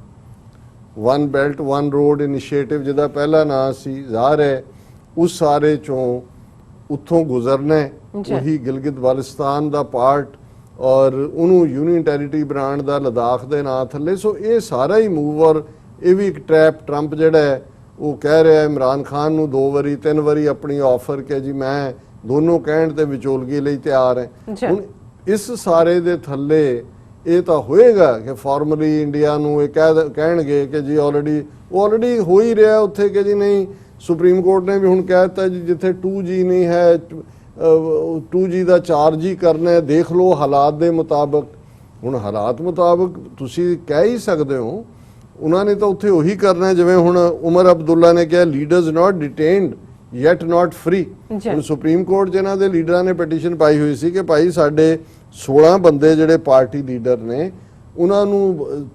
one belt one road initiative ਜਿਹਦਾ ਪਹਿਲਾ ਨਾਂ ਸੀ ਜ਼ਾਹਰ ਹੈ, ਉਸ ਸਾਰੇ ਚੋਂ ਉੱਥੋਂ ਗੁਜ਼ਰਨਾ, ਉਹੀ ਗਿਲਗਿਤ ਬਾਲਟਿਸਤਾਨ ਦਾ ਪਾਰਟ ਔਰ ਉਹਨੂੰ ਯੂਨੀਅਨ ਟੈਰੀਟਰੀ ਬਣਾਉਣ ਦਾ ਲਦਾਖ ਦੇ ਨਾਂ ਥੱਲੇ। ਸੋ ਇਹ ਸਾਰਾ ਹੀ ਮੂਵ, ਔਰ ਇਹ ਵੀ ਇੱਕ ਟ੍ਰੈਪ ਟਰੰਪ ਜਿਹੜਾ ਹੈ ਉਹ ਕਹਿ ਰਿਹਾ ਇਮਰਾਨ ਖਾਨ ਨੂੰ 2 ਵਾਰੀ 3 ਵਾਰੀ ਆਪਣੀ ਆਫਰ ਕਿ ਜੀ ਮੈਂ ਦੋਨੋਂ ਕਹਿਣ ਤੇ ਵਿਚੋਲਗੀ ਲਈ ਤਿਆਰ ਹੈ। ਹੁਣ ਇਸ ਸਾਰੇ ਦੇ ਥੱਲੇ ਇਹ ਤਾਂ ਹੋਏਗਾ ਕਿ ਫਾਰਮਲੀ ਇੰਡੀਆ ਨੂੰ ਇਹ ਕਹਿਣਗੇ ਕਿ ਜੀ ਆਲਰੇਡੀ ਹੋ ਹੀ ਰਿਹਾ ਉੱਥੇ ਕਿ ਜੀ ਨਹੀਂ, ਸੁਪਰੀਮ ਕੋਰਟ ਨੇ ਵੀ ਹੁਣ ਕਹਿ ਦਿੱਤਾ ਜੀ ਜਿੱਥੇ 2G ਨਹੀਂ ਹੈ 2G ਦਾ 4G ਕਰਨਾ ਹੈ, ਦੇਖ ਲਓ ਹਾਲਾਤ ਦੇ ਮੁਤਾਬਕ। ਹੁਣ ਹਾਲਾਤ ਮੁਤਾਬਕ ਤੁਸੀਂ ਕਹਿ ਹੀ ਸਕਦੇ ਹੋ, ਉਹਨਾਂ ਨੇ ਤਾਂ ਉੱਥੇ ਉਹੀ ਕਰਨਾ ਜਿਵੇਂ ਹੁਣ ਉਮਰ ਅਬਦੁੱਲਾ ਨੇ ਕਿਹਾ leaders not detained yet not free. ਹੁਣ ਸੁਪਰੀਮ ਕੋਰਟ ਜਿਹਨਾਂ ਦੇ ਲੀਡਰਾਂ ਨੇ ਪਟੀਸ਼ਨ ਪਾਈ ਹੋਈ ਸੀ ਕਿ ਭਾਈ ਸਾਡੇ 16 ਬੰਦੇ ਜਿਹੜੇ ਪਾਰਟੀ ਲੀਡਰ ਨੇ ਉਹਨਾਂ ਨੂੰ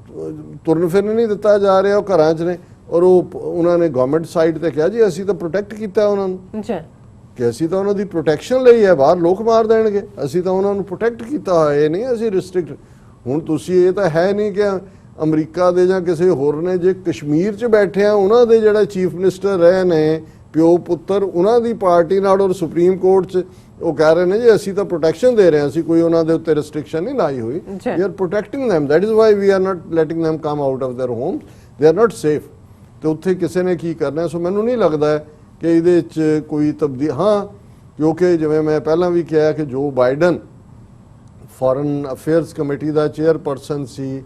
ਤੁਰਨ ਫਿਰਨ ਨਹੀਂ ਦਿੱਤਾ ਜਾ ਰਿਹਾ, ਉਹ ਘਰਾਂ 'ਚ ਨੇ। ਔਰ ਉਹਨਾਂ ਨੇ ਗਵਰਨਮੈਂਟ ਸਾਈਡ ਤੇ ਕਿਹਾ ਜੀ ਅਸੀਂ ਤਾਂ ਪ੍ਰੋਟੈਕਟ ਕੀਤਾ ਉਹਨਾਂ ਨੂੰ, ਕਿ ਅਸੀਂ ਤਾਂ ਉਹਨਾਂ ਦੀ ਪ੍ਰੋਟੈਕਸ਼ਨ ਲਈ ਹੈ, ਬਾਹਰ ਲੋਕ ਮਾਰ ਦੇਣਗੇ, ਅਸੀਂ ਤਾਂ ਉਹਨਾਂ ਨੂੰ ਪ੍ਰੋਟੈਕਟ ਕੀਤਾ ਹੋਇਆ, ਇਹ ਨਹੀਂ ਅਸੀਂ ਰਿਸਟ੍ਰਿਕਟ। ਹੁਣ ਤੁਸੀਂ ਇਹ ਤਾਂ ਹੈ ਨਹੀਂ ਕਿ ਅਮਰੀਕਾ ਦੇ ਜਾਂ ਕਿਸੇ ਹੋਰ ਨੇ ਜੇ ਕਸ਼ਮੀਰ 'ਚ ਬੈਠੇ ਆ ਉਹਨਾਂ ਦੇ ਜਿਹੜਾ ਚੀਫ ਮਿਨਿਸਟਰ ਰਹੇ ਨੇ ਪਿਓ ਪੁੱਤਰ ਉਹਨਾਂ ਦੀ ਪਾਰਟੀ ਨਾਲ ਔਰ ਸੁਪਰੀਮ ਕੋਰਟ 'ਚ ਉਹ ਕਹਿ ਰਹੇ ਨੇ ਜੀ ਅਸੀਂ ਤਾਂ ਪ੍ਰੋਟੈਕਸ਼ਨ ਦੇ ਰਹੇ ਹਾਂ, ਅਸੀਂ ਕੋਈ ਉਹਨਾਂ ਦੇ ਉੱਤੇ ਰੈਸਟ੍ਰਿਕਸ਼ਨ ਨਹੀਂ ਲਾਈ ਹੋਈ, we are protecting them, that is why we are not letting them come out of their homes, they are not safe। ਤੇ ਉੱਥੇ ਕਿਸੇ ਨੇ ਕੀ ਕਰਨਾ। ਸੋ ਮੈਨੂੰ ਨਹੀਂ ਲੱਗਦਾ ਕਿ ਇਹਦੇ 'ਚ ਕੋਈ ਤਬਦੀਲ, ਹਾਂ ਕਿਉਂਕਿ ਜਿਵੇਂ ਮੈਂ ਪਹਿਲਾਂ ਵੀ ਕਿਹਾ ਕਿ ਜੋ ਬਾਈਡਨ ਫੋਰਨ ਅਫੇਅਰਸ ਕਮੇਟੀ ਦਾ ਚੇਅਰਪਰਸਨ ਸੀ,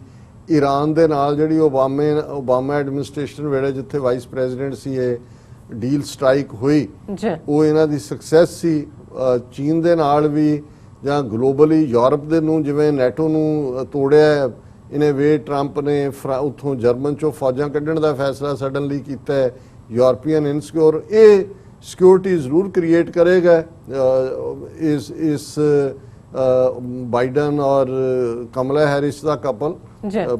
ਈਰਾਨ ਦੇ ਨਾਲ ਜਿਹੜੀ ਓਬਾਮਾ ਐਡਮਿਨਿਸਟ੍ਰੇਸ਼ਨ ਵੇਲੇ ਜਿੱਥੇ ਵਾਈਸ ਪ੍ਰੈਜ਼ੀਡੈਂਟ ਸੀ ਇਹ ਡੀਲ ਸਟ੍ਰਾਈਕ ਹੋਈ, ਉਹ ਇਹਨਾਂ ਦੀ ਸਕਸੈਸ ਸੀ। ਚੀਨ ਦੇ ਨਾਲ ਵੀ ਜਾਂ ਗਲੋਬਲੀ ਯੂਰਪ ਦੇ ਨੂੰ ਜਿਵੇਂ ਨੈਟੋ ਨੂੰ ਤੋੜਿਆ ਇਹਨੇ ਵੇ, ਟਰੰਪ ਨੇ ਉੱਥੋਂ ਜਰਮਨ ਚੋਂ ਫੌਜਾਂ ਕੱਢਣ ਦਾ ਫੈਸਲਾ ਸਡਨਲੀ ਕੀਤਾ ਹੈ। ਯੂਰਪੀਅਨ ਇਨਸਿਕਿਉਰ, ਇਹ ਸਿਕਿਉਰਿਟੀ ਜ਼ਰੂਰ ਕ੍ਰੀਏਟ ਕਰੇਗਾ ਇਸ ਬਾਈਡਨ ਔਰ ਕਮਲਾ ਹੈਰਿਸ ਦਾ ਕਪਲ,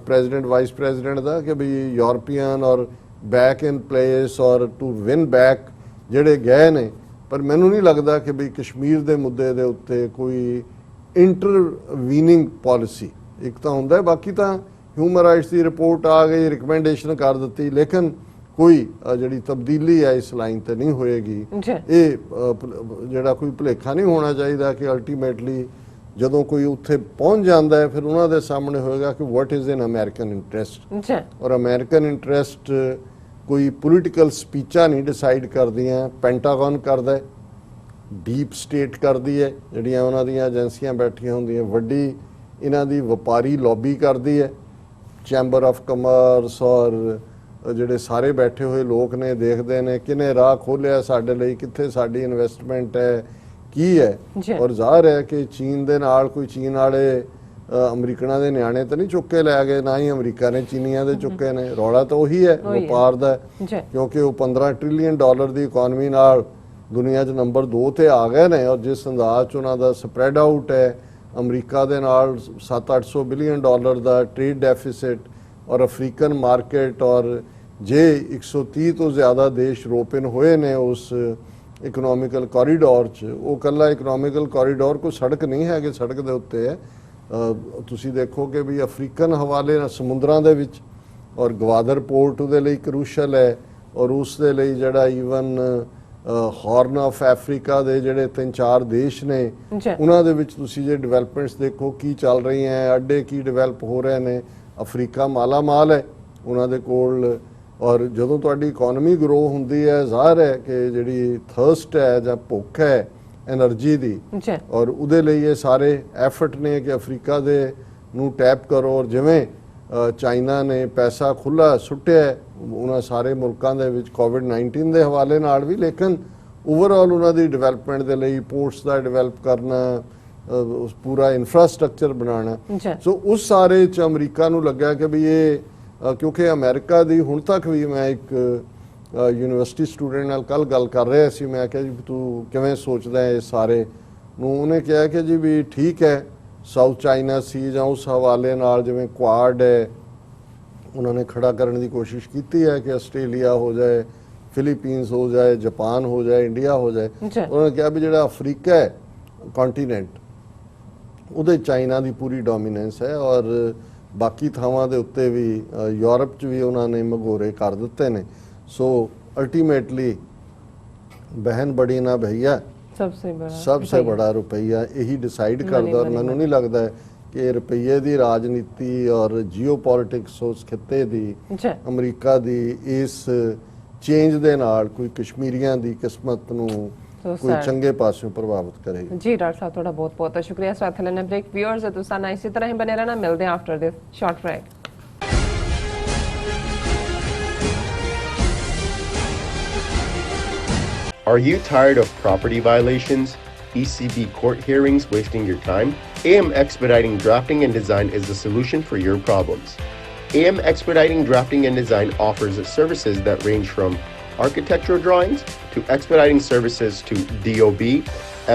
ਪ੍ਰੈਜ਼ੀਡੈਂਟ ਵਾਈਸ ਪ੍ਰੈਜ਼ੀਡੈਂਟ ਦਾ, ਕਿ ਵੀ ਯੂਰਪੀਅਨ ਔਰ ਬੈਕ ਇਨ ਪਲੇਸ ਔਰ ਟੂ ਵਿਨ ਬੈਕ ਜਿਹੜੇ ਗਏ ਨੇ। ਪਰ ਮੈਨੂੰ ਨਹੀਂ ਲੱਗਦਾ ਕਿ ਵੀ ਕਸ਼ਮੀਰ ਦੇ ਮੁੱਦੇ ਦੇ ਉੱਤੇ ਕੋਈ ਇੰਟਰਵੀਨਿੰਗ ਪਾਲਿਸੀ, ਇੱਕ ਤਾਂ ਹੁੰਦਾ, ਬਾਕੀ ਤਾਂ ਹਿਊਮਨ ਰਾਈਟਸ ਦੀ ਰਿਪੋਰਟ ਆ ਗਈ, ਰਿਕਮੈਂਡੇਸ਼ਨ ਕਰ ਦਿੱਤੀ, ਲੇਕਿਨ ਕੋਈ ਜਿਹੜੀ ਤਬਦੀਲੀ ਹੈ ਇਸ ਲਾਈਨ ਤੇ ਨਹੀਂ ਹੋਏਗੀ। ਇਹ ਜਿਹੜਾ ਕੋਈ ਭੁਲੇਖਾ ਨਹੀਂ ਹੋਣਾ ਚਾਹੀਦਾ ਕਿ ਅਲਟੀਮੇਟਲੀ ਜਦੋਂ ਕੋਈ ਉੱਥੇ ਪਹੁੰਚ ਜਾਂਦਾ ਹੈ ਫਿਰ ਉਹਨਾਂ ਦੇ ਸਾਹਮਣੇ ਹੋਏਗਾ ਕਿ what is in American interest. ਔਰ ਅਮਰੀਕਨ ਇੰਟਰਸਟ ਕੋਈ ਪੋਲੀਟੀਕਲ ਸਪੀਚਾਂ ਨਹੀਂ ਡਿਸਾਈਡ ਕਰਦੀਆਂ, ਪੈਂਟਾਗਨ ਕਰਦਾ, ਡੀਪ ਸਟੇਟ ਕਰਦੀ ਹੈ, ਜਿਹੜੀਆਂ ਉਹਨਾਂ ਦੀਆਂ ਏਜੰਸੀਆਂ ਬੈਠੀਆਂ ਹੁੰਦੀਆਂ, ਵੱਡੀ ਇਹਨਾਂ ਦੀ ਵਪਾਰੀ ਲੌਬੀ ਕਰਦੀ ਹੈ, ਚੈਂਬਰ ਆਫ ਕਮਰਸ ਔਰ ਜਿਹੜੇ ਸਾਰੇ ਬੈਠੇ ਹੋਏ ਲੋਕ ਨੇ ਦੇਖਦੇ ਨੇ ਕਿਹਨੇ ਰਾਹ ਖੋਲ੍ਹਿਆ ਸਾਡੇ ਲਈ, ਕਿੱਥੇ ਸਾਡੀ ਇਨਵੈਸਟਮੈਂਟ ਹੈ, ਕੀ ਹੈ। ਔਰ ਜ਼ਾਹਰ ਹੈ ਕਿ ਚੀਨ ਦੇ ਨਾਲ ਕੋਈ ਚੀਨ ਵਾਲੇ ਅਮਰੀਕਨਾਂ ਦੇ ਨਿਆਣੇ ਤਾਂ ਨਹੀਂ ਚੁੱਕ ਕੇ ਲੈ ਗਏ, ਨਾ ਹੀ ਅਮਰੀਕਾ ਨੇ ਚੀਨੀਆਂ ਦੇ ਚੁੱਕੇ ਨੇ। ਰੌਲਾ ਤਾਂ ਉਹੀ ਹੈ ਵਪਾਰ ਦਾ, ਕਿਉਂਕਿ ਉਹ $15 ਟ੍ਰਿਲੀਅਨ ਦੀ ਇਕਨੋਮੀ ਨਾਲ ਦੁਨੀਆ 'ਚ ਨੰਬਰ 2 ਤੇ ਆ ਗਏ ਨੇ। ਔਰ ਜਿਸ ਅੰਦਾਜ਼ 'ਚ ਉਹਨਾਂ ਦਾ ਸਪਰੈਡ ਆਊਟ ਹੈ, ਅਮਰੀਕਾ ਦੇ ਨਾਲ $700-800 ਬਿਲੀਅਨ ਦਾ ਟ੍ਰੇਡ ਡੈਫਿਸਿਟ, ਔਰ ਅਫਰੀਕਨ ਮਾਰਕੀਟ, ਔਰ ਜੇ 130 ਤੋਂ ਜ਼ਿਆਦਾ ਦੇਸ਼ ਰੋਪਨ ਹੋਏ ਨੇ ਉਸ ਇਕਨੋਮਿਕਲ ਕੋਰੀਡੋਰ 'ਚ। ਉਹ ਕੱਲਾ ਇਕਨੋਮਿਕਲ ਕੋਰੀਡੋਰ ਕੋਈ ਸੜਕ ਨਹੀਂ ਹੈ ਕਿ ਸੜਕ ਦੇ ਉੱਤੇ ਹੈ, ਤੁਸੀਂ ਦੇਖੋ ਕਿ ਵੀ ਅਫਰੀਕਨ ਹਵਾਲੇ ਨਾਲ ਸਮੁੰਦਰਾਂ ਦੇ ਵਿੱਚ, ਔਰ ਗਵਾਦਰ ਪੋਰਟ ਉਹਦੇ ਲਈ ਕਰੂਸ਼ਲ ਹੈ, ਔਰ ਉਸ ਦੇ ਲਈ ਜਿਹੜਾ ਈਵਨ ਹਾਰਨ ਆਫ ਅਫਰੀਕਾ ਦੇ ਜਿਹੜੇ 3-4 ਦੇਸ਼ ਨੇ ਜੀ ਉਹਨਾਂ ਦੇ ਵਿੱਚ ਤੁਸੀਂ ਜੇ ਡਿਵੈਲਪਮੈਂਟਸ ਦੇਖੋ ਕੀ ਚੱਲ ਰਹੀਆਂ ਹੈ, ਅੱਡੇ ਕੀ ਡਿਵੈਲਪ ਹੋ ਰਹੇ ਨੇ। ਅਫਰੀਕਾ ਮਾਲਾ ਮਾਲ ਹੈ ਉਹਨਾਂ ਦੇ ਕੋਲ, ਔਰ ਜਦੋਂ ਤੁਹਾਡੀ ਇਕਨੋਮੀ ਗਰੋ ਹੁੰਦੀ ਹੈ ਜ਼ਾਹਰ ਹੈ ਕਿ ਜਿਹੜੀ ਥਰਸਟ ਹੈ ਜਾਂ ਭੁੱਖ ਹੈ એનર્ਜੀ ਦੀ, ਜੀ ਔਰ ਉਹਦੇ ਲਈ ਇਹ ਸਾਰੇ ਐਫਰਟ ਨੇ ਕਿ ਅਫਰੀਕਾ ਦੇ ਨੂੰ ਟੈਪ ਕਰੋ। ਔਰ ਜਿਵੇਂ ਚਾਈਨਾ ਨੇ ਪੈਸਾ ਖੁੱਲ੍ਹਾ ਸੁੱਟਿਆ ਉਹਨਾਂ ਸਾਰੇ ਮੁਲਕਾਂ ਦੇ ਵਿੱਚ ਕੋਵਿਡ-19 ਦੇ ਹਵਾਲੇ ਨਾਲ ਵੀ, ਲੇਕਿਨ ਓਵਰਆਲ ਉਹਨਾਂ ਦੀ ਡਿਵੈਲਪਮੈਂਟ ਦੇ ਲਈ ਪੋਰਟਸ ਦਾ ਡਿਵੈਲਪ ਕਰਨਾ, ਉਸ ਪੂਰਾ ਇਨਫਰਾਸਟ੍ਰਕਚਰ ਬਣਾਉਣਾ। ਜੀ ਸੋ ਉਸ ਸਾਰੇ 'ਚ ਅਮਰੀਕਾ ਨੂੰ ਲੱਗਾ ਕਿ ਵੀ ਇਹ ਕਿਉਂਕਿ ਅਮਰੀਕਾ ਦੀ ਹੁਣ ਤੱਕ ਵੀ, ਮੈਂ ਇੱਕ ਯੂਨੀਵਰਸਿਟੀ ਸਟੂਡੈਂਟ ਨਾਲ ਕੱਲ੍ਹ ਗੱਲ ਕਰ ਰਿਹਾ ਸੀ, ਮੈਂ ਕਿਹਾ ਜੀ ਤੂੰ ਕਿਵੇਂ ਸੋਚਦਾ ਹੈ ਇਹ ਸਾਰੇ ਨੂੰ? ਉਹਨੇ ਕਿਹਾ ਕਿ ਜੀ ਵੀ ਠੀਕ ਹੈ ਸਾਊਥ ਚਾਈਨਾ ਸੀ ਜਾਂ ਉਸ ਹਵਾਲੇ ਨਾਲ ਜਿਵੇਂ ਕੁਆਡ ਹੈ ਉਹਨਾਂ ਨੇ ਖੜਾ ਕਰਨ ਦੀ ਕੋਸ਼ਿਸ਼ ਕੀਤੀ ਹੈ ਕਿ ਆਸਟ੍ਰੇਲੀਆ ਹੋ ਜਾਏ, ਫਿਲੀਪੀਨਸ ਹੋ ਜਾਏ, ਜਾਪਾਨ ਹੋ ਜਾਏ, ਇੰਡੀਆ ਹੋ ਜਾਏ। ਜੀ ਉਹਨਾਂ ਨੇ ਕਿਹਾ ਵੀ ਜਿਹੜਾ ਅਫਰੀਕਾ ਹੈ ਕੰਟੀਨੈਂਟ ਉਹਦੇ ਚਾਈਨਾ ਦੀ ਪੂਰੀ ਡੋਮੀਨੈਂਸ ਹੈ, ਔਰ ਬਾਕੀ ਥਾਵਾਂ ਦੇ ਉੱਤੇ ਵੀ ਯੂਰਪ 'ਚ ਵੀ ਉਹਨਾਂ ਨੇ ਮਗੋਰੇ ਕਰ ਦਿੱਤੇ ਨੇ। ਸੋ ਅਲਟੀਮੇਟਲੀ ਬਹਿਨ ਬੜੀ ਨਾ ਭਈਆ सबसे बड़ा रुपया यही डिसाइड करता। और मैनू नहीं लगता है कि रुपये की राजनीति और जियोपॉलिटिक्स उस खिते दी अमरीका दी इस चेंज दे नाल कोई कश्मीरियां दी किस्मत नू कोई चंगे पासों प्रभावित करेगी। जी डॉक्टर साहब थोड़ा बहुत बहुत शुक्रिया। साथ लेना ब्रेक। व्यूअर्स तुसां इसी तरह ही बने रहना, मिलते हैं after this short break. Are you tired of property violations, ECB court hearings wasting your time? AM Expediting Drafting and Design is the solution for your problems. AM Expediting Drafting and Design offers services that range from architectural drawings to expediting services to DOB,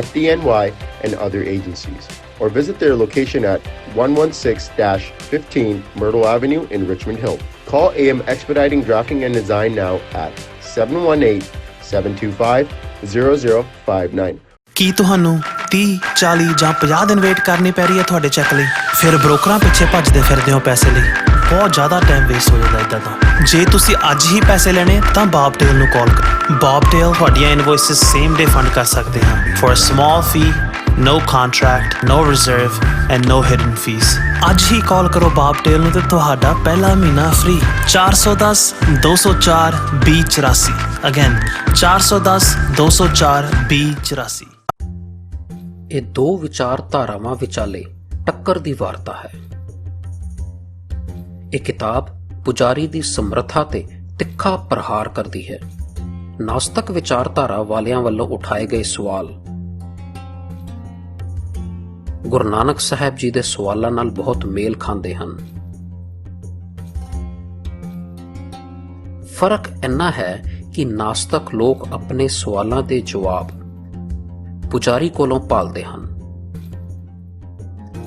FDNY, and other agencies. Or visit their location at 116-15 Myrtle Avenue in Richmond Hill. Call AM Expediting Drafting and Design now at 718-725-0059. ਕੀ ਤੁਹਾਨੂੰ 30, 40 ਜਾਂ 50 ਦਿਨ wait ਕਰਨੀ ਪੈ ਰਹੀ ਹੈ ਤੁਹਾਡੇ check ਲਈ? ਫਿਰ ਬ੍ਰੋਕਰਾਂ ਪਿੱਛੇ ਭੱਜਦੇ ਫਿਰਦੇ ਹੋ ਪੈਸੇ ਲਈ। ਬਹੁਤ ਜ਼ਿਆਦਾ ਟਾਈਮ ਵੇਸਟ ਹੋ ਜਾਂਦਾ ਇੱਦਾਂ ਤਾਂ। ਜੇ ਤੁਸੀਂ ਅੱਜ ਹੀ ਪੈਸੇ ਲੈਣੇ ਤਾਂ ਬੌਬਟੇਲ ਨੂੰ ਕਾਲ ਕਰੋ। ਬੌਬਟੇਲ ਤੁਹਾਡੀਆਂ ਇਨਵੋਇਸਿਸ ਸੇਮ ਡੇ ਫੰਡ ਕਰ ਸਕਦੇ ਹਾਂ for a small fee, no contract, no reserve and no hidden fees. ਅੱਜ ਹੀ ਕਾਲ ਕਰੋ ਬੌਬਟੇਲ ਨੂੰ ਤੇ ਤੁਹਾਡਾ ਪਹਿਲਾ ਮਹੀਨਾ ਫ੍ਰੀ। 410-204-2084 ਅਗੇਨ 410-204-2084। ਇਹ ਦੋ ਵਿਚਾਰਧਾਰਾਵਾਂ ਵਿਚਾਲੇ ਟੱਕਰ ਦੀ ਵਾਰਤਾ ਹੈ। ਇਹ ਕਿਤਾਬ ਪੁਜਾਰੀ ਦੀ ਸਮਰੱਥਾ ਤੇ ਤਿੱਖਾ ਪ੍ਰਹਾਰ ਕਰਦੀ ਹੈ। ਨਾਸਤਕ ਵਿਚਾਰਧਾਰਾ ਵਾਲਿਆਂ ਵੱਲੋਂ ਉਠਾਏ ਗਏ ਸਵਾਲ ਗੁਰੂ ਨਾਨਕ ਸਾਹਿਬ ਜੀ ਦੇ ਸਵਾਲਾਂ ਨਾਲ ਬਹੁਤ ਮੇਲ ਖਾਂਦੇ ਹਨ। ਫਰਕ ਇੰਨਾ ਹੈ ਕਿ ਨਾਸਤਕ ਲੋਕ ਆਪਣੇ ਸਵਾਲਾਂ ਦੇ ਜਵਾਬ ਪੁਜਾਰੀ ਕੋਲੋਂ ਭਾਲਦੇ ਹਨ,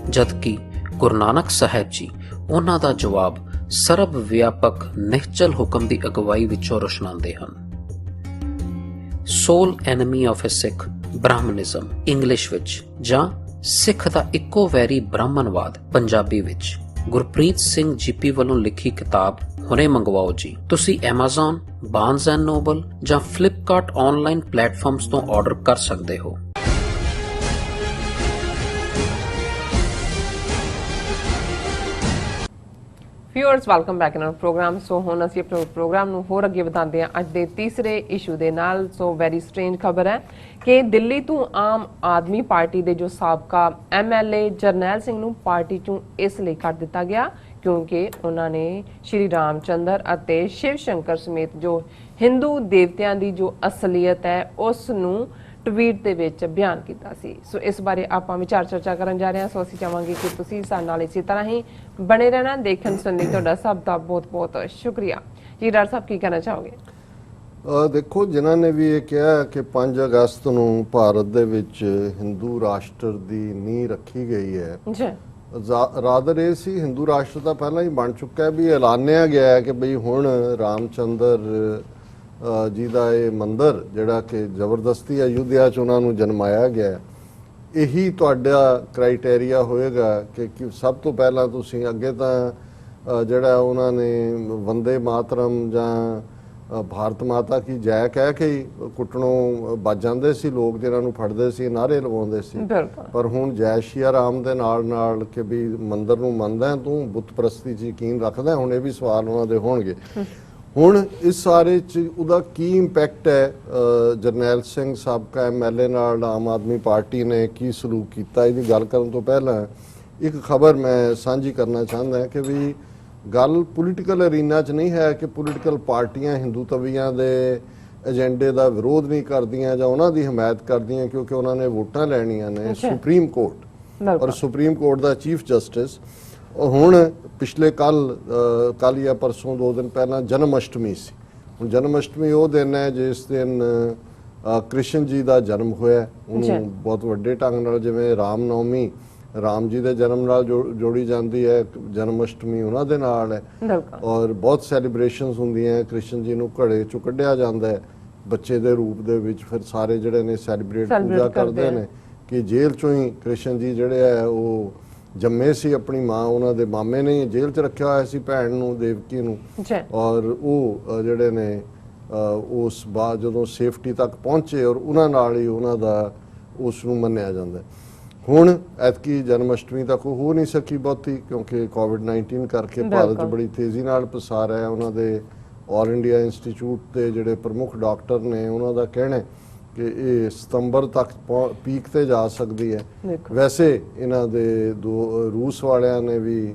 ਜਦਕਿ ਗੁਰੂ ਨਾਨਕ ਸਾਹਿਬ ਜੀ ਉਹਨਾਂ ਦਾ ਜਵਾਬ ਸਰਬ ਵਿਆਪਕ ਨਿਹਚਲ ਹੁਕਮ ਦੀ ਅਗਵਾਈ ਵਿੱਚੋਂ ਰੋਸ਼ਨਾਉਂਦੇ ਹਨ। Sole enemy of a Sikh Brahminism English ਵਿੱਚ ਜਾਂ ਸਿੱਖ ਦਾ ਇੱਕੋ ਵੈਰੀ ਬ੍ਰਾਹਮਣਵਾਦ ਪੰਜਾਬੀ ਵਿੱਚ ਗੁਰਪ੍ਰੀਤ ਸਿੰਘ ਜੀਪੀ ਵੱਲੋਂ ਲਿਖੀ ਕਿਤਾਬ ਹੁਣੇ ਮੰਗਵਾਓ ਜੀ। ਤੁਸੀਂ Amazon, Barnes and Noble ਜਾਂ Flipkart ਆਨਲਾਈਨ ਪਲੇਟਫਾਰਮਸ ਤੋਂ ਆਰਡਰ ਕਰ ਸਕਦੇ ਹੋ। Viewers welcome back in our program. So हुण असीं अपने प्रोग्राम नूं होर अगे वधांदे हां अज दे तीसरे इशू दे नाल। सो वैरी स्ट्रेंज खबर है कि दिल्ली तो आम आदमी पार्टी दे जो साबका MLA जरनैल सिंह नूं पार्टी चों इस लई कढ दिता गया क्योंकि उन्होंने श्री रामचंद्र अते शिव शंकर समेत जो हिंदू देवतियां दी जो असलीयत है उस नूं ट्वीट ਦੇ ਵਿੱਚ ਬਿਆਨ ਕੀਤਾ ਸੀ। ਸੋ ਇਸ ਬਾਰੇ ਆਪਾਂ ਵਿਚਾਰ ਚਰਚਾ ਕਰਨ ਜਾ ਰਹੇ ਹਾਂ। ਸੋ ਅਸੀਂ ਚਾਹਾਂਗੇ ਕਿ ਤੁਸੀਂ ਸਾਡੇ ਨਾਲ ਇਸੇ ਤਰ੍ਹਾਂ ਹੀ ਬਣੇ ਰਹਿਣਾ। ਦੇਖਣ ਸੁਣਨ ਲਈ ਤੁਹਾਡਾ ਸਭ ਦਾ ਬਹੁਤ ਬਹੁਤ ਸ਼ੁਕਰੀਆ ਜੀ। ਡਾਕਟਰ ਸਾਹਿਬ ਕੀ ਕਹਿਣਾ ਚਾਹੋਗੇ? ਦੇਖੋ, ਜਿਨ੍ਹਾਂ ਨੇ ਵੀ ਇਹ ਕਿਹਾ ਕਿ 5 ਅਗਸਤ ਨੂੰ ਭਾਰਤ ਦੇ ਵਿੱਚ ਹਿੰਦੂ ਰਾਸ਼ਟਰ ਦੀ ਨੀਂਹ ਰੱਖੀ ਗਈ ਹੈ, ਜੀ ਰਾਦਰ ਇਹ ਸੀ ਹਿੰਦੂ ਰਾਸ਼ਟਰ ਤਾਂ ਪਹਿਲਾਂ ਹੀ ਬਣ ਚੁੱਕਾ ਹੈ, ਵੀ ਐਲਾਨਿਆ ਗਿਆ ਹੈ ਕਿ ਬਈ ਹੁਣ ਰਾਮਚੰਦਰ ਜੀ ਦਾ ਇਹ ਮੰਦਰ ਜਿਹੜਾ ਕਿ ਜ਼ਬਰਦਸਤੀ ਅਯੁੱਧਿਆ 'ਚ ਉਹਨਾਂ ਨੂੰ ਜਨਮਾਇਆ ਗਿਆ, ਇਹੀ ਤੁਹਾਡਾ ਕ੍ਰਾਈਟੇਰੀਆ ਹੋਏਗਾ ਕਿ ਸਭ ਤੋਂ ਪਹਿਲਾਂ ਤੁਸੀਂ ਅੱਗੇ ਤਾਂ ਜਿਹੜਾ ਉਹਨਾਂ ਨੇ ਵੰਦੇ ਮਾਤਰਮ ਜਾਂ ਭਾਰਤ ਮਾਤਾ ਕੀ ਜੈ ਕਹਿ ਕੇ ਹੀ ਕੁੱਟਣੋਂ ਬਚ ਜਾਂਦੇ ਸੀ ਲੋਕ, ਜਿਹਨਾਂ ਨੂੰ ਫੜਦੇ ਸੀ ਨਾਅਰੇ ਲਵਾਉਂਦੇ ਸੀ। ਬਿਲਕੁਲ। ਪਰ ਹੁਣ ਜੈ ਸ਼੍ਰੀ ਰਾਮ ਦੇ ਨਾਲ ਕਿ ਵੀ ਮੰਦਰ ਨੂੰ ਮੰਨਦਾ ਤੂੰ, ਬੁੱਤ ਪ੍ਰਸਤੀ 'ਚ ਯਕੀਨ ਰੱਖਦਾ, ਹੁਣ ਇਹ ਵੀ ਸਵਾਲ ਉਹਨਾਂ ਦੇ ਹੋਣਗੇ। ਹੁਣ ਇਸ ਸਾਰੇ 'ਚ ਉਹਦਾ ਕੀ ਇੰਪੈਕਟ ਹੈ? ਜਰਨੈਲ ਸਿੰਘ ਸਾਬਕਾ MLA ਨਾਲ ਆਮ ਆਦਮੀ ਪਾਰਟੀ ਨੇ ਕੀ ਸਲੂਕ ਕੀਤਾ, ਇਹਦੀ ਗੱਲ ਕਰਨ ਤੋਂ ਪਹਿਲਾਂ ਇੱਕ ਖਬਰ ਮੈਂ ਸਾਂਝੀ ਕਰਨਾ ਚਾਹੁੰਦਾ ਕਿ ਵੀ ਗੱਲ ਪੋਲੀਟੀਕਲ ਅਰੀਨਾ 'ਚ ਨਹੀਂ ਹੈ ਕਿ ਪੋਲੀਟੀਕਲ ਪਾਰਟੀਆਂ ਹਿੰਦੂ ਤਵੀਆਂ ਦੇ ਏਜੰਡੇ ਦਾ ਵਿਰੋਧ ਨਹੀਂ ਕਰਦੀਆਂ ਜਾਂ ਉਹਨਾਂ ਦੀ ਹਮਾਇਤ ਕਰਦੀਆਂ, ਕਿਉਂਕਿ ਉਹਨਾਂ ਨੇ ਵੋਟਾਂ ਲੈਣੀਆਂ ਨੇ। ਸੁਪਰੀਮ ਕੋਰਟ ਔਰ ਸੁਪਰੀਮ ਕੋਰਟ ਦਾ ਚੀਫ ਜਸਟਿਸ ਹੁਣ ਪਿਛਲੇ ਕੱਲ ਜਾਂ ਪਰਸੋਂ 2 ਦਿਨ ਪਹਿਲਾਂ ਜਨਮ ਅਸ਼ਟਮੀ ਸੀ। ਹੁਣ ਜਨਮ ਅਸ਼ਟਮੀ ਉਹ ਦਿਨ ਹੈ ਜਿਸ ਦਿਨ ਕ੍ਰਿਸ਼ਨ ਜੀ ਦਾ ਜਨਮ ਹੋਇਆ। ਉਹਨੂੰ ਬਹੁਤ ਵੱਡੇ ਢੰਗ ਨਾਲ, ਜਿਵੇਂ ਰਾਮ ਨੌਮੀ ਰਾਮ ਜੀ ਦੇ ਜਨਮ ਨਾਲ ਜੋੜੀ ਜਾਂਦੀ ਹੈ, ਜਨਮ ਅਸ਼ਟਮੀ ਉਹਨਾਂ ਦੇ ਨਾਲ ਹੈ। ਔਰ ਬਹੁਤ ਸੈਲੀਬ੍ਰੇਸ਼ਨਸ ਹੁੰਦੀਆਂ, ਕ੍ਰਿਸ਼ਨ ਜੀ ਨੂੰ ਘੜੇ ਚੋਂ ਕੱਢਿਆ ਜਾਂਦਾ ਹੈ ਬੱਚੇ ਦੇ ਰੂਪ ਦੇ ਵਿੱਚ, ਫਿਰ ਸਾਰੇ ਜਿਹੜੇ ਨੇ ਸੈਲੀਬ੍ਰੇਟ ਪੂਜਾ ਕਰਦੇ ਨੇ ਕਿ ਜੇਲ੍ਹ ਚੋਂ ਹੀ ਕ੍ਰਿਸ਼ਨ ਜੀ ਜਿਹੜੇ ਆ ਉਹ ਜੰਮੇ ਸੀ। ਆਪਣੀ ਮਾਂ, ਉਹਨਾਂ ਦੇ ਮਾਮੇ ਨੇ ਜੇਲ੍ਹ 'ਚ ਰੱਖਿਆ ਹੋਇਆ ਸੀ ਭੈਣ ਨੂੰ, ਦੇਵਕੀ ਨੂੰ, ਔਰ ਉਹ ਜਿਹੜੇ ਨੇ ਉਸ ਬਾਅਦ ਜਦੋਂ ਸੇਫਟੀ ਤੱਕ ਪਹੁੰਚੇ ਔਰ ਉਹਨਾਂ ਨਾਲ ਹੀ ਉਹਨਾਂ ਦਾ ਉਸ ਨੂੰ ਮੰਨਿਆ ਜਾਂਦਾ। ਹੁਣ ਐਤਕੀ ਜਨਮ ਅਸ਼ਟਮੀ ਤੱਕ ਉਹ ਹੋ ਨਹੀਂ ਸਕੀ ਬਹੁਤੀ, ਕਿਉਂਕਿ ਕੋਵਿਡ-19 ਕਰਕੇ ਭਾਰਤ 'ਚ ਬੜੀ ਤੇਜ਼ੀ ਨਾਲ ਪਸਾਰ ਹੈ। ਉਹਨਾਂ ਦੇ ਆਲ ਇੰਡੀਆ ਇੰਸਟੀਚਿਊਟ ਦੇ ਜਿਹੜੇ ਪ੍ਰਮੁੱਖ ਡਾਕਟਰ ਨੇ ਉਹਨਾਂ ਦਾ ਕਹਿਣਾ ਕਿ ਇਹ ਸਤੰਬਰ ਤੱਕ ਪੀਕ ਤੇ ਜਾ ਸਕਦੀ ਹੈ। ਵੈਸੇ ਇਹਨਾਂ ਦੇ ਰੂਸ ਵਾਲਿਆਂ ਨੇ ਵੀ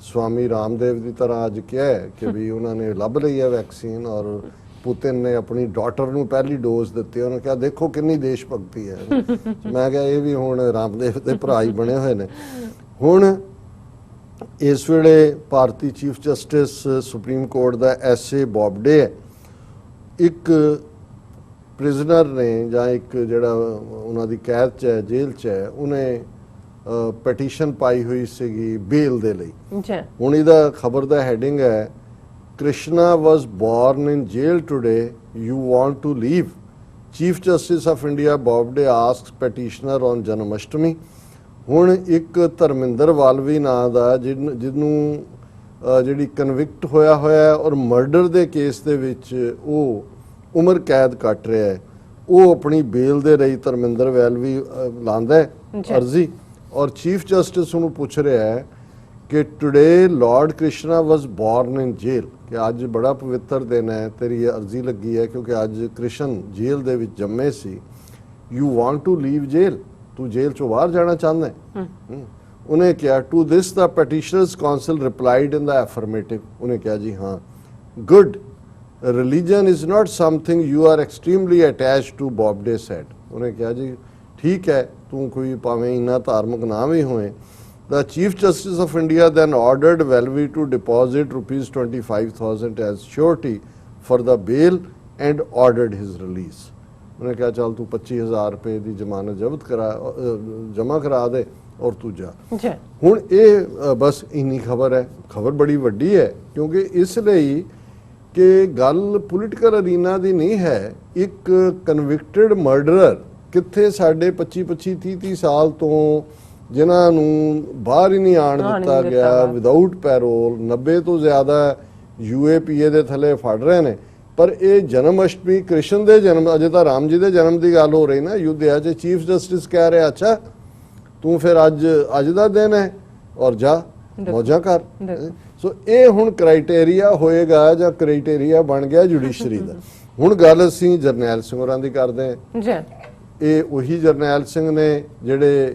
ਸਵਾਮੀ ਰਾਮਦੇਵ ਦੀ ਤਰ੍ਹਾਂ ਅੱਜ ਕਿਹਾ ਕਿ ਵੀ ਉਹਨਾਂ ਨੇ ਲੱਭ ਲਈ ਹੈ ਵੈਕਸੀਨ, ਔਰ ਪੁਤਿਨ ਨੇ ਆਪਣੀ ਡਾਟਰ ਨੂੰ ਪਹਿਲੀ ਡੋਜ਼ ਦਿੱਤੀ। ਉਹਨੇ ਕਿਹਾ ਦੇਖੋ ਕਿੰਨੀ ਦੇਸ਼ ਭਗਤੀ ਹੈ। ਮੈਂ ਕਿਹਾ ਇਹ ਵੀ ਹੁਣ ਰਾਮਦੇਵ ਦੇ ਭਰਾ ਹੀ ਬਣੇ ਹੋਏ ਨੇ। ਹੁਣ ਇਸ ਵੇਲੇ ਭਾਰਤੀ ਚੀਫ ਜਸਟਿਸ ਸੁਪਰੀਮ ਕੋਰਟ ਦਾ SA ਬੋਬਡੇ ਹੈ। ਇੱਕ ਪ੍ਰਿਜ਼ਨਰ ਨੇ ਜਾਂ ਇੱਕ ਜਿਹੜਾ ਉਹਨਾਂ ਦੀ ਕੈਦ 'ਚ ਹੈ, ਜੇਲ੍ਹ 'ਚ ਹੈ, ਉਹਨੇ ਪਟੀਸ਼ਨ ਪਾਈ ਹੋਈ ਸੀਗੀ ਬੇਲ ਦੇ ਲਈ। ਹੁਣ ਇਹਦਾ ਖਬਰ ਦਾ ਹੈਡਿੰਗ ਹੈ Krishna was born in jail today, you want to leave? Chief Justice of India Bobde asks petitioner on Janmashtami. ਹੁਣ ਇੱਕ ਧਰਮਿੰਦਰ ਵਾਲਵੀ ਨਾਂ ਦਾ ਜਿਹਨੂੰ ਜਿਹੜੀ ਕਨਵਿਕਟ ਹੋਇਆ ਔਰ ਮਰਡਰ ਦੇ ਕੇਸ ਦੇ ਵਿੱਚ ਉਹ ਉਮਰ ਕੈਦ ਕੱਟ ਰਿਹਾ ਹੈ, ਉਹ ਆਪਣੀ ਬੇਲ ਦੇ ਲਈ ਧਰਮਿੰਦਰ ਵਾਲਵੀ ਲਾਂਦਾ ਅਰਜ਼ੀ, ਔਰ ਚੀਫ ਜਸਟਿਸ ਨੂੰ ਪੁੱਛ ਰਿਹਾ ਹੈ ਕਿ today lord Krishna was born in jail, ਕਿ ਅੱਜ ਬੜਾ ਪਵਿੱਤਰ ਦਿਨ ਹੈ, ਤੇਰੀ ਅਰਜ਼ੀ ਲੱਗੀ ਹੈ ਕਿਉਂਕਿ ਅੱਜ ਕ੍ਰਿਸ਼ਨ ਜੇਲ੍ਹ ਦੇ ਵਿੱਚ ਜੰਮੇ ਸੀ। You want to leave jail, ਤੂੰ ਜੇਲ੍ਹ ਚੋਂ ਬਾਹਰ ਜਾਣਾ ਚਾਹੁੰਦਾ ਹੈ? ਉਹਨੇ ਕਿਹਾ to this the petitioner's counsel replied in the affirmative. ਉਹਨੇ ਕਿਹਾ ਜੀ ਹਾਂ, good, religion is not something you are extremely attached to, Bobde said. ਉਹਨੇ ਕਿਹਾ ਜੀ ਠੀਕ ਹੈ, ਤੂੰ ਕੋਈ ਭਾਵੇਂ ਇੰਨਾ ਧਾਰਮਿਕ ਨਾ ਵੀ ਹੋਏ। The Chief Justice of India then ordered Valvi to deposit rupees 25,000 as surety for the bail and ordered his release. ਉਹਨੇ ਕਿਹਾ ਚੱਲ ਤੂੰ 25,000 ਰੁਪਏ ਦੀ ਜ਼ਮਾਨਤ ਜਮ੍ਹਾਂ ਕਰਾ ਦੇ ਔਰ ਤੂੰ ਜਾ। ਹੁਣ ਇਹ ਬਸ ਇੰਨੀ ਖਬਰ ਹੈ। ਖਬਰ ਬੜੀ ਵੱਡੀ ਹੈ ਕਿਉਂਕਿ ਇਸ ਲਈ ਕਿ ਗੱਲ ਪੋਲੀਟੀਕਲ ਅਰੀਨਾ ਦੀ ਨਹੀਂ ਹੈ। ਇੱਕ ਕਨਵਿਕਟਡ ਮਰਡਰਰ ਕਿੱਥੇ ਸਾਡੇ 25 30 ਸਾਲ ਤੋਂ ਜਿਨ੍ਹਾਂ ਨੂੰ ਬਾਹਰ ਹੀ ਨਹੀਂ ਆਣ ਦਿੱਤਾ ਗਿਆ ਵਿਦਆਊਟ ਪੈਰੋਲ, 90 ਤੋਂ ਜ਼ਿਆਦਾ UAPA ਦੇ ਥੱਲੇ ਫੜ ਰਹੇ ਨੇ। ਪਰ ਇਹ ਜਨਮ ਅਸ਼ਟਮੀ ਕ੍ਰਿਸ਼ਨ ਦੇ ਜਨਮ, ਅਜੇ ਤਾਂ ਰਾਮ ਜੀ ਦੇ ਜਨਮ ਦੀ ਗੱਲ ਹੋ ਰਹੀ ਨਾ ਅਯੁੱਧਿਆ 'ਚ, ਚੀਫ ਜਸਟਿਸ ਕਹਿ ਰਿਹਾ ਅੱਛਾ ਤੂੰ ਫਿਰ ਅੱਜ ਦਾ ਦਿਨ ਹੈ ਔਰ ਜਾ ਮੌਜਾਂ ਕਰ। ਸੋ ਇਹ ਹੁਣ ਕ੍ਰਾਈਟੇਰੀਆ ਹੋਏਗਾ ਜਾਂ ਕ੍ਰਾਈਟੇਰੀਆ ਬਣ ਗਿਆ ਜੁਡੀਸ਼ਰੀ ਦਾ। ਹੁਣ ਗੱਲ ਅਸੀਂ ਜਰਨੈਲ ਸਿੰਘ ਹੋਰਾਂ ਦੀ ਕਰਦੇ ਹਾਂ। ਇਹ ਉਹੀ ਜਰਨੈਲ ਸਿੰਘ ਨੇ ਜਿਹੜੇ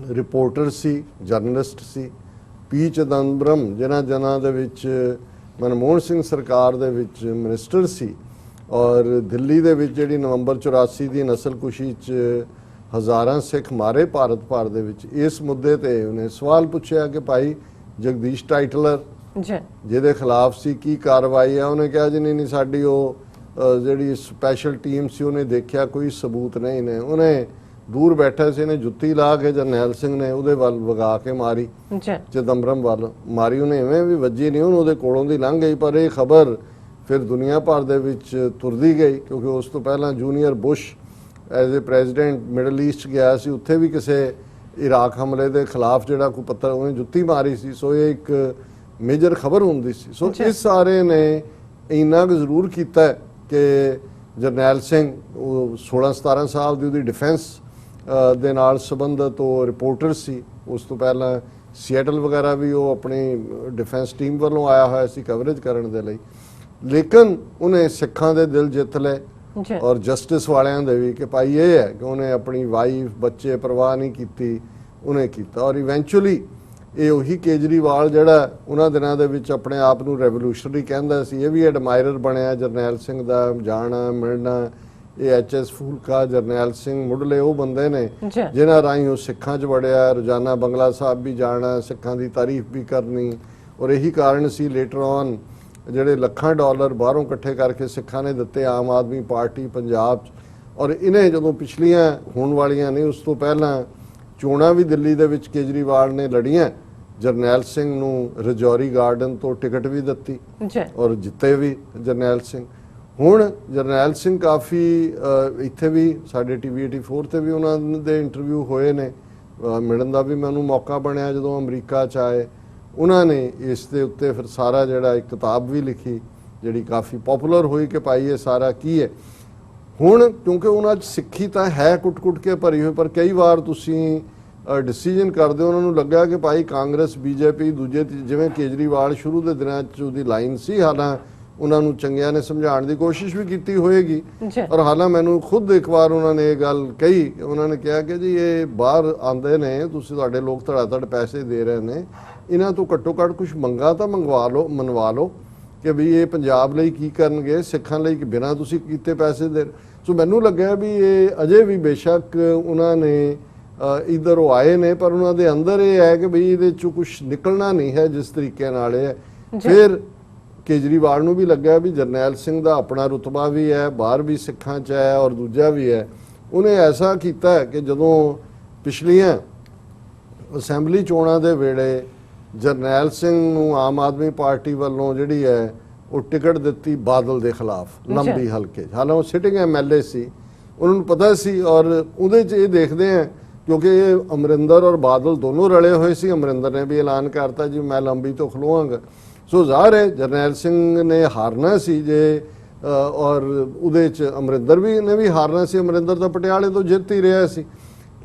ਰਿਪੋਰਟਰ ਸੀ, ਜਰਨਲਿਸਟ ਸੀ, ਪੀ ਚਿਦੰਬਰਮ ਜਿਨ੍ਹਾਂ ਦੇ ਵਿੱਚ ਮਨਮੋਹਨ ਸਿੰਘ ਸਰਕਾਰ ਦੇ ਵਿੱਚ ਮਿਨਿਸਟਰ ਸੀ, ਔਰ ਦਿੱਲੀ ਦੇ ਵਿੱਚ ਜਿਹੜੀ ਨਵੰਬਰ 84 ਦੀ ਨਸਲਕੁਸ਼ੀ 'ਚ ਹਜ਼ਾਰਾਂ ਸਿੱਖ ਮਾਰੇ ਭਾਰਤ ਭਰ ਦੇ ਵਿੱਚ। ਇਸ ਮੁੱਦੇ ਤੇ ਉਹਨੇ ਸਵਾਲ ਪੁੱਛਿਆ ਕਿ ਭਾਈ ਜਗਦੀਸ਼ ਟਾਈਟਲਰ ਜਿਹਦੇ ਖਿਲਾਫ ਸੀ ਕੀ ਕਾਰਵਾਈ ਆ? ਉਹਨੇ ਕਿਹਾ ਜੀ ਨਹੀਂ ਸਾਡੀ ਉਹ ਜਿਹੜੀ ਸਪੈਸ਼ਲ ਟੀਮ ਸੀ ਉਹਨੇ ਦੇਖਿਆ ਕੋਈ ਸਬੂਤ ਨਹੀਂ ਨੇ। ਉਹਨੇ ਦੂਰ ਬੈਠਾ ਸੀ, ਇਹਨੇ ਜੁੱਤੀ ਲਾ ਕੇ ਜਰਨੈਲ ਸਿੰਘ ਨੇ ਉਹਦੇ ਵੱਲ ਵਗਾ ਕੇ ਮਾਰੀ, ਚਿਦੰਬਰਮ ਵੱਲ ਮਾਰੀ। ਉਹਨੇ ਐਵੇਂ ਵੀ ਵੱਜੀ ਨਹੀਂ, ਉਹਦੇ ਕੋਲੋਂ ਦੀ ਲੰਘ ਗਈ। ਪਰ ਇਹ ਖਬਰ ਫਿਰ ਦੁਨੀਆ ਭਰ ਦੇ ਵਿੱਚ ਤੁਰਦੀ ਗਈ ਕਿਉਂਕਿ ਉਸ ਤੋਂ ਪਹਿਲਾਂ junior Bush as a president middle East ਗਿਆ ਸੀ, ਉੱਥੇ ਵੀ ਕਿਸੇ ਇਰਾਕ ਹਮਲੇ ਦੇ ਖਿਲਾਫ ਜਿਹੜਾ ਕੋਈ ਪੱਤਰ ਉਹਨੇ ਜੁੱਤੀ ਮਾਰੀ ਸੀ। ਸੋ ਇਹ ਇੱਕ ਮੇਜਰ ਖਬਰ ਹੁੰਦੀ ਸੀ। ਸੋ ਇਸ ਸਾਰੇ ਨੇ ਇੰਨਾ ਕੁ ਜ਼ਰੂਰ ਕੀਤਾ ਕਿ ਜਰਨੈਲ ਸਿੰਘ 16-17 ਸਾਲ ਦੀ ਉਹਦੀ ਡਿਫੈਂਸ ਦੇ ਨਾਲ ਸੰਬੰਧਿਤ ਉਹ ਰਿਪੋਰਟਰ ਸੀ। ਉਸ ਤੋਂ ਪਹਿਲਾਂ ਸੀਐਟਲ ਵਗੈਰਾ ਵੀ ਉਹ ਆਪਣੀ ਡਿਫੈਂਸ ਟੀਮ ਵੱਲੋਂ ਆਇਆ ਹੋਇਆ ਸੀ ਕਵਰੇਜ ਕਰਨ ਦੇ ਲਈ, ਲੇਕਿਨ ਉਹਨੇ ਸਿੱਖਾਂ ਦੇ ਦਿਲ ਜਿੱਤ ਲਏ ਔਰ ਜਸਟਿਸ ਵਾਲਿਆਂ ਦੇ ਵੀ, ਕਿ ਭਾਈ ਇਹ ਹੈ ਕਿ ਉਹਨੇ ਆਪਣੀ ਵਾਈਫ ਬੱਚੇ ਪਰਵਾਹ ਨਹੀਂ ਕੀਤੀ, ਉਹਨੇ ਕੀਤਾ। ਔਰ ਇਵੈਂਚੁਅਲੀ ਇਹ ਉਹੀ ਕੇਜਰੀਵਾਲ ਜਿਹੜਾ ਉਹਨਾਂ ਦਿਨਾਂ ਦੇ ਵਿੱਚ ਆਪਣੇ ਆਪ ਨੂੰ ਰੈਵੋਲੂਸ਼ਨਰੀ ਕਹਿੰਦਾ ਸੀ, ਇਹ ਵੀ ਐਡਮਾਇਰਰ ਬਣਿਆ ਜਰਨੈਲ ਸਿੰਘ ਦਾ, ਜਾਣਾ ਮਿਲਣਾ। ਇਹ HS ਫੂਲਕਾ, ਜਰਨੈਲ ਸਿੰਘ ਮੁੱਢਲੇ ਉਹ ਬੰਦੇ ਨੇ ਜਿਨ੍ਹਾਂ ਰਾਹੀਂ ਉਹ ਸਿੱਖਾਂ 'ਚ ਵੜਿਆ, ਰੋਜ਼ਾਨਾ ਬੰਗਲਾ ਸਾਹਿਬ ਵੀ ਜਾਣਾ, ਸਿੱਖਾਂ ਦੀ ਤਾਰੀਫ ਵੀ ਕਰਨੀ। ਔਰ ਇਹੀ ਕਾਰਨ ਸੀ ਲੇਟਰ ਔਨ ਜਿਹੜੇ ਲੱਖਾਂ ਡਾਲਰ ਬਾਹਰੋਂ ਇਕੱਠੇ ਕਰਕੇ ਸਿੱਖਾਂ ਨੇ ਦਿੱਤੇ ਆਮ ਆਦਮੀ ਪਾਰਟੀ ਪੰਜਾਬ 'ਚ। ਔਰ ਇਹਨੇ ਜਦੋਂ ਪਿਛਲੀਆਂ ਹੋਣ ਵਾਲੀਆਂ ਨੇ ਉਸ ਤੋਂ ਪਹਿਲਾਂ ਚੋਣਾਂ ਵੀ ਦਿੱਲੀ ਦੇ ਵਿੱਚ ਕੇਜਰੀਵਾਲ ਨੇ ਲੜੀਆਂ, ਜਰਨੈਲ ਸਿੰਘ ਨੂੰ ਰਜੌਰੀ ਗਾਰਡਨ ਤੋਂ ਟਿਕਟ ਵੀ ਦਿੱਤੀ ਔਰ ਜਿੱਤੇ ਵੀ ਜਰਨੈਲ ਸਿੰਘ। ਹੁਣ ਜਰਨੈਲ ਸਿੰਘ ਕਾਫੀ ਇੱਥੇ ਵੀ ਸਾਡੇ TV 84 ਤੇ ਵੀ ਉਹਨਾਂ ਦੇ ਇੰਟਰਵਿਊ ਹੋਏ ਨੇ, ਮਿਲਣ ਦਾ ਵੀ ਮੈਨੂੰ ਮੌਕਾ ਬਣਿਆ ਜਦੋਂ ਅਮਰੀਕਾ 'ਚ ਆਏ। ਉਹਨਾਂ ਨੇ ਇਸ ਦੇ ਉੱਤੇ ਫਿਰ ਸਾਰਾ ਜਿਹੜਾ ਇੱਕ ਕਿਤਾਬ ਵੀ ਲਿਖੀ ਜਿਹੜੀ ਕਾਫੀ ਪਪੂਲਰ ਹੋਈ ਕਿ ਭਾਈ ਇਹ ਸਾਰਾ ਕੀ ਹੈ। ਹੁਣ ਕਿਉਂਕਿ ਉਹਨਾਂ 'ਚ ਸਿੱਖੀ ਤਾਂ ਹੈ ਕੁੱਟ-ਕੁੱਟ ਕੇ ਭਰੀ ਹੋਈ, ਪਰ ਕਈ ਵਾਰ ਤੁਸੀਂ ਡਿਸੀਜਨ ਕਰਦੇ ਹੋ ਉਹਨਾਂ ਨੂੰ ਲੱਗਾ ਕਿ ਭਾਈ ਕਾਂਗਰਸ BJP ਦੂਜੇ ਜਿਵੇਂ ਕੇਜਰੀਵਾਲ ਸ਼ੁਰੂ ਦੇ ਦਿਨਾਂ 'ਚ ਉਹਦੀ ਲਾਈਨ ਸੀ, ਹਾਲਾਂ ਉਹਨਾਂ ਨੂੰ ਚੰਗਿਆਂ ਨੇ ਸਮਝਾਉਣ ਦੀ ਕੋਸ਼ਿਸ਼ ਵੀ ਕੀਤੀ ਹੋਏਗੀ। ਔਰ ਹਾਲਾਂ ਮੈਨੂੰ ਖੁਦ ਇੱਕ ਵਾਰ ਉਹਨਾਂ ਨੇ ਇਹ ਗੱਲ ਕਹੀ, ਉਹਨਾਂ ਨੇ ਕਿਹਾ ਕਿ ਜੀ ਇਹ ਬਾਹਰ ਆਉਂਦੇ ਨੇ, ਤੁਸੀਂ ਤੁਹਾਡੇ ਲੋਕ ਧੜਾ-ਧੜ ਪੈਸੇ ਦੇ ਰਹੇ ਨੇ, ਇਹਨਾਂ ਤੋਂ ਘੱਟੋ ਘੱਟ ਕੁਝ ਮੰਗਾ ਤਾਂ ਮੰਗਵਾ ਲਓ, ਮਨਵਾ ਲਓ ਕਿ ਵੀ ਇਹ ਪੰਜਾਬ ਲਈ ਕੀ ਕਰਨਗੇ, ਸਿੱਖਾਂ ਲਈ ਕਿ ਬਿਨਾਂ ਤੁਸੀਂ ਕੀਤੇ ਪੈਸੇ ਦੇ। ਸੋ ਮੈਨੂੰ ਲੱਗਿਆ ਵੀ ਇਹ ਅਜੇ ਵੀ ਬੇਸ਼ੱਕ ਉਹਨਾਂ ਨੇ ਇੱਧਰ ਉਹ ਆਏ ਨੇ, ਪਰ ਉਹਨਾਂ ਦੇ ਅੰਦਰ ਇਹ ਹੈ ਕਿ ਬਈ ਇਹਦੇ 'ਚੋਂ ਕੁਝ ਨਿਕਲਣਾ ਨਹੀਂ ਹੈ ਜਿਸ ਤਰੀਕੇ ਨਾਲ ਇਹ ਹੈ। ਫਿਰ ਕੇਜਰੀਵਾਲ ਨੂੰ ਵੀ ਲੱਗਾ ਵੀ ਜਰਨੈਲ ਸਿੰਘ ਦਾ ਆਪਣਾ ਰੁਤਬਾ ਵੀ ਹੈ, ਬਾਹਰ ਵੀ ਸਿੱਖਾਂ 'ਚ ਹੈ ਔਰ ਦੂਜਾ ਵੀ ਹੈ। ਉਹਨੇ ਐਸਾ ਕੀਤਾ ਕਿ ਜਦੋਂ ਪਿਛਲੀਆਂ ਅਸੈਂਬਲੀ ਚੋਣਾਂ ਦੇ ਵੇਲੇ ਜਰਨੈਲ ਸਿੰਘ ਨੂੰ ਆਮ ਆਦਮੀ ਪਾਰਟੀ ਵੱਲੋਂ ਜਿਹੜੀ ਹੈ ਉਹ ਟਿਕਟ ਦਿੱਤੀ ਬਾਦਲ ਦੇ ਖਿਲਾਫ ਲੰਬੀ ਹਲਕੇ 'ਚ, ਹਾਲਾਂ ਉਹ ਸਿਟਿੰਗ MLA ਸੀ, ਉਹਨਾਂ ਨੂੰ ਪਤਾ ਸੀ। ਔਰ ਉਹਦੇ 'ਚ ਇਹ ਦੇਖਦੇ ਆ ਕਿਉਂਕਿ ਇਹ ਅਮਰਿੰਦਰ ਔਰ ਬਾਦਲ ਦੋਨੋਂ ਰਲੇ ਹੋਏ ਸੀ, ਅਮਰਿੰਦਰ ਨੇ ਵੀ ਐਲਾਨ ਕਰਤਾ ਜੀ ਮੈਂ ਲੰਬੀ ਤੋਂ ਖਲੋਵਾਂਗਾ। ਸੋ ਜ਼ਾਹਰ ਹੈ ਜਰਨੈਲ ਸਿੰਘ ਨੇ ਹਾਰਨਾ ਸੀ ਜੇ, ਔਰ ਉਹਦੇ 'ਚ ਅਮਰਿੰਦਰ ਵੀ ਨੇ ਵੀ ਹਾਰਨਾ ਸੀ। ਅਮਰਿੰਦਰ ਤਾਂ ਪਟਿਆਲੇ ਤੋਂ ਜਿੱਤ ਹੀ ਰਿਹਾ ਸੀ,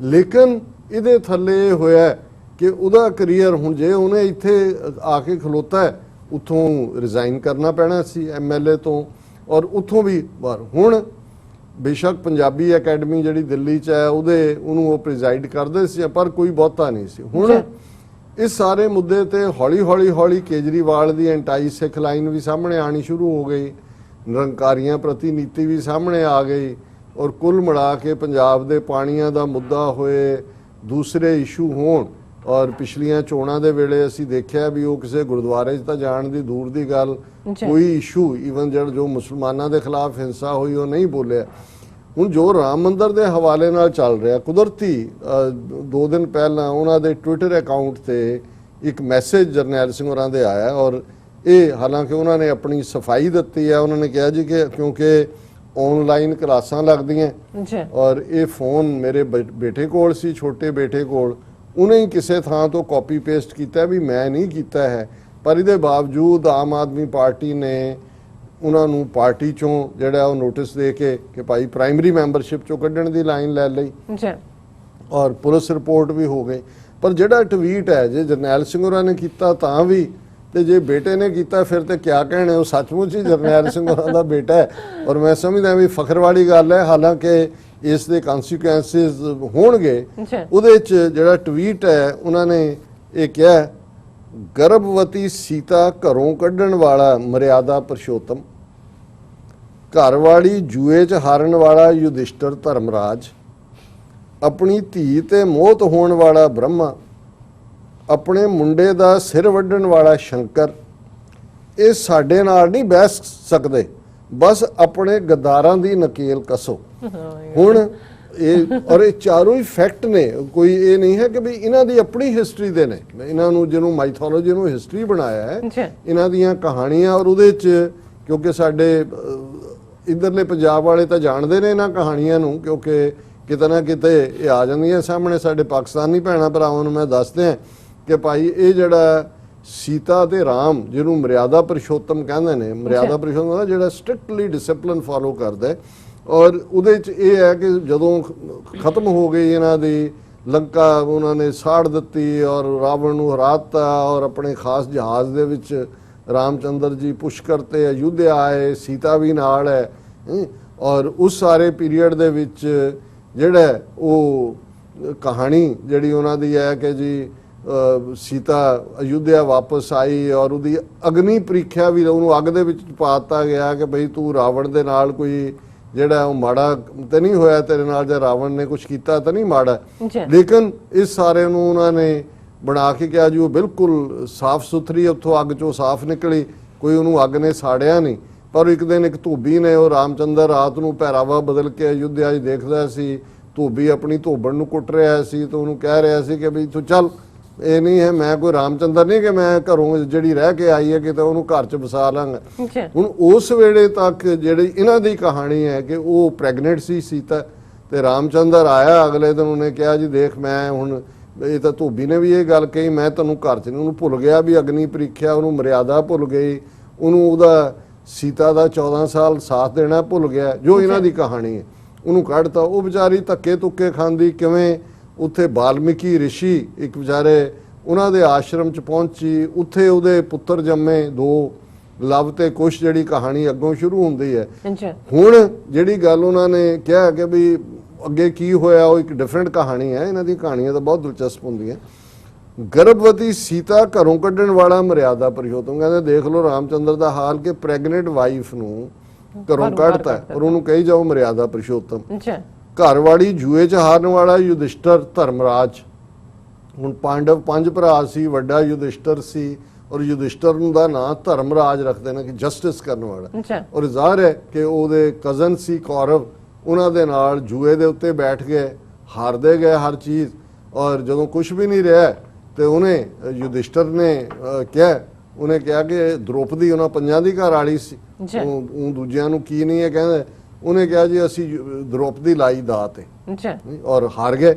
ਲੇਕਿਨ ਇਹਦੇ ਥੱਲੇ ਹੋਇਆ ਕਿ ਉਹਦਾ ਕਰੀਅਰ ਹੁਣ ਜੇ ਉਹਨੇ ਇੱਥੇ ਆ ਕੇ ਖਲੋਤਾ ਉੱਥੋਂ ਰਿਜ਼ਾਈਨ ਕਰਨਾ ਪੈਣਾ ਸੀ MLA ਤੋਂ, ਔਰ ਉੱਥੋਂ ਵੀ ਬਾਹਰ। ਹੁਣ ਬੇਸ਼ੱਕ ਪੰਜਾਬੀ ਅਕੈਡਮੀ ਜਿਹੜੀ ਦਿੱਲੀ 'ਚ ਹੈ ਉਹਨੂੰ ਉਹ ਪ੍ਰੀਜ਼ਾਈਡ ਕਰਦੇ ਸੀ, ਪਰ ਕੋਈ ਬਹੁਤਾ ਨਹੀਂ ਸੀ। ਹੁਣ ਇਸ ਸਾਰੇ ਮੁੱਦੇ ਤੇ ਹੌਲੀ ਕੇਜਰੀਵਾਲ ਦੀ ਐਂਟਾਈ ਸਿੱਖ ਲਾਈਨ ਵੀ ਸਾਹਮਣੇ ਆਣੀ ਸ਼ੁਰੂ ਹੋ ਗਈ, ਨਿਰੰਕਾਰੀਆਂ ਪ੍ਰਤੀ ਨੀਤੀ ਵੀ ਸਾਹਮਣੇ ਆ ਗਈ, ਔਰ ਕੁੱਲ ਮਿਲਾ ਕੇ ਪੰਜਾਬ ਦੇ ਪਾਣੀਆਂ ਦਾ ਮੁੱਦਾ ਹੋਏ, ਦੂਸਰੇ ਇਸ਼ੂ ਹੋਣ। ਔਰ ਪਿਛਲੀਆਂ ਚੋਣਾਂ ਦੇ ਵੇਲੇ ਅਸੀਂ ਦੇਖਿਆ ਵੀ ਉਹ ਕਿਸੇ ਗੁਰਦੁਆਰੇ 'ਚ ਤਾਂ ਜਾਣ ਦੀ ਦੂਰ ਦੀ ਗੱਲ, ਕੋਈ ਇਸ਼ੂ ਈਵਨ ਜੋ ਮੁਸਲਮਾਨਾਂ ਦੇ ਖਿਲਾਫ ਹਿੰਸਾ ਹੋਈ ਉਹ ਨਹੀਂ ਬੋਲਿਆ। ਹੁਣ ਜੋ ਰਾਮ ਮੰਦਰ ਦੇ ਹਵਾਲੇ ਨਾਲ ਚੱਲ ਰਿਹਾ, ਕੁਦਰਤੀ 2 ਦਿਨ ਪਹਿਲਾਂ ਉਹਨਾਂ ਦੇ ਟਵਿੱਟਰ ਅਕਾਊਂਟ ਤੇ ਇੱਕ ਮੈਸੇਜ ਜਰਨੈਲ ਸਿੰਘ ਹੋਰਾਂ ਦੇ ਆਇਆ, ਔਰ ਇਹ ਹਾਲਾਂਕਿ ਉਹਨਾਂ ਨੇ ਆਪਣੀ ਸਫਾਈ ਦਿੱਤੀ ਹੈ। ਉਹਨਾਂ ਨੇ ਕਿਹਾ ਜੀ ਕਿ ਕਿਉਂਕਿ ਆਨਲਾਈਨ ਕਲਾਸਾਂ ਲੱਗਦੀਆਂ ਔਰ ਇਹ ਫੋਨ ਮੇਰੇ ਬੇਟੇ ਕੋਲ ਸੀ, ਛੋਟੇ ਬੇਟੇ ਕੋਲ, ਉਹਨੇ ਹੀ ਕਿਸੇ ਥਾਂ ਤੋਂ ਕਾਪੀ ਪੇਸਟ ਕੀਤਾ ਵੀ ਮੈਂ ਨਹੀਂ ਕੀਤਾ ਹੈ, ਪਰ ਇਹਦੇ ਬਾਵਜੂਦ ਆਮ ਆਦਮੀ ਪਾਰਟੀ ਨੇ ਉਹਨਾਂ ਨੂੰ ਪਾਰਟੀ ਚੋਂ ਜਿਹੜਾ ਉਹ ਨੋਟਿਸ ਦੇ ਕੇ ਕਿ ਭਾਈ ਪ੍ਰਾਇਮਰੀ ਮੈਂਬਰਸ਼ਿਪ ਚੋਂ ਕੱਢਣ ਦੀ ਲਾਈਨ ਲੈ ਲਈ ਔਰ ਪੁਲਿਸ ਰਿਪੋਰਟ ਵੀ ਹੋ ਗਈ। ਪਰ ਜਿਹੜਾ ਟਵੀਟ ਹੈ ਜੇ ਜਰਨੈਲ ਸਿੰਘ ਹੋਰਾਂ ਨੇ ਕੀਤਾ ਤਾਂ ਵੀ, ਤੇ ਜੇ ਬੇਟੇ ਨੇ ਕੀਤਾ ਫਿਰ ਤੇ ਕਿਆ ਕਹਿਣੇ, ਉਹ ਸੱਚਮੁੱਚ ਹੀ ਜਰਨੈਲ ਸਿੰਘ ਹੋਰਾਂ ਦਾ ਬੇਟਾ ਹੈ। ਔਰ ਮੈਂ ਸਮਝਦਾ ਵੀ ਫਖਰ ਵਾਲੀ ਗੱਲ ਹੈ, ਹਾਲਾਂਕਿ ਇਸ ਦੇ ਕਨਸੀਕੁਐਂਸਿਸ ਹੋਣਗੇ। ਉਹਦੇ 'ਚ ਜਿਹੜਾ ਟਵੀਟ ਹੈ ਉਹਨਾਂ ਨੇ ਇਹ ਕਿਹਾ, ਗਰਭਵਤੀ ਸੀਤਾ ਘਰੋਂ ਕੱਢਣ ਵਾਲਾ ਮਰਿਆਦਾ ਪੁਰਸ਼ੋਤਮ, ਘਰਵਾਲੀ ਜੂਏ 'ਚ ਹਾਰਨ ਵਾਲਾ ਯੁਧਿਸ਼ਟਰ ਧਰਮਰਾਜ, ਆਪਣੀ ਧੀ ਤੇ ਮੋਹਤ ਹੋਣ ਵਾਲਾ ਬ੍ਰਹਮਾ, ਆਪਣੇ ਮੁੰਡੇ ਦਾ ਸਿਰ ਵੱਢਣ ਵਾਲਾ ਸ਼ੰਕਰ, ਇਹ ਸਾਡੇ ਨਾਲ ਨਹੀਂ ਬਹਿ ਸਕਦੇ, ਬਸ ਆਪਣੇ ਗਦਾਰਾਂ ਦੀ ਨਕੇਲ ਕੱਸੋ। ਹੁਣ ਇਹ ਔਰ ਇਹ ਚਾਰੋਂ ਹੀ ਫੈਕਟ ਨੇ, ਕੋਈ ਇਹ ਨਹੀਂ ਹੈ ਕਿ ਵੀ ਇਹਨਾਂ ਦੀ ਆਪਣੀ ਹਿਸਟਰੀ ਦੇ ਨੇ, ਇਹਨਾਂ ਨੂੰ ਜਿਹਨੂੰ ਮਾਈਥੋਲੋਜੀ ਨੂੰ ਹਿਸਟਰੀ ਬਣਾਇਆ ਹੈ, ਇਹਨਾਂ ਦੀਆਂ ਕਹਾਣੀਆਂ। ਔਰ ਉਹਦੇ 'ਚ ਕਿਉਂਕਿ ਸਾਡੇ ਇੱਧਰਲੇ ਪੰਜਾਬ ਵਾਲੇ ਤਾਂ ਜਾਣਦੇ ਨੇ ਇਹਨਾਂ ਕਹਾਣੀਆਂ ਨੂੰ, ਕਿਉਂਕਿ ਕਿਤੇ ਨਾ ਕਿਤੇ ਇਹ ਆ ਜਾਂਦੀਆਂ ਸਾਹਮਣੇ। ਸਾਡੇ ਪਾਕਿਸਤਾਨੀ ਭੈਣਾਂ ਭਰਾਵਾਂ ਨੂੰ ਮੈਂ ਦੱਸਦੇ ਹਾਂ ਕਿ ਭਾਈ ਇਹ ਜਿਹੜਾ ਸੀਤਾ ਤੇ ਰਾਮ ਜਿਹਨੂੰ ਮਰਿਆਦਾ ਪੁਰਸ਼ੋਤਮ ਕਹਿੰਦੇ ਨੇ, ਮਰਿਆਦਾ ਪੁਰਸ਼ੋਤਮ ਦਾ ਜਿਹੜਾ ਸਟ੍ਰਿਕਟਲੀ ਡਿਸਪਲਿਨ ਫਾਲੋ ਕਰਦਾ ਹੈ। ਔਰ ਉਹਦੇ ਚ ਇਹ ਹੈ ਕਿ ਜਦੋਂ ਖਤਮ ਹੋ ਗਈ ਇਹਨਾਂ ਦੀ ਲੰਕਾ, ਉਹਨਾਂ ਨੇ ਸਾੜ ਦਿੱਤੀ ਔਰ ਰਾਵਣ ਨੂੰ ਹਰਾਤਾ ਔਰ ਆਪਣੇ ਖਾਸ ਜਹਾਜ਼ ਦੇ ਵਿੱਚ ਰਾਮਚੰਦਰ ਜੀ ਪੁਸ਼ਕਰ ਤੇ ਅਯੁੱਧਿਆ ਆਏ, ਸੀਤਾ ਵੀ ਨਾਲ ਹੈ। ਔਰ ਉਸ ਸਾਰੇ ਪੀਰੀਅਡ ਦੇ ਵਿੱਚ ਜਿਹੜਾ ਉਹ ਕਹਾਣੀ ਜਿਹੜੀ ਉਹਨਾਂ ਦੀ ਹੈ ਕਿ ਜੀ ਸੀਤਾ ਅਯੁੱਧਿਆ ਵਾਪਸ ਆਈ ਔਰ ਉਹਦੀ ਅਗਨੀ ਪ੍ਰੀਖਿਆ ਵੀ, ਉਹਨੂੰ ਅੱਗ ਦੇ ਵਿੱਚ ਪਾ ਦਿੱਤਾ ਗਿਆ ਕਿ ਬਈ ਤੂੰ ਰਾਵਣ ਦੇ ਨਾਲ ਕੋਈ ਜਿਹੜਾ ਉਹ ਮਾੜਾ ਤੇ ਨਹੀਂ ਹੋਇਆ ਤੇਰੇ ਨਾਲ, ਜਾਂ ਰਾਵਣ ਨੇ ਕੁਝ ਕੀਤਾ ਤਾਂ ਨਹੀਂ ਮਾੜਾ। ਲੇਕਿਨ ਇਸ ਸਾਰੇ ਨੂੰ ਉਹਨਾਂ ਨੇ ਬਣਾ ਕੇ ਕਿਹਾ ਜੀ ਉਹ ਬਿਲਕੁਲ ਸਾਫ਼ ਸੁਥਰੀ ਉੱਥੋਂ ਅੱਗ ਚੋਂ ਸਾਫ਼ ਨਿਕਲੀ, ਕੋਈ ਉਹਨੂੰ ਅੱਗ ਨੇ ਸਾੜਿਆ ਨਹੀਂ। ਪਰ ਇੱਕ ਦਿਨ ਇੱਕ ਧੋਬੀ ਨੇ, ਉਹ ਰਾਮਚੰਦਰ ਰਾਤ ਨੂੰ ਪਹਿਰਾਵਾ ਬਦਲ ਕੇ ਅਯੁੱਧਿਆ 'ਚ ਦੇਖਦਾ ਸੀ, ਧੋਬੀ ਆਪਣੀ ਧੋਬਣ ਨੂੰ ਕੁੱਟ ਰਿਹਾ ਸੀ ਤੇ ਉਹਨੂੰ ਕਹਿ ਰਿਹਾ ਸੀ ਕਿ ਬਈ ਤੂੰ ਚੱਲ, ਇਹ ਨਹੀਂ ਹੈ ਮੈਂ ਕੋਈ ਰਾਮਚੰਦਰ ਨਹੀਂ ਕਿ ਮੈਂ ਘਰੋਂ ਜਿਹੜੀ ਰਹਿ ਕੇ ਆਈ ਹੈ ਕਿਤੇ ਉਹਨੂੰ ਘਰ 'ਚ ਵਸਾ ਲਾਂਗਾ। ਹੁਣ ਉਸ ਵੇਲੇ ਤੱਕ ਜਿਹੜੀ ਇਹਨਾਂ ਦੀ ਕਹਾਣੀ ਹੈ ਕਿ ਉਹ ਪ੍ਰੈਗਨੈਂਟ ਸੀ ਸੀਤਾ, ਤੇ ਰਾਮਚੰਦਰ ਆਇਆ ਅਗਲੇ ਦਿਨ, ਉਹਨੇ ਕਿਹਾ ਜੀ ਦੇਖ ਮੈਂ ਹੁਣ, ਇਹ ਤਾਂ ਧੋਬੀ ਨੇ ਵੀ ਇਹ ਗੱਲ ਕਹੀ, ਮੈਂ ਤੈਨੂੰ ਘਰ 'ਚ ਨਹੀਂ, ਉਹਨੂੰ ਭੁੱਲ ਗਿਆ ਵੀ ਅਗਨੀ ਪ੍ਰੀਖਿਆ, ਉਹਨੂੰ ਮਰਿਆਦਾ ਭੁੱਲ ਗਈ, ਉਹਨੂੰ ਉਹਦਾ ਸੀਤਾ ਦਾ 14 ਸਾਲ ਸਾਥ ਦੇਣਾ ਭੁੱਲ ਗਿਆ, ਜੋ ਇਹਨਾਂ ਦੀ ਕਹਾਣੀ ਹੈ। ਉਹਨੂੰ ਕੱਢਤਾ, ਉਹ ਵਿਚਾਰੀ ਧੱਕੇ ਤੁੱਕੇ ਖਾਂਦੀ ਕਿਵੇਂ ਉੱਥੇ ਵਾਲਮੀਕੀ ਰਿਸ਼ੀ ਇੱਕ ਵਿਚਾਰੇ ਉਹਨਾਂ ਦੇ ਆਸ਼ਰਮ 'ਚ ਪਹੁੰਚੀ, ਉੱਥੇ ਉਹਦੇ ਪੁੱਤਰ ਜੰਮੇ 2 ਲਵ ਤੇ ਕੁਸ਼, ਜਿਹੜੀ ਕਹਾਣੀ ਅੱਗੋਂ ਸ਼ੁਰੂ ਹੁੰਦੀ ਹੈ। ਹੁਣ ਜਿਹੜੀ ਗੱਲ ਉਹਨਾਂ ਨੇ ਕਿਹਾ ਕਿ ਵੀ ਅੱਗੇ ਕੀ ਹੋਇਆ ਉਹ ਇੱਕ ਡਿਫਰੈਂਟ ਕਹਾਣੀ ਹੈ। ਇਹਨਾਂ ਦੀ ਕਹਾਣੀਆਂ ਤਾਂ ਬਹੁਤ ਦਿਲਚਸਪ ਹੁੰਦੀਆਂ। ਗਰਭਵਤੀ ਸੀਤਾ ਘਰੋਂ ਕੱਢਣ ਵਾਲਾ ਮਰਿਆਦਾ ਪੁਰਸ਼ੋਤਮ, ਕਹਿੰਦੇ ਦੇਖ ਲਓ ਰਾਮਚੰਦਰ ਦਾ ਹਾਲ ਕਿ ਪ੍ਰੈਗਨੈਂਟ ਵਾਈਫ ਨੂੰ ਘਰੋਂ ਕੱਢਤਾ ਔਰ ਉਹਨੂੰ ਕਹੀ ਜਾਓ ਮਰਿਆਦਾ ਪੁਰਸ਼ੋਤਮ। ਘਰ ਵਾਲੀ ਜੂਏ 'ਚ ਹਾਰਨ ਵਾਲਾ ਯੁਧਿਸ਼ਟਰ ਧਰਮਰਾਜ। ਹੁਣ ਪਾਂਡਵ 5 ਭਰਾ ਸੀ, ਵੱਡਾ ਯੁਧਿਸ਼ਟਰ ਸੀ ਔਰ ਯੁਧਿਸ਼ਟਰ ਨੂੰ ਦਾ ਨਾਂ ਧਰਮਰਾਜ ਰੱਖਦੇ ਨੇ ਕਿ ਜਸਟਿਸ ਕਰਨ ਵਾਲਾ। ਔਰ ਜ਼ਾਹਰ ਹੈ ਕਿ ਉਹਦੇ ਕਜ਼ਨ ਸੀ ਕੌਰਵ, ਉਹਨਾਂ ਦੇ ਨਾਲ ਜੂਏ ਦੇ ਉੱਤੇ ਬੈਠ ਗਏ, ਹਾਰਦੇ ਗਏ ਹਰ ਚੀਜ਼। ਔਰ ਜਦੋਂ ਕੁਝ ਵੀ ਨਹੀਂ ਰਿਹਾ ਤੇ ਉਹਨੇ ਯੁਧਿਸ਼ਟਰ ਨੇ ਉਹਨੇ ਕਿਹਾ ਕਿ ਦ੍ਰੋਪਦੀ ਉਹਨਾਂ 5 ਦੀ ਘਰ ਵਾਲੀ ਸੀ, ਉਹ ਦੂਜਿਆਂ ਨੂੰ ਕੀ ਨਹੀਂ ਹੈ ਕਹਿੰਦੇ, ਉਹਨੇ ਕਿਹਾ ਜੀ ਅਸੀਂ ਦ੍ਰੋਪਦੀ ਲਾਈ ਦਾਤ ਹੈ ਔਰ ਹਾਰ ਗਏ।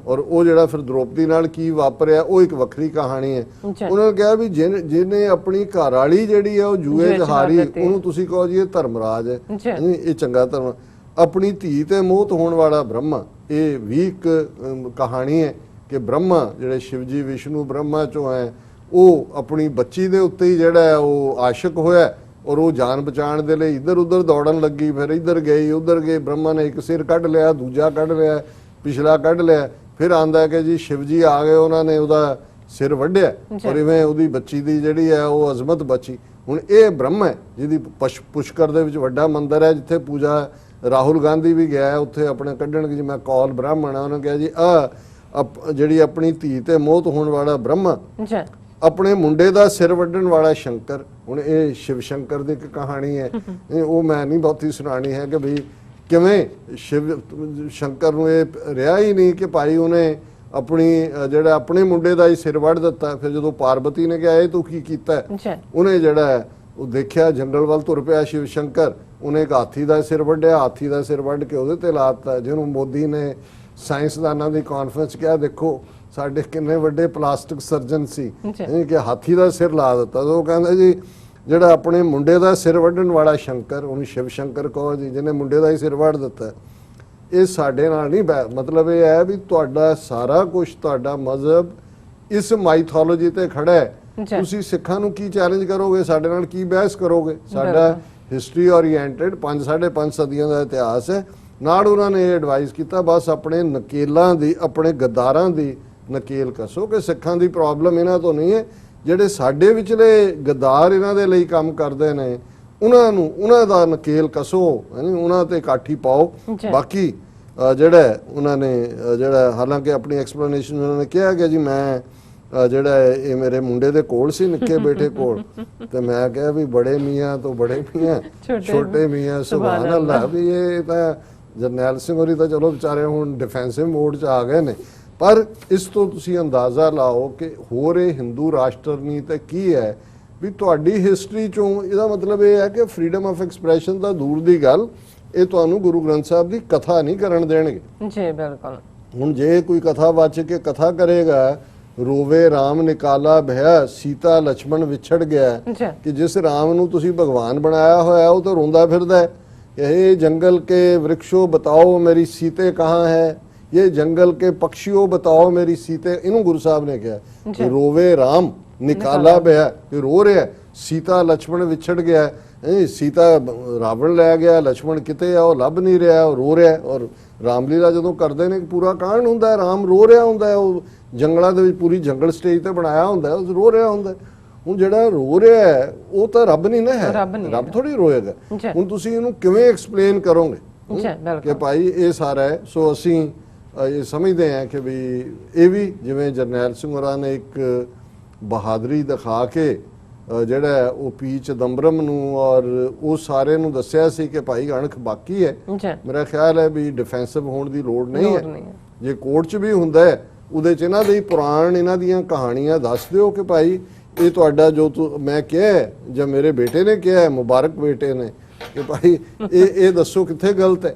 ਔਰ ਉਹ ਜਿਹੜਾ ਫਿਰ ਦ੍ਰੋਪਦੀ ਨਾਲ ਕੀ ਵਾਪਰਿਆ ਉਹ ਇੱਕ ਵੱਖਰੀ ਕਹਾਣੀ ਹੈ। ਉਹਨਾਂ ਨੇ ਕਿਹਾ ਵੀ ਜਿਹਨੇ ਆਪਣੀ ਘਰ ਵਾਲੀ ਜਿਹੜੀ ਹੈ ਉਹ ਜੂਏ 'ਚ ਹਾਰੀ, ਉਹਨੂੰ ਤੁਸੀਂ ਕਹੋ ਜੀ ਇਹ ਧਰਮਰਾਜ ਹੈ, ਇਹ ਚੰਗਾ ਧਰਮ। ਆਪਣੀ ਧੀ ਤੇ ਮੋਹਤ ਹੋਣ ਵਾਲਾ ਬ੍ਰਹਮਾ, ਇਹ ਵੀ ਇੱਕ ਕਹਾਣੀ ਹੈ ਕਿ ਬ੍ਰਹਮਾ ਜਿਹੜੇ ਸ਼ਿਵਜੀ ਵਿਸ਼ਨੂੰ ਬ੍ਰਹਮਾ ਚੋਂ ਹੈ, ਉਹ ਆਪਣੀ ਬੱਚੀ ਦੇ ਉੱਤੇ ਹੀ ਜਿਹੜਾ ਹੈ ਉਹ ਆਸ਼ਿਕ ਹੋਇਆ ਔਰ ਉਹ ਜਾਨ ਬਚਾਉਣ ਦੇ ਲਈ ਇੱਧਰ ਉੱਧਰ ਦੌੜਨ ਲੱਗੀ, ਫਿਰ ਇੱਧਰ ਗਈ ਉੱਧਰ ਗਏ, ਬ੍ਰਹਮਾ ਨੇ ਇੱਕ ਸਿਰ ਕੱਢ ਲਿਆ, ਦੂਜਾ ਕੱਢ ਲਿਆ, ਪਿਛਲਾ ਕੱਢ ਲਿਆ, ਫਿਰ ਆਂਦਾ ਕਿ ਜੀ ਸ਼ਿਵਜੀ ਆ ਗਏ, ਉਹਨਾਂ ਨੇ ਉਹਦਾ ਸਿਰ ਵੱਢਿਆ ਔਰ ਇਵੇਂ ਉਹਦੀ ਬੱਚੀ ਦੀ ਜਿਹੜੀ ਹੈ ਉਹ ਅਜ਼ਮਤ ਬਚੀ। ਹੁਣ ਇਹ ਬ੍ਰਹਮ ਹੈ ਜਿਹਦੀ ਪੁਸ਼ਕਰ ਦੇ ਵਿੱਚ ਵੱਡਾ ਮੰਦਿਰ ਹੈ ਜਿੱਥੇ ਪੂਜਾ, ਰਾਹੁਲ ਗਾਂਧੀ ਵੀ ਗਿਆ ਉੱਥੇ ਆਪਣੇ ਕੱਢਣ ਕਿ ਮੈਂ ਕੌਲ ਬ੍ਰਾਹਮਣ ਆ, ਉਹਨਾਂ ਕਿਹਾ ਜੀ ਜਿਹੜੀ ਆਪਣੀ ਧੀ ਤੇ ਮੋਹਤ ਹੋਣ ਵਾਲਾ ਬ੍ਰਹਮਾ, ਆਪਣੇ ਮੁੰਡੇ ਦਾ ਸਿਰ ਵੱਢਣ ਵਾਲਾ ਸ਼ੰਕਰ। ਹੁਣ ਇਹ ਸ਼ਿਵ ਸ਼ੰਕਰ ਦੀ ਇੱਕ ਕਹਾਣੀ ਹੈ, ਉਹ ਮੈਂ ਨਹੀਂ ਬਹੁਤੀ ਸੁਣਾਣੀ ਹੈ ਕਿ ਵੀ ਕਿਵੇਂ ਸ਼ਿਵ ਸ਼ੰਕਰ ਨੂੰ ਇਹ ਰਿਹਾ ਹੀ ਨਹੀਂ ਕਿ ਭਾਈ ਉਹਨੇ ਆਪਣੀ ਜਿਹੜਾ ਆਪਣੇ ਮੁੰਡੇ ਦਾ ਹੀ ਸਿਰ ਵੱਢ ਦਿੱਤਾ। ਫਿਰ ਜਦੋਂ ਪਾਰਵਤੀ ਨੇ ਕਿਹਾ ਇਹ ਤੂੰ ਕੀ ਕੀਤਾ, ਉਹਨੇ ਜਿਹੜਾ ਉਹ ਦੇਖਿਆ ਜੰਗਲ ਵੱਲ ਤੁਰ ਪਿਆ ਸ਼ਿਵ ਸ਼ੰਕਰ, ਉਹਨੇ ਇੱਕ ਹਾਥੀ ਦਾ ਸਿਰ ਵੱਢਿਆ, ਹਾਥੀ ਦਾ ਸਿਰ ਵੱਢ ਕੇ ਉਹਦੇ ਤੇ ਲਾਤਾ, ਜਿਹਨੂੰ ਮੋਦੀ ਨੇ ਸਾਇੰਸਦਾਨਾਂ ਦੀ ਕਾਨਫਰੰਸ ਕਿਹਾ ਦੇਖੋ ਸਾਡੇ ਕਿੰਨੇ ਵੱਡੇ ਪਲਾਸਟਿਕ ਸਰਜਨ ਸੀ ਕਿ ਹਾਥੀ ਦਾ ਸਿਰ ਲਾ ਦਿੱਤਾ। ਉਹ ਕਹਿੰਦਾ ਜੀ ਜਿਹੜਾ ਆਪਣੇ ਮੁੰਡੇ ਦਾ ਸਿਰ ਵੱਢਣ ਵਾਲਾ ਸ਼ੰਕਰ, ਉਹਨੂੰ ਸ਼ਿਵ ਸ਼ੰਕਰ ਕਹੋ ਜੀ, ਜਿਹਨੇ ਮੁੰਡੇ ਦਾ ਹੀ ਸਿਰ ਵੱਢ ਦਿੱਤਾ। ਇਹ ਸਾਡੇ ਨਾਲ ਨਹੀਂ ਮਤਲਬ ਇਹ ਹੈ ਵੀ ਤੁਹਾਡਾ ਸਾਰਾ ਕੁਝ, ਤੁਹਾਡਾ ਮਜ਼ਹਬ ਇਸ ਮਾਈਥੋਲੋਜੀ ਤੇ ਖੜਾ ਹੈ। ਤੁਸੀਂ ਸਿੱਖਾਂ ਨੂੰ ਕੀ ਚੈਲੰਜ ਕਰੋਗੇ, ਸਾਡੇ ਨਾਲ ਕੀ ਬਹਿਸ ਕਰੋਗੇ? ਸਾਡਾ ਹਿਸਟਰੀ ਓਰੀਐਂਟਡ 5-5.5 ਸਦੀਆਂ ਦਾ ਇਤਿਹਾਸ ਹੈ। ਨਾਲ ਉਹਨਾਂ ਨੇ ਇਹ ਐਡਵਾਈਸ ਕੀਤਾ ਬਸ ਆਪਣੇ ਨਕੇਲਾਂ ਦੀ, ਆਪਣੇ ਗੱਦਾਰਾਂ ਦੀ ਨਕੇਲ ਕੱਸੋ ਕਿ ਸਿੱਖਾਂ ਦੀ ਪ੍ਰੋਬਲਮ ਇਹਨਾਂ ਤੋਂ ਨਹੀਂ ਹੈ, ਜਿਹੜੇ ਸਾਡੇ ਵਿਚਲੇ ਗੱਦਾਰ ਇਹਨਾਂ ਦੇ ਲਈ ਕੰਮ ਕਰਦੇ ਨੇ ਉਹਨਾਂ ਦਾ ਨਕੇਲ ਕੱਸੋ, ਉਹਨਾਂ ਤੇ ਕਾਠੀ ਪਾਓ। ਬਾਕੀ ਜਿਹੜਾ ਉਹਨਾਂ ਨੇ ਜਿਹੜਾ ਹਾਲਾਂਕਿ ਆਪਣੀ ਐਕਸਪਲੇਨੇਸ਼ਨ ਉਹਨਾਂ ਨੇ ਕਿਹਾ ਕਿ ਜੀ ਮੈਂ ਜਿਹੜਾ ਇਹ ਮੇਰੇ ਮੁੰਡੇ ਦੇ ਕੋਲ ਸੀ, ਨਿੱਕੇ ਬੇਟੇ ਕੋਲ, ਤੇ ਮੈਂ ਕਿਹਾ ਵੀ ਬੜੇ ਮੀਆਂ ਤੋਂ ਬੜੇ ਮੀਆਂ ਛੋਟੇ ਮੀਆਂ ਸੁਭਾਨ ਅੱਲਾਹ। ਵੀ ਇਹ ਤਾਂ ਜਰਨੈਲ ਸਿੰਘ ਹੋਰੀ ਤਾਂ ਚਲੋ ਵਿਚਾਰੇ ਹੁਣ ਡਿਫੈਂਸਿਵ ਮੋਡ 'ਚ ਆ ਗਏ ਨੇ, ਪਰ ਇਸ ਤੋਂ ਤੁਸੀਂ ਅੰਦਾਜ਼ਾ ਲਾਓ ਕਿ ਹੋਰ ਇਹ ਹਿੰਦੂ ਰਾਸ਼ਟਰ ਨੀਤੀ ਕੀ ਹੈ। ਵੀ ਤੁਹਾਡੀ ਹਿਸਟਰੀ ਚੋਂ ਇਹਦਾ ਮਤਲਬ ਇਹ ਹੈ ਕਿ ਫਰੀडम ਆਫ ਐਕਸਪ੍ਰੈਸ਼ਨ ਤਾਂ ਦੂਰ ਦੀ ਗੱਲ, ਇਹ ਤੁਹਾਨੂੰ ਗੁਰੂ ਗ੍ਰੰਥ ਸਾਹਿਬ ਦੀ ਕਥਾ ਨਹੀਂ ਕਰਨ ਦੇਣਗੇ। ਜੀ ਬਿਲਕੁਲ। ਹੁਣ ਜੇ ਕੋਈ ਕਥਾ ਵਾਚ ਕੇ ਕਥਾ ਕਰੇਗਾ ਰੋਵੇ ਰਾਮ ਨਿਕਾਲਾ ਭਇਆ ਸੀਤਾ ਲక్ష్మణ ਵਿਛੜ ਗਿਆ। ਅੱਛਾ। ਕਿ ਜਿਸ ਰਾਮ ਨੂੰ ਤੁਸੀਂ ਭਗਵਾਨ ਬਣਾਇਆ ਹੋਇਆ ਉਹ ਤਾਂ ਰੋਂਦਾ ਫਿਰਦਾ ਹੈ ਕਿ ਇਹ ਜੰਗਲ ਕੇ ਵ੍ਰਿਕਸ਼ੋ ਬਤਾਓ ਮੇਰੀ ਸੀਤੇ ਕਹਾਂ ਹੈ, ਇਹ ਜੰਗਲ ਕੇ ਪਕਸ਼ੀਓ ਬਤਾਓ ਮੇਰੀ ਸੀਤੇ। ਇਹਨੂੰ ਗੁਰੂ ਸਾਹਿਬ ਨੇ ਕਿਹਾ ਕਿ ਰੋਵੇ ਰਾਮ ਨਿਕਾਲਾ ਭਇਆ, ਕਿ ਰੋ ਰਿਹਾ ਸੀਤਾ ਲక్ష్మణ ਵਿਛੜ ਗਿਆ। ਸੀਤਾ ਰਾਵਣ ਲੈ ਗਿਆ, ਲక్ష్మణ ਕਿਤੇ ਆ ਉਹ ਲੱਭ ਨਹੀਂ ਰਿਹਾ, ਉਹ ਰੋ ਰਿਹਾ। ਔਰ ਰਾਮਲੀਲਾ ਜਦੋਂ ਕਰਦੇ ਨੇ ਪੂਰਾ ਕਾਂਡ ਹੁੰਦਾ ਹੈ, ਰਾਮ ਰੋ ਰਿਹਾ ਹੁੰਦਾ ਹੈ, ਉਹ ਜੰਗਲਾਂ ਦੇ ਵਿੱਚ ਪੂਰੀ ਜੰਗਲ ਸਟੇਜ ਤੇ ਬਣਾਇਆ ਹੁੰਦਾ ਹੈ, ਉਹ ਰੋ ਰਿਹਾ ਹੁੰਦਾ ਹੈ। ਹੁਣ ਜਿਹੜਾ ਰੋ ਰਿਹਾ ਹੈ ਉਹ ਤਾਂ ਰੱਬ ਨਹੀਂ ਨਾ ਹੈ, ਰੱਬ ਥੋੜੀ ਰੋਏਗਾ। ਹੁਣ ਤੁਸੀਂ ਇਹਨੂੰ ਕਿਵੇਂ ਐਕਸਪਲੇਨ ਕਰੋਗੇ ਕਿ ਭਾਈ ਇਹ ਸਾਰਾ ਹੈ। ਸੋ ਅਸੀਂ ਇਹ ਸਮਝਦੇ ਹਾਂ ਕਿ ਵੀ ਇਹ ਵੀ ਜਿਵੇਂ ਜਰਨੈਲ ਸਿੰਘ ਹੋਰਾਂ ਨੇ ਇੱਕ ਬਹਾਦਰੀ ਦਿਖਾ ਕੇ ਜਿਹੜਾ ਉਹ ਪੀ ਚਿਦੰਬਰਮ ਨੂੰ ਔਰ ਉਹ ਸਾਰੇ ਨੂੰ ਦੱਸਿਆ ਸੀ ਕਿ ਭਾਈ ਅਣਖ ਬਾਕੀ ਹੈ। ਮੇਰਾ ਖਿਆਲ ਹੈ ਵੀ ਡਿਫੈਂਸਿਵ ਹੋਣ ਦੀ ਲੋੜ ਨਹੀਂ ਹੈ। ਜੇ ਕੋਰਟ 'ਚ ਵੀ ਹੁੰਦਾ ਹੈ ਉਹਦੇ 'ਚ ਇਹਨਾਂ ਦੇ ਪੁਰਾਣ ਇਹਨਾਂ ਦੀਆਂ ਕਹਾਣੀਆਂ ਦੱਸ ਦਿਓ ਕਿ ਭਾਈ ਇਹ ਤੁਹਾਡਾ ਜੋ ਮੈਂ ਕਿਹਾ ਜਾਂ ਮੇਰੇ ਬੇਟੇ ਨੇ ਕਿਹਾ, ਮੁਬਾਰਕ ਬੇਟੇ ਨੇ, ਕਿ ਭਾਈ ਇਹ ਦੱਸੋ ਕਿੱਥੇ ਗਲਤ ਹੈ।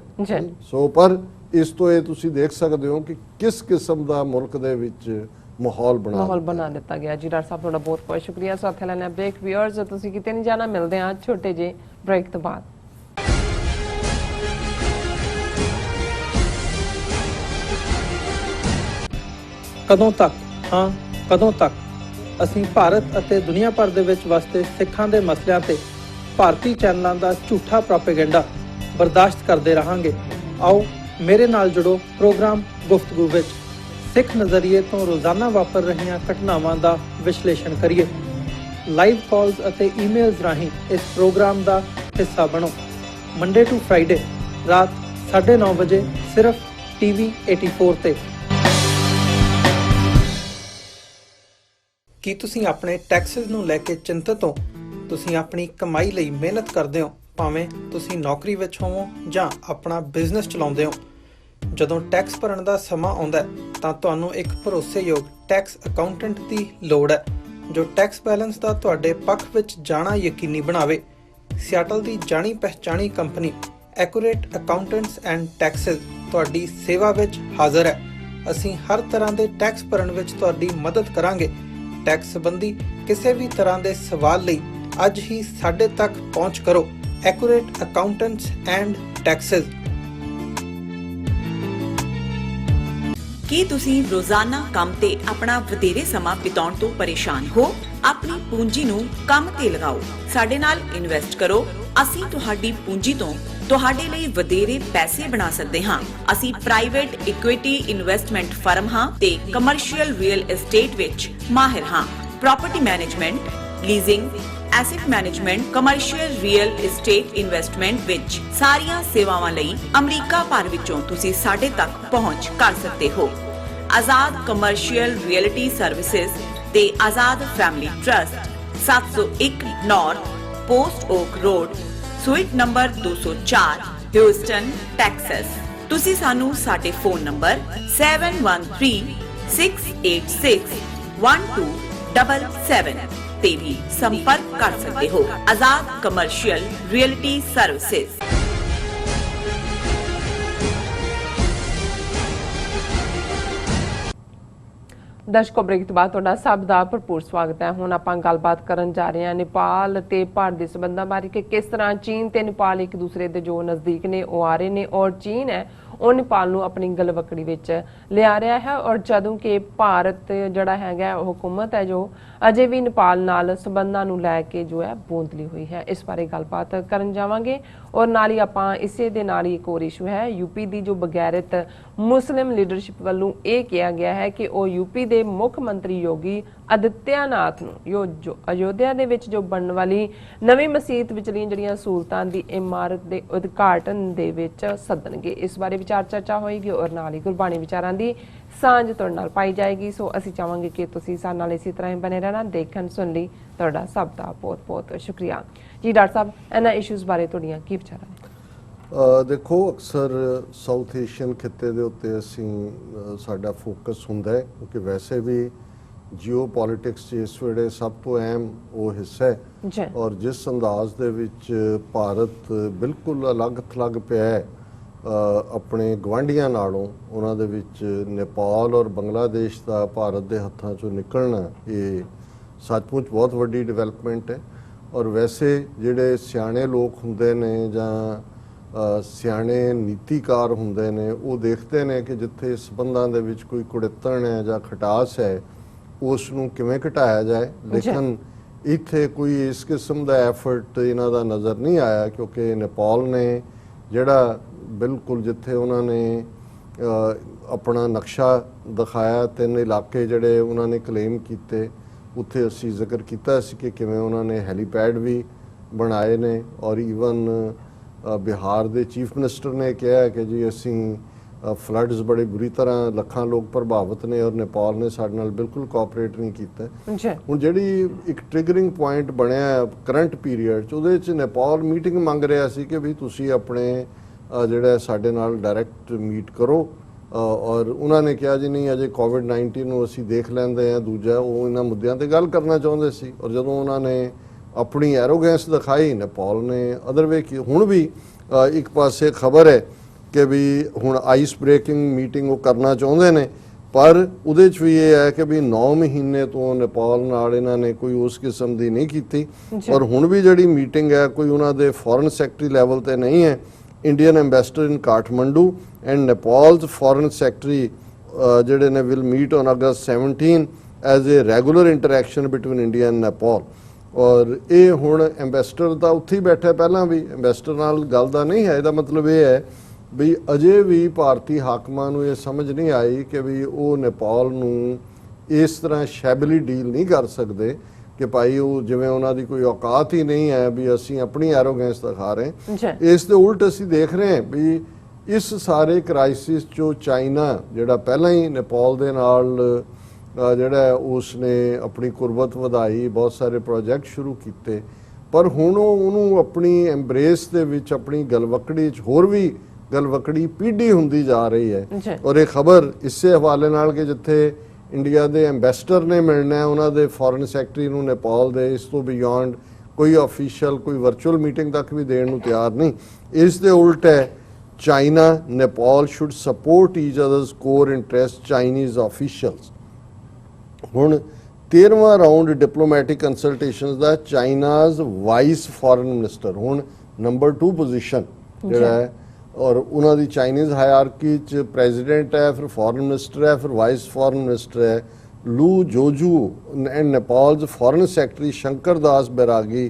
ਸੋ ਪਰ ਇਸ ਤੋਂ ਇਹ ਤੁਸੀਂ ਦੇਖ ਸਕਦੇ ਹੋ ਕਿ ਕਿਸ ਕਿਸਮ ਦਾ ਮੁਲਕ ਦੇ ਵਿੱਚ ਮਾਹੌਲ ਬਣਾ ਦਿੱਤਾ ਗਿਆ। ਜੀ ਡਾਕਟਰ ਸਾਹਿਬ ਤੁਹਾਡਾ ਬਹੁਤ ਬਹੁਤ ਸ਼ੁਕਰੀਆ। ਸਾਥ ਲੈਣਾ ਬ੍ਰੇਕ। ਵਿਊਅਰਸ ਤੁਸੀਂ ਕਿਤੇ ਨਹੀਂ ਜਾਣਾ, ਮਿਲਦੇ ਹਾਂ ਛੋਟੇ ਜਿਹੇ ਬ੍ਰੇਕ ਤੋਂ ਬਾਅਦ। ਕਦੋਂ ਤੱਕ, ਹਾਂ ਕਦੋਂ ਤੱਕ ਅਸੀਂ ਭਾਰਤ ਅਤੇ ਦੁਨੀਆ ਭਰ ਦੇ ਵਿੱਚ ਵਸਦੇ ਸਿੱਖਾਂ ਦੇ ਮਸਲਿਆਂ ਤੇ ਭਾਰਤੀ ਚੈਨਲਾਂ ਦਾ ਝੂਠਾ ਪ੍ਰੋਪੇਗੈਂਡਾ ਬਰਦਾਸ਼ਤ ਕਰਦੇ ਰਹਾਂਗੇ। ਆਓ ਮੇਰੇ ਨਾਲ ਜੁੜੋ ਪ੍ਰੋਗਰਾਮ ਗੁਫ਼ਤਗੂ ਵਿੱਚ। ਸਿੱਖ ਨਜ਼ਰੀਏ ਤੋਂ ਰੋਜ਼ਾਨਾ ਵਾਪਰ ਰਹੀਆਂ ਘਟਨਾਵਾਂ ਦਾ ਵਿਸ਼ਲੇਸ਼ਣ ਕਰੀਏ। ਲਾਈਵ ਕਾਲਸ ਅਤੇ ਈਮੇਲਸ ਰਾਹੀਂ ਇਸ ਪ੍ਰੋਗਰਾਮ ਦਾ ਹਿੱਸਾ ਬਣੋ। ਮੰਡੇ ਟੂ ਫਰਾਈਡੇ ਰਾਤ 9:30 ਵਜੇ ਸਿਰਫ TV 84 ਤੇ। ਕੀ ਤੁਸੀਂ ਆਪਣੇ ਟੈਕਸਿਸ ਨੂੰ ਲੈ ਕੇ ਚਿੰਤਤ ਹੋ? ਤੁਸੀਂ ਆਪਣੀ ਕਮਾਈ ਲਈ ਮਿਹਨਤ ਕਰਦੇ ਹੋ, ਭਾਵੇਂ ਤੁਸੀਂ ਨੌਕਰੀ ਵਿੱਚ ਹੋਵੋ ਜਾਂ ਆਪਣਾ ਬਿਜ਼ਨਸ ਚਲਾਉਂਦੇ ਹੋ। ਜਦੋਂ ਟੈਕਸ ਭਰਨ ਦਾ ਸਮਾਂ ਆਉਂਦਾ ਹੈ ਤਾਂ ਤੁਹਾਨੂੰ ਇੱਕ ਭਰੋਸੇਯੋਗ ਟੈਕਸ ਅਕਾਊਂਟੈਂਟ ਦੀ ਲੋੜ ਹੈ ਜੋ ਟੈਕਸ ਬੈਲੈਂਸ ਦਾ ਤੁਹਾਡੇ ਪੱਖ ਵਿੱਚ ਜਾਣਾ ਯਕੀਨੀ ਬਣਾਵੇ। ਸਿਆਟਲ ਦੀ ਜਾਣੀ ਪਛਾਣੀ company Accurate Accountants and Taxes ਤੁਹਾਡੀ ਸੇਵਾ ਵਿੱਚ ਹਾਜ਼ਰ ਹੈ। ਅਸੀਂ ਹਰ ਤਰ੍ਹਾਂ ਦੇ ਟੈਕਸ ਭਰਨ ਵਿੱਚ ਤੁਹਾਡੀ ਮਦਦ ਕਰਾਂਗੇ। ਟੈਕਸ ਸੰਬੰਧੀ ਕਿਸੇ ਵੀ ਤਰ੍ਹਾਂ ਦੇ ਸਵਾਲ ਲਈ ਅੱਜ ਹੀ ਸਾਡੇ ਤੱਕ ਪਹੁੰਚ ਕਰੋ। Accurate Accountants and Taxes. ਕੀ ਤੁਸੀਂ ਰੋਜ਼ਾਨਾ ਕੰਮ ਤੇ ਆਪਣਾ ਵਧੇਰੇ ਸਮਾਂ ਬਿਤਾਉਣ ਤੋਂ ਪਰੇਸ਼ਾਨ ਹੋ? ਆਪਣੀ ਪੂੰਜੀ ਨੂੰ ਕੰਮ ਤੇ ਲਗਾਓ, ਸਾਡੇ ਨਾਲ ਇਨਵੈਸਟ ਕਰੋ। ਅਸੀਂ ਤੁਹਾਡੀ ਪੂੰਜੀ ਤੋਂ ਤੁਹਾਡੇ ਲਈ ਵਧੇਰੇ ਪੈਸੇ ਬਣਾ ਸਕਦੇ ਹਾਂ। ਅਸੀਂ ਪ੍ਰਾਈਵੇਟ ਇਕੁਇਟੀ ਇਨਵੈਸਟਮੈਂਟ ਫਰਮ ਹਾਂ ਤੇ ਕਮਰਸ਼ੀਅਲ ਰੀਅਲ ਏਸਟੇਟ ਵਿੱਚ ਮਾਹਿਰ ਹਾਂ। Property management, leasing, asset management, commercial real estate investment ਵਿੱਚ ਸਾਰੀਆਂ ਸੇਵਾਵਾਂ ਲਈ ਅਮਰੀਕਾ ਭਰ ਵਿੱਚੋਂ ਤੁਸੀਂ ਸਾਡੇ ਤੱਕ ਪਹੁੰਚ ਕਰ ਸਕਦੇ ਹੋ। ਆਜ਼ਾਦ ਕਮਰਸ਼ੀਅਲ ਰੀਅਲਟੀ ਸਰਵਿਸਿਜ਼ ਤੇ Azad family trust, 701 north Post Oak road, suite number 204, Houston, Texas. ਤੁਸੀਂ ਸਾਨੂੰ ਸਾਡੇ ਫੋਨ ਨੰਬਰ 7136861277 ਤੇ ਵੀ ਸੰਪਰਕ ਕਰ ਸਕਦੇ ਹੋ। ਆਜ਼ਾਦ ਕਮਰਸ਼ੀਅਲ ਰੀਅਲਟੀ ਸਰਵਿਸਿਜ਼। ਦਰਸ਼ਕੋ ਬ੍ਰੇਕ ਤੋਂ ਬਾਅਦ ਤੁਹਾਡਾ ਸਭ ਦਾ ਭਰਪੂਰ ਸਵਾਗਤ ਹੈ। ਹੁਣ ਆਪਾਂ ਗੱਲਬਾਤ ਕਰਨ ਜਾ ਰਹੇ ਹਾਂ ਨੇਪਾਲ ਤੇ ਭਾਰਤ ਦੇ ਸਬੰਧਾਂ ਬਾਰੇ ਕਿ ਕਿਸ ਤਰ੍ਹਾਂ ਚੀਨ ਤੇ ਨੇਪਾਲ ਇੱਕ ਦੂਸਰੇ ਦੇ ਜੋ ਨਜ਼ਦੀਕ ਨੇ ਉਹ ਆ ਰਹੇ ਨੇ ਔਰ ਚੀਨ ਹੈ ਉਹ ਨੇਪਾਲ ਨੂੰ ਆਪਣੀ ਗਲਵਕੜੀ ਵਿੱਚ ਲਿਆ ਰਿਹਾ ਹੈ ਔਰ ਜਦੋਂ ਕਿ ਭਾਰਤ ਜਿਹੜਾ ਹੈਗਾ ਉਹ ਹੁਕੂਮਤ ਹੈ ਜੋ ਅਜੇ ਵੀ ਨੇਪਾਲ ਨਾਲ ਸਬੰਧਾਂ ਨੂੰ ਲੈ ਕੇ ਜੋ ਹੈ ਬੋਂਦਲੀ ਹੋਈ ਹੈ। ਇਸ ਬਾਰੇ ਗੱਲਬਾਤ ਕਰਨ ਜਾਵਾਂਗੇ ਔਰ ਨਾਲ ਹੀ ਆਪਾਂ ਇਸੇ ਦੇ ਨਾਲ ਹੀ ਇੱਕ ਹੋਰ ਇਸ਼ੂ ਹੈ ਯੂਪੀ ਦੀ ਜੋ ਬਗੈਰਤ ਮੁਸਲਿਮ ਲੀਡਰਸ਼ਿਪ ਵੱਲੋਂ ਇਹ ਕਿਹਾ ਗਿਆ ਹੈ ਕਿ ਉਹ ਯੂਪੀ ਦੇ ਮੁੱਖ ਮੰਤਰੀ ਯੋਗੀ ਆਦਿੱਤਿਆਨਾਥ ਨੂੰ ਜੋ ਅਯੋਧਿਆ ਦੇ ਵਿੱਚ ਜੋ ਬਣਨ ਵਾਲੀ ਨਵੀਂ ਮਸਜਿਦ ਵਿਚਲੀਆਂ ਜਿਹੜੀਆਂ ਸਹੂਲਤਾਂ ਦੀ ਇਮਾਰਤ ਦੇ ਉਦਘਾਟਨ ਦੇ ਵਿੱਚ ਸੱਦਣਗੇ। ਇਸ ਬਾਰੇ ਵਿਚਾਰ ਚਰਚਾ ਹੋਏਗੀ ਔਰ ਨਾਲ ਹੀ ਗੁਰਬਾਣੀ ਵਿਚਾਰਾਂ ਦੀ ਸਾਂਝ ਤੁਹਾਡੇ ਨਾਲ ਪਾਈ ਜਾਏਗੀ। ਸੋ ਅਸੀਂ ਚਾਹਾਂਗੇ ਕਿ ਤੁਸੀਂ ਸਾਡੇ ਨਾਲ ਇਸੇ ਤਰ੍ਹਾਂ ਹੀ ਬਣੇ ਰਹਿਣਾ। ਦੇਖਣ ਸੁਣ ਲਈ ਤੁਹਾਡਾ ਸਭ ਦਾ ਬਹੁਤ ਬਹੁਤ ਸ਼ੁਕਰੀਆ। ਜੀ ਡਾਕਟਰ ਸਾਹਿਬ, ਇਹਨਾਂ ਇਸ਼ੂਜ਼ ਬਾਰੇ ਤੁਹਾਡੀਆਂ ਕੀ ਵਿਚਾਰਾਂ ਨੇ? ਦੇਖੋ, ਅਕਸਰ ਸਾਊਥ ਏਸ਼ੀਅਨ ਖਿੱਤੇ ਦੇ ਉੱਤੇ ਅਸੀਂ ਸਾਡਾ ਫੋਕਸ ਹੁੰਦਾ ਹੈ ਕਿਉਂਕਿ ਵੈਸੇ ਵੀ ਜੀਓ ਪੋਲਿਟਿਕਸ ਇਸ ਵੇਲੇ ਸਭ ਤੋਂ ਅਹਿਮ ਉਹ ਹਿੱਸਾ ਹੈ ਔਰ ਜਿਸ ਅੰਦਾਜ਼ ਦੇ ਵਿੱਚ ਭਾਰਤ ਬਿਲਕੁਲ ਅਲੱਗ ਥਲੱਗ ਪਿਆ ਹੈ ਆਪਣੇ ਗਵਾਂਢੀਆਂ ਨਾਲੋਂ ਉਹਨਾਂ ਦੇ ਵਿੱਚ ਨੇਪਾਲ ਔਰ ਬੰਗਲਾਦੇਸ਼ ਦਾ ਭਾਰਤ ਦੇ ਹੱਥਾਂ 'ਚੋਂ ਨਿਕਲਣਾ ਇਹ ਸੱਚਮੁੱਚ ਬਹੁਤ ਵੱਡੀ ਡਿਵੈਲਪਮੈਂਟ ਹੈ। ਔਰ ਵੈਸੇ ਜਿਹੜੇ ਸਿਆਣੇ ਲੋਕ ਹੁੰਦੇ ਨੇ ਜਾਂ ਸਿਆਣੇ ਨੀਤੀਕਾਰ ਹੁੰਦੇ ਨੇ ਉਹ ਦੇਖਦੇ ਨੇ ਕਿ ਜਿੱਥੇ ਸਬੰਧਾਂ ਦੇ ਵਿੱਚ ਕੋਈ ਕੁੜਿੱਤਣ ਹੈ ਜਾਂ ਖਟਾਸ ਹੈ ਉਸ ਨੂੰ ਕਿਵੇਂ ਘਟਾਇਆ ਜਾਏ। ਲੇਕਿਨ ਇੱਥੇ ਕੋਈ ਇਸ ਕਿਸਮ ਦਾ ਐਫਰਟ ਇਹਨਾਂ ਦਾ ਨਜ਼ਰ ਨਹੀਂ ਆਇਆ, ਕਿਉਂਕਿ ਨੇਪਾਲ ਨੇ ਜਿਹੜਾ ਬਿਲਕੁਲ ਜਿੱਥੇ ਉਹਨਾਂ ਨੇ ਆਪਣਾ ਨਕਸ਼ਾ ਦਿਖਾਇਆ 3 ਇਲਾਕੇ ਜਿਹੜੇ ਉਹਨਾਂ ਨੇ ਕਲੇਮ ਕੀਤੇ, ਉੱਥੇ ਅਸੀਂ ਜ਼ਿਕਰ ਕੀਤਾ ਸੀ ਕਿ ਕਿਵੇਂ ਉਹਨਾਂ ਨੇ ਹੈਲੀਪੈਡ ਵੀ ਬਣਾਏ ਨੇ। ਔਰ ਈਵਨ ਬਿਹਾਰ ਦੇ ਚੀਫ ਮਿਨਿਸਟਰ ਨੇ ਕਿਹਾ ਕਿ ਜੀ ਅਸੀਂ ਫਲੱਡਸ ਬੜੇ ਬੁਰੀ ਤਰ੍ਹਾਂ ਲੱਖਾਂ ਲੋਕ ਪ੍ਰਭਾਵਿਤ ਨੇ ਔਰ ਨੇਪਾਲ ਨੇ ਸਾਡੇ ਨਾਲ ਬਿਲਕੁਲ ਕੋਆਪਰੇਟ ਨਹੀਂ ਕੀਤਾ। ਹੁਣ ਜਿਹੜੀ ਇੱਕ ਟ੍ਰਿਗਰਿੰਗ ਪੁਆਇੰਟ ਬਣਿਆ ਕਰੰਟ ਪੀਰੀਅਡ 'ਚ, ਉਹਦੇ 'ਚ ਨੇਪਾਲ ਮੀਟਿੰਗ ਮੰਗ ਰਿਹਾ ਸੀ ਕਿ ਵੀ ਤੁਸੀਂ ਆਪਣੇ ਜਿਹੜਾ ਸਾਡੇ ਨਾਲ ਡਾਇਰੈਕਟ ਮੀਟ ਕਰੋ। ਔਰ ਉਹਨਾਂ ਨੇ ਕਿਹਾ ਜੀ ਨਹੀਂ, ਅਜੇ ਕੋਵਿਡ-19 ਨੂੰ ਅਸੀਂ ਦੇਖ ਲੈਂਦੇ ਹਾਂ। ਦੂਜਾ ਉਹ ਇਹਨਾਂ ਮੁੱਦਿਆਂ ਤੇ ਗੱਲ ਕਰਨਾ ਚਾਹੁੰਦੇ ਸੀ। ਔਰ ਜਦੋਂ ਉਹਨਾਂ ਨੇ ਆਪਣੀ ਐਰੋਗੈਂਸ ਦਿਖਾਈ ਨੇਪਾਲ ਨੇ ਅਦਰ ਵੇ ਕੀ। ਹੁਣ ਵੀ ਇੱਕ ਪਾਸੇ ਖਬਰ ਹੈ ਕਿ ਵੀ ਹੁਣ ਆਈਸ ਬ੍ਰੇਕਿੰਗ ਮੀਟਿੰਗ ਉਹ ਕਰਨਾ ਚਾਹੁੰਦੇ ਨੇ, ਪਰ ਉਹਦੇ 'ਚ ਵੀ ਇਹ ਹੈ ਕਿ ਵੀ 9 ਮਹੀਨੇ ਤੋਂ ਨੇਪਾਲ ਨਾਲ ਇਹਨਾਂ ਨੇ ਕੋਈ ਉਸ ਕਿਸਮ ਦੀ ਨਹੀਂ ਕੀਤੀ। ਔਰ ਹੁਣ ਵੀ ਜਿਹੜੀ ਮੀਟਿੰਗ ਹੈ ਕੋਈ ਉਹਨਾਂ ਦੇ ਫੋਰਨ ਸੈਕਟਰੀ ਲੈਵਲ ਤੇ ਨਹੀਂ ਹੈ। Indian ambassador in Kathmandu and Nepal's foreign secretary ਜਿਹੜੇ ਨੇ will meet on August 17 as a regular interaction between India and Nepal. ਔਰ ਇਹ ਹੁਣ ਐਂਬੈਸਡਰ ਤਾਂ ਉੱਥੇ ਹੀ ਬੈਠਾ, ਪਹਿਲਾਂ ਵੀ ਐਂਬੈਸਡਰ ਨਾਲ ਗੱਲ ਦਾ ਨਹੀਂ ਹੈ। ਇਹਦਾ ਮਤਲਬ ਇਹ ਹੈ ਵੀ ਅਜੇ ਵੀ ਭਾਰਤੀ ਹਾਕਮਾਂ ਨੂੰ ਇਹ ਸਮਝ ਨਹੀਂ ਆਈ ਕਿ ਵੀ ਉਹ ਨੇਪਾਲ ਨੂੰ ਇਸ ਤਰ੍ਹਾਂ ਸ਼ੈਬਲੀ ਡੀਲ ਨਹੀਂ ਕਰ ਸਕਦੇ ਕਿ ਭਾਈ ਉਹ ਜਿਵੇਂ ਉਹਨਾਂ ਦੀ ਕੋਈ ਔਕਾਤ ਹੀ ਨਹੀਂ ਹੈ ਵੀ ਅਸੀਂ ਆਪਣੀ ਐਰੋਗੈਂਸ ਦਿਖਾ ਰਹੇ। ਇਸ ਦੇ ਉਲਟ ਅਸੀਂ ਦੇਖ ਰਹੇ ਹਾਂ ਵੀ ਇਸ ਸਾਰੇ ਕ੍ਰਾਈਸਿਸ 'ਚੋਂ ਚਾਈਨਾ ਜਿਹੜਾ ਪਹਿਲਾਂ ਹੀ ਨੇਪਾਲ ਦੇ ਨਾਲ ਜਿਹੜਾ ਉਸ ਨੇ ਆਪਣੀ ਕੁਰਬਤ ਵਧਾਈ, ਬਹੁਤ ਸਾਰੇ ਪ੍ਰੋਜੈਕਟ ਸ਼ੁਰੂ ਕੀਤੇ, ਪਰ ਹੁਣ ਉਹਨੂੰ ਆਪਣੀ ਐਮਬਰੇਸ ਦੇ ਵਿੱਚ ਆਪਣੀ ਗਲਵਕੜੀ 'ਚ ਹੋਰ ਵੀ ਗਲਵਕੜੀ ਪੀढ़ी ਹੁੰਦੀ ਜਾ ਰਹੀ ਹੈ। ਔਰ ਇਹ ਖਬਰ ਇਸੇ ਹਵਾਲੇ ਨਾਲ ਕਿ ਜਿੱਥੇ ਇੰਡੀਆ ਦੇ ਐਂਬੈਸਡਰ ਨੇ ਮਿਲਣਾ ਉਹਨਾਂ ਦੇ ਫੋਰਨ ਸੈਕਟਰੀ ਨੂੰ ਨੇਪਾਲ ਦੇ, ਇਸ ਤੋਂ ਬਿਯੋਂਡ ਕੋਈ ਆਫੀਸ਼ੀਅਲ ਕੋਈ ਵਰਚੁਅਲ ਮੀਟਿੰਗ ਤੱਕ ਵੀ ਦੇਣ ਨੂੰ ਤਿਆਰ ਨਹੀਂ। ਇਸ ਦੇ ਉਲਟ ਹੈ China Nepal should support each others core interest Chinese officials. ਹੁਣ 13ਵਾਂ round diplomatic consultations the China's vice foreign minister ਹੁਣ ਨੰਬਰ 2 ਪੋਜੀਸ਼ਨ ਜਿਹੜਾ ਹੈ, ਔਰ ਉਹਨਾਂ ਦੀ ਚਾਈਨੀਜ਼ ਹਾਇਰਾਰਕੀ 'ਚ ਪ੍ਰੈਜ਼ੀਡੈਂਟ ਹੈ, ਫਿਰ ਫੋਰਨ ਮਿਨਿਸਟਰ ਹੈ, ਫਿਰ ਵਾਈਸ ਫੋਰਨ ਮਿਨਿਸਟਰ ਹੈ। ਲੂ ਜੋਜੂ and Nepal's foreign secretary Shankar ਦਾਸ ਬੈਰਾਗੀ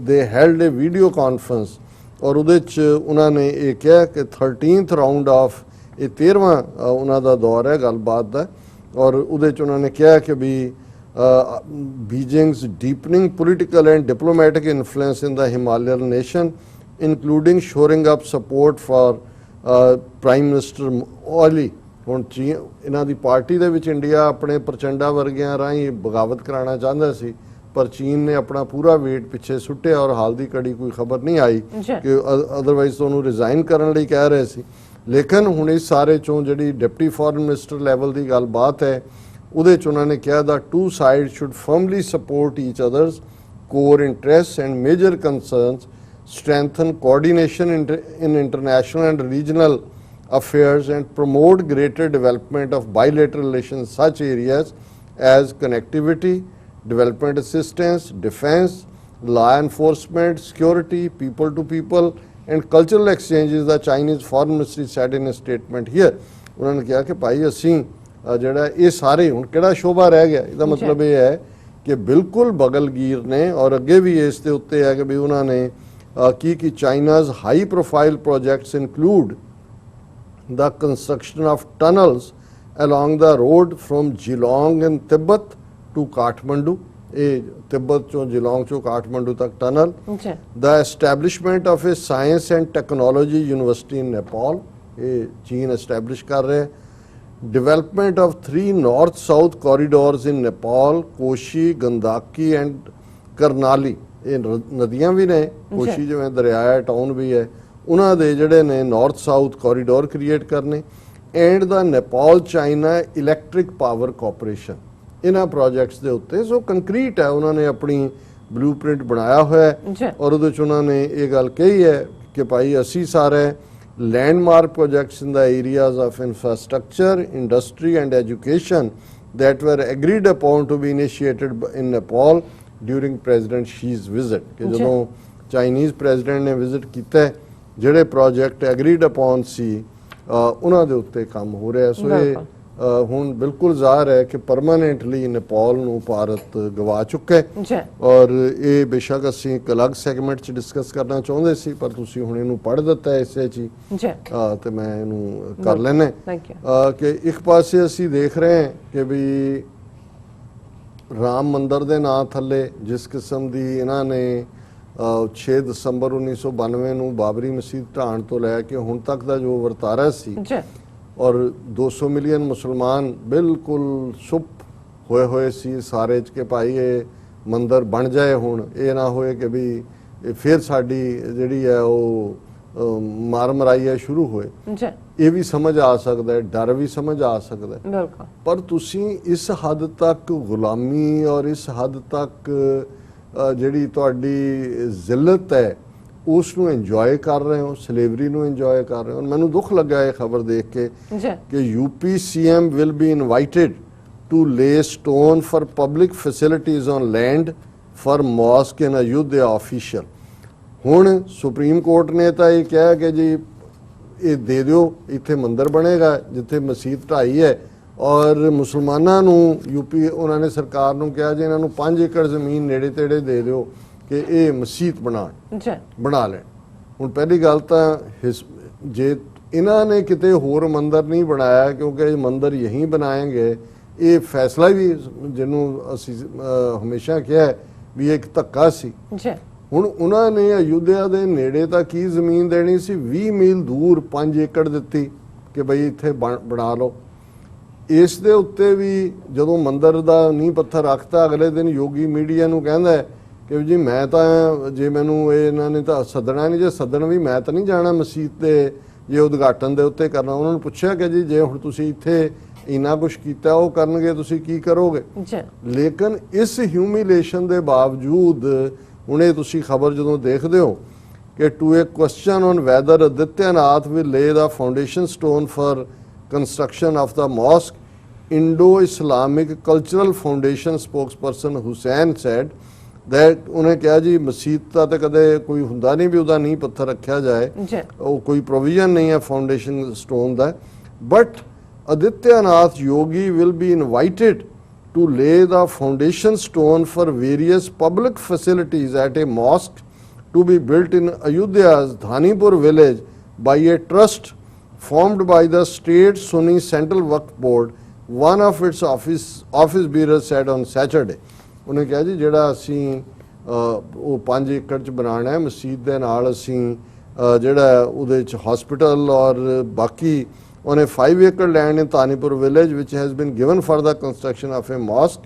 ਦੇ ਹੈਲਡ ਏ ਵੀਡੀਓ ਕਾਨਫਰੰਸ। ਔਰ ਉਹਦੇ 'ਚ ਉਹਨਾਂ ਨੇ ਇਹ ਕਿਹਾ ਕਿ 13th ਰਾਉਂਡ ਆਫ ਇਹ 13ਵਾਂ ਉਹਨਾਂ ਦਾ ਦੌਰ ਹੈ ਗੱਲਬਾਤ ਦਾ। ਔਰ ਉਹਦੇ 'ਚ ਉਹਨਾਂ ਨੇ ਕਿਹਾ ਕਿ ਵੀ Beijing's deepening political and diplomatic influence in the Himalayan nation including shoring up support for Prime Minister Oli। ਹੁਣ ਚੀਨ ਇਹਨਾਂ ਦੀ ਪਾਰਟੀ ਦੇ ਵਿੱਚ ਇੰਡੀਆ ਆਪਣੇ ਪ੍ਰਚੰਡਾ ਵਰਗਿਆਂ ਰਾਹੀਂ ਬਗਾਵਤ ਕਰਾਉਣਾ ਚਾਹੁੰਦਾ ਸੀ, ਪਰ ਚੀਨ ਨੇ ਆਪਣਾ ਪੂਰਾ ਵੇਟ ਪਿੱਛੇ ਸੁੱਟਿਆ ਔਰ ਹਾਲ ਦੀ ਘੜੀ ਕੋਈ ਖਬਰ ਨਹੀਂ ਆਈ ਕਿ ਅਦਰਵਾਈਜ਼ ਉਹਨੂੰ ਰਿਜ਼ਾਈਨ ਕਰਨ ਲਈ ਕਹਿ ਰਹੇ ਸੀ। ਲੇਕਿਨ ਹੁਣ ਇਸ ਸਾਰੇ ਚੋਂ ਜਿਹੜੀ ਡਿਪਟੀ ਫੋਰਨ ਮਿਨਿਸਟਰ ਲੈਵਲ ਦੀ ਗੱਲਬਾਤ ਹੈ ਉਹਦੇ 'ਚ ਉਹਨਾਂ ਨੇ ਕਿਹਾ the two side should firmly support each others core interest and major concerns, strengthen coordination in international and regional affairs and promote greater development of bilateral relations in such areas as connectivity, development assistance, defense, law enforcement, security, people to people and cultural exchanges, the Chinese foreign ministry said in a statement here। ਉਹਨਾਂ ਨੇ ਕਿਹਾ ਕਿ ਭਾਈ ਅਸੀਂ ਜਿਹੜਾ ਇਹ ਸਾਰੇ ਹੁਣ ਕਿਹੜਾ ਸ਼ੋਭਾ ਰਹਿ ਗਿਆ। ਇਹਦਾ ਮਤਲਬ ਇਹ ਹੈ ਕਿ ਬਿਲਕੁਲ ਬਗਲਗੀਰ ਨੇ। ਔਰ ਅੱਗੇ ਵੀ ਇਸ ਦੇ ਉੱਤੇ ਹੈ ਕਿ ਵੀ ਉਹਨਾਂ ਨੇ कि China's high profile projects include the construction of tunnels along the road from Geelong in Tibet to Kathmandu, Tibet to Geelong to Kathmandu tak tunnel, the establishment of a science and technology university in Nepal, China establish kar rahe, development of 3 north south corridors in Nepal, Koshi, Gandaki and Karnali। ਇਹ ਨਦੀਆਂ ਵੀ ਨੇ, ਕੋਸ਼ੀ ਜਿਵੇਂ ਦਰਿਆ ਹੈ, town ਵੀ ਹੈ, ਉਹਨਾਂ ਦੇ ਜਿਹੜੇ ਨੇ ਨਾਰਥ ਸਾਊਥ ਕੋਰੀਡੋਰ ਕ੍ਰੀਏਟ ਕਰਨੇ। And the Nepal China electric power corporation, ਇਹਨਾਂ ਪ੍ਰੋਜੈਕਟਸ ਦੇ ਉੱਤੇ ਸੋ ਕੰਕਰੀਟ ਹੈ। ਉਹਨਾਂ ਨੇ ਆਪਣੀ ਬਲੂਪ੍ਰਿੰਟ ਬਣਾਇਆ ਹੋਇਆ ਹੈ ਔਰ ਉਹਦੇ 'ਚ ਉਹਨਾਂ ਨੇ ਇਹ ਗੱਲ ਕਹੀ ਹੈ ਕਿ ਭਾਈ ਅਸੀਂ ਸਾਰੇ landmark projects in the areas of infrastructure, industry and education that were agreed upon to be initiated in Nepal during President Xi's visit. ਕਿ ਜਦੋਂ ਚਾਈਨੀਜ਼ ਪ੍ਰੈਜ਼ੀਡੈਂਟ ਨੇ ਵਿਜ਼ਿਟ ਕੀਤਾ, ਜਿਹੜੇ ਪ੍ਰੋਜੈਕਟ ਐਗਰੀਡ ਅਪਨ ਸੀ ਉਹਨਾਂ ਦੇ ਉੱਤੇ ਕੰਮ ਹੋ ਰਿਹਾ। ਸੋ ਇਹ ਹੁਣ ਬਿਲਕੁਲ ਜ਼ਾਹਰ ਹੈ ਕਿ ਪਰਮਾਨੈਂਟਲੀ ਨੇਪਾਲ ਨੂੰ ਭਾਰਤ ਗਵਾ ਚੁੱਕਾ ਹੈ ਔਰ ਇਹ ਬੇਸ਼ੱਕ ਅਸੀਂ ਇੱਕ ਅਲੱਗ ਸੈਗਮੈਂਟ 'ਚ ਡਿਸਕਸ ਕਰਨਾ ਚਾਹੁੰਦੇ ਸੀ, ਪਰ ਤੁਸੀਂ ਹੁਣ ਇਹਨੂੰ ਪੜ੍ਹ ਦਿੱਤਾ ਇਸੇ 'ਚ ਹੀ ਤੇ ਮੈਂ ਇਹਨੂੰ ਕਰ ਲੈਂਦਾ ਕਿ ਇੱਕ ਪਾਸੇ ਅਸੀਂ ਦੇਖ ਰਹੇ ਹਾਂ ਕਿ ਵੀ ਰਾਮ ਮੰਦਰ ਦੇ ਨਾਂ ਥੱਲੇ ਜਿਸ ਕਿਸਮ ਦੀ ਇਹਨਾਂ ਨੇ 6 ਦਸੰਬਰ 1992 ਨੂੰ ਬਾਬਰੀ ਮਸਜਿਦ ਢਾਣ ਤੋਂ ਲੈ ਕੇ ਹੁਣ ਤੱਕ ਦਾ ਜੋ ਵਰਤਾਰਾ ਸੀ ਔਰ 200 ਮਿਲੀਅਨ ਮੁਸਲਮਾਨ ਬਿਲਕੁਲ ਚੁੱਪ ਹੋਏ ਸੀ ਸਾਰੇ 'ਚ ਕਿ ਭਾਈ ਇਹ ਮੰਦਰ ਬਣ ਜਾਏ, ਹੁਣ ਇਹ ਨਾ ਹੋਏ ਕਿ ਵੀ ਫਿਰ ਸਾਡੀ ਜਿਹੜੀ ਹੈ ਉਹ ਮਾਰ ਮਰਾਈਆ ਸ਼ੁਰੂ ਹੋਏ। ਇਹ ਵੀ ਸਮਝ ਆ ਸਕਦਾ ਹੈ, ਡਰ ਵੀ ਸਮਝ ਆ ਸਕਦਾ ਹੈ, ਪਰ ਤੁਸੀਂ ਇਸ ਹੱਦ ਤੱਕ ਗੁਲਾਮੀ ਔਰ ਇਸ ਹੱਦ ਤੱਕ ਜਿਹੜੀ ਤੁਹਾਡੀ ਜ਼ਿਲਤ ਹੈ ਉਸ ਨੂੰ ਇੰਜੋਏ ਕਰ ਰਹੇ ਹੋ, ਸਲੇਵਰੀ ਨੂੰ ਇੰਜੋਏ ਕਰ ਰਹੇ ਹੋ। ਮੈਨੂੰ ਦੁੱਖ ਲੱਗਾ ਇਹ ਖਬਰ ਦੇਖ ਕੇ ਕਿ UP CM will be invited to lay stone for public facilities on land for mosque in Ayodhya official. ਹੁਣ ਸੁਪਰੀਮ ਕੋਰਟ ਨੇ ਤਾਂ ਇਹ ਕਿਹਾ ਕਿ ਜੀ ਇਹ ਦੇ ਦਿਓ, ਇੱਥੇ ਮੰਦਰ ਬਣੇਗਾ ਜਿੱਥੇ ਮਸਜਿਦ ਢਾਈ ਹੈ ਔਰ ਮੁਸਲਮਾਨਾਂ ਨੂੰ ਯੂਪੀ ਉਹਨਾਂ ਨੇ ਸਰਕਾਰ ਨੂੰ ਕਿਹਾ ਜੀ ਇਹਨਾਂ ਨੂੰ 5 ਏਕੜ ਜ਼ਮੀਨ ਨੇੜੇ ਤੇੜੇ ਦੇ ਦਿਓ ਕਿ ਇਹ ਮਸਜਿਦ ਬਣਾ ਲੈਣ। ਹੁਣ ਪਹਿਲੀ ਗੱਲ ਤਾਂ ਜੇ ਇਹਨਾਂ ਨੇ ਕਿਤੇ ਹੋਰ ਮੰਦਰ ਨਹੀਂ ਬਣਾਇਆ ਕਿਉਂਕਿ ਇਹ ਮੰਦਰ ਯਹੀਂ ਬਣਾਏਂਗੇ, ਇਹ ਫੈਸਲਾ ਵੀ ਜਿਹਨੂੰ ਅਸੀਂ ਹਮੇਸ਼ਾ ਕਿਹਾ ਵੀ ਇਹ ਇੱਕ ਧੱਕਾ ਸੀ। ਹੁਣ ਉਹਨਾਂ ਨੇ ਅਯੁੱਧਿਆ ਦੇ ਨੇੜੇ ਤਾਂ ਕੀ ਜ਼ਮੀਨ ਦੇਣੀ ਸੀ, 20 ਮੀਲ ਦੂਰ 5 ਏਕੜ ਦਿੱਤੀ ਕਿ ਬਈ ਇੱਥੇ ਬਣਾ ਲਓ। ਇਸ ਦੇ ਉੱਤੇ ਵੀ ਜਦੋਂ ਮੰਦਰ ਦਾ ਨੀਂਹ ਪੱਥਰ ਰੱਖਤਾ, ਅਗਲੇ ਦਿਨ ਯੋਗੀ ਮੀਡੀਆ ਨੂੰ ਕਹਿੰਦਾ ਕਿ ਜੀ ਮੈਂ ਤਾਂ ਜੇ ਮੈਨੂੰ ਇਹਨਾਂ ਨੇ ਤਾਂ ਸੱਦਣਾ ਨਹੀਂ, ਜੇ ਸੱਦਣ ਵੀ ਮੈਂ ਤਾਂ ਨਹੀਂ ਜਾਣਾ ਮਸਜਿਦ ਦੇ ਜੇ ਉਦਘਾਟਨ ਦੇ ਉੱਤੇ ਕਰਨਾ। ਉਹਨਾਂ ਨੂੰ ਪੁੱਛਿਆ ਕਿ ਜੀ ਜੇ ਹੁਣ ਤੁਸੀਂ ਇੱਥੇ ਇੰਨਾ ਕੁਛ ਕੀਤਾ ਉਹ ਕਰਨਗੇ ਤੁਸੀਂ ਕੀ ਕਰੋਗੇ। ਲੇਕਿਨ ਇਸ ਹਿਊਮਿਲੇਸ਼ਨ ਦੇ ਬਾਵਜੂਦ ਹੁਣ ਇਹ ਤੁਸੀਂ ਖਬਰ ਜਦੋਂ ਦੇਖਦੇ ਹੋ ਕਿ to a question on whether Adityanath will lay the foundation stone for construction of the mosque, Indo-Islamic cultural foundation spokesperson Hussain said that ਉਹਨੇ ਕਿਹਾ ਜੀ ਮਸਜਿਦ ਦਾ ਤਾਂ ਕਦੇ ਕੋਈ ਹੁੰਦਾ ਨਹੀਂ ਵੀ ਉਹਦਾ ਨੀਂਹ ਪੱਥਰ ਰੱਖਿਆ ਜਾਏ, ਉਹ ਕੋਈ ਪ੍ਰੋਵੀਜ਼ਨ ਨਹੀਂ ਹੈ foundation stone the, but Adityanath Yogi will be invited to lay the foundation stone for various public facilities at a mosque to be built in Ayodhya's Dhanipur village by a trust formed by the state Sunni Central Waqf Board, one of its office bearers said on Saturday. ਉਹਨੇ ਕਿਹਾ ਜੀ ਜਿਹੜਾ ਅਸੀਂ ਉਹ 5 ਏਕੜ 'ਚ ਬਣਾਉਣਾ ਹੈ ਮਸਜਿਦ ਦੇ ਨਾਲ, ਅਸੀਂ ਜਿਹੜਾ ਉਹਦੇ 'ਚ ਹਸਪੀਟਲ ਔਰ ਬਾਕੀ on a 5 acre land in Dhanipur village which has been given for the construction of a mosque,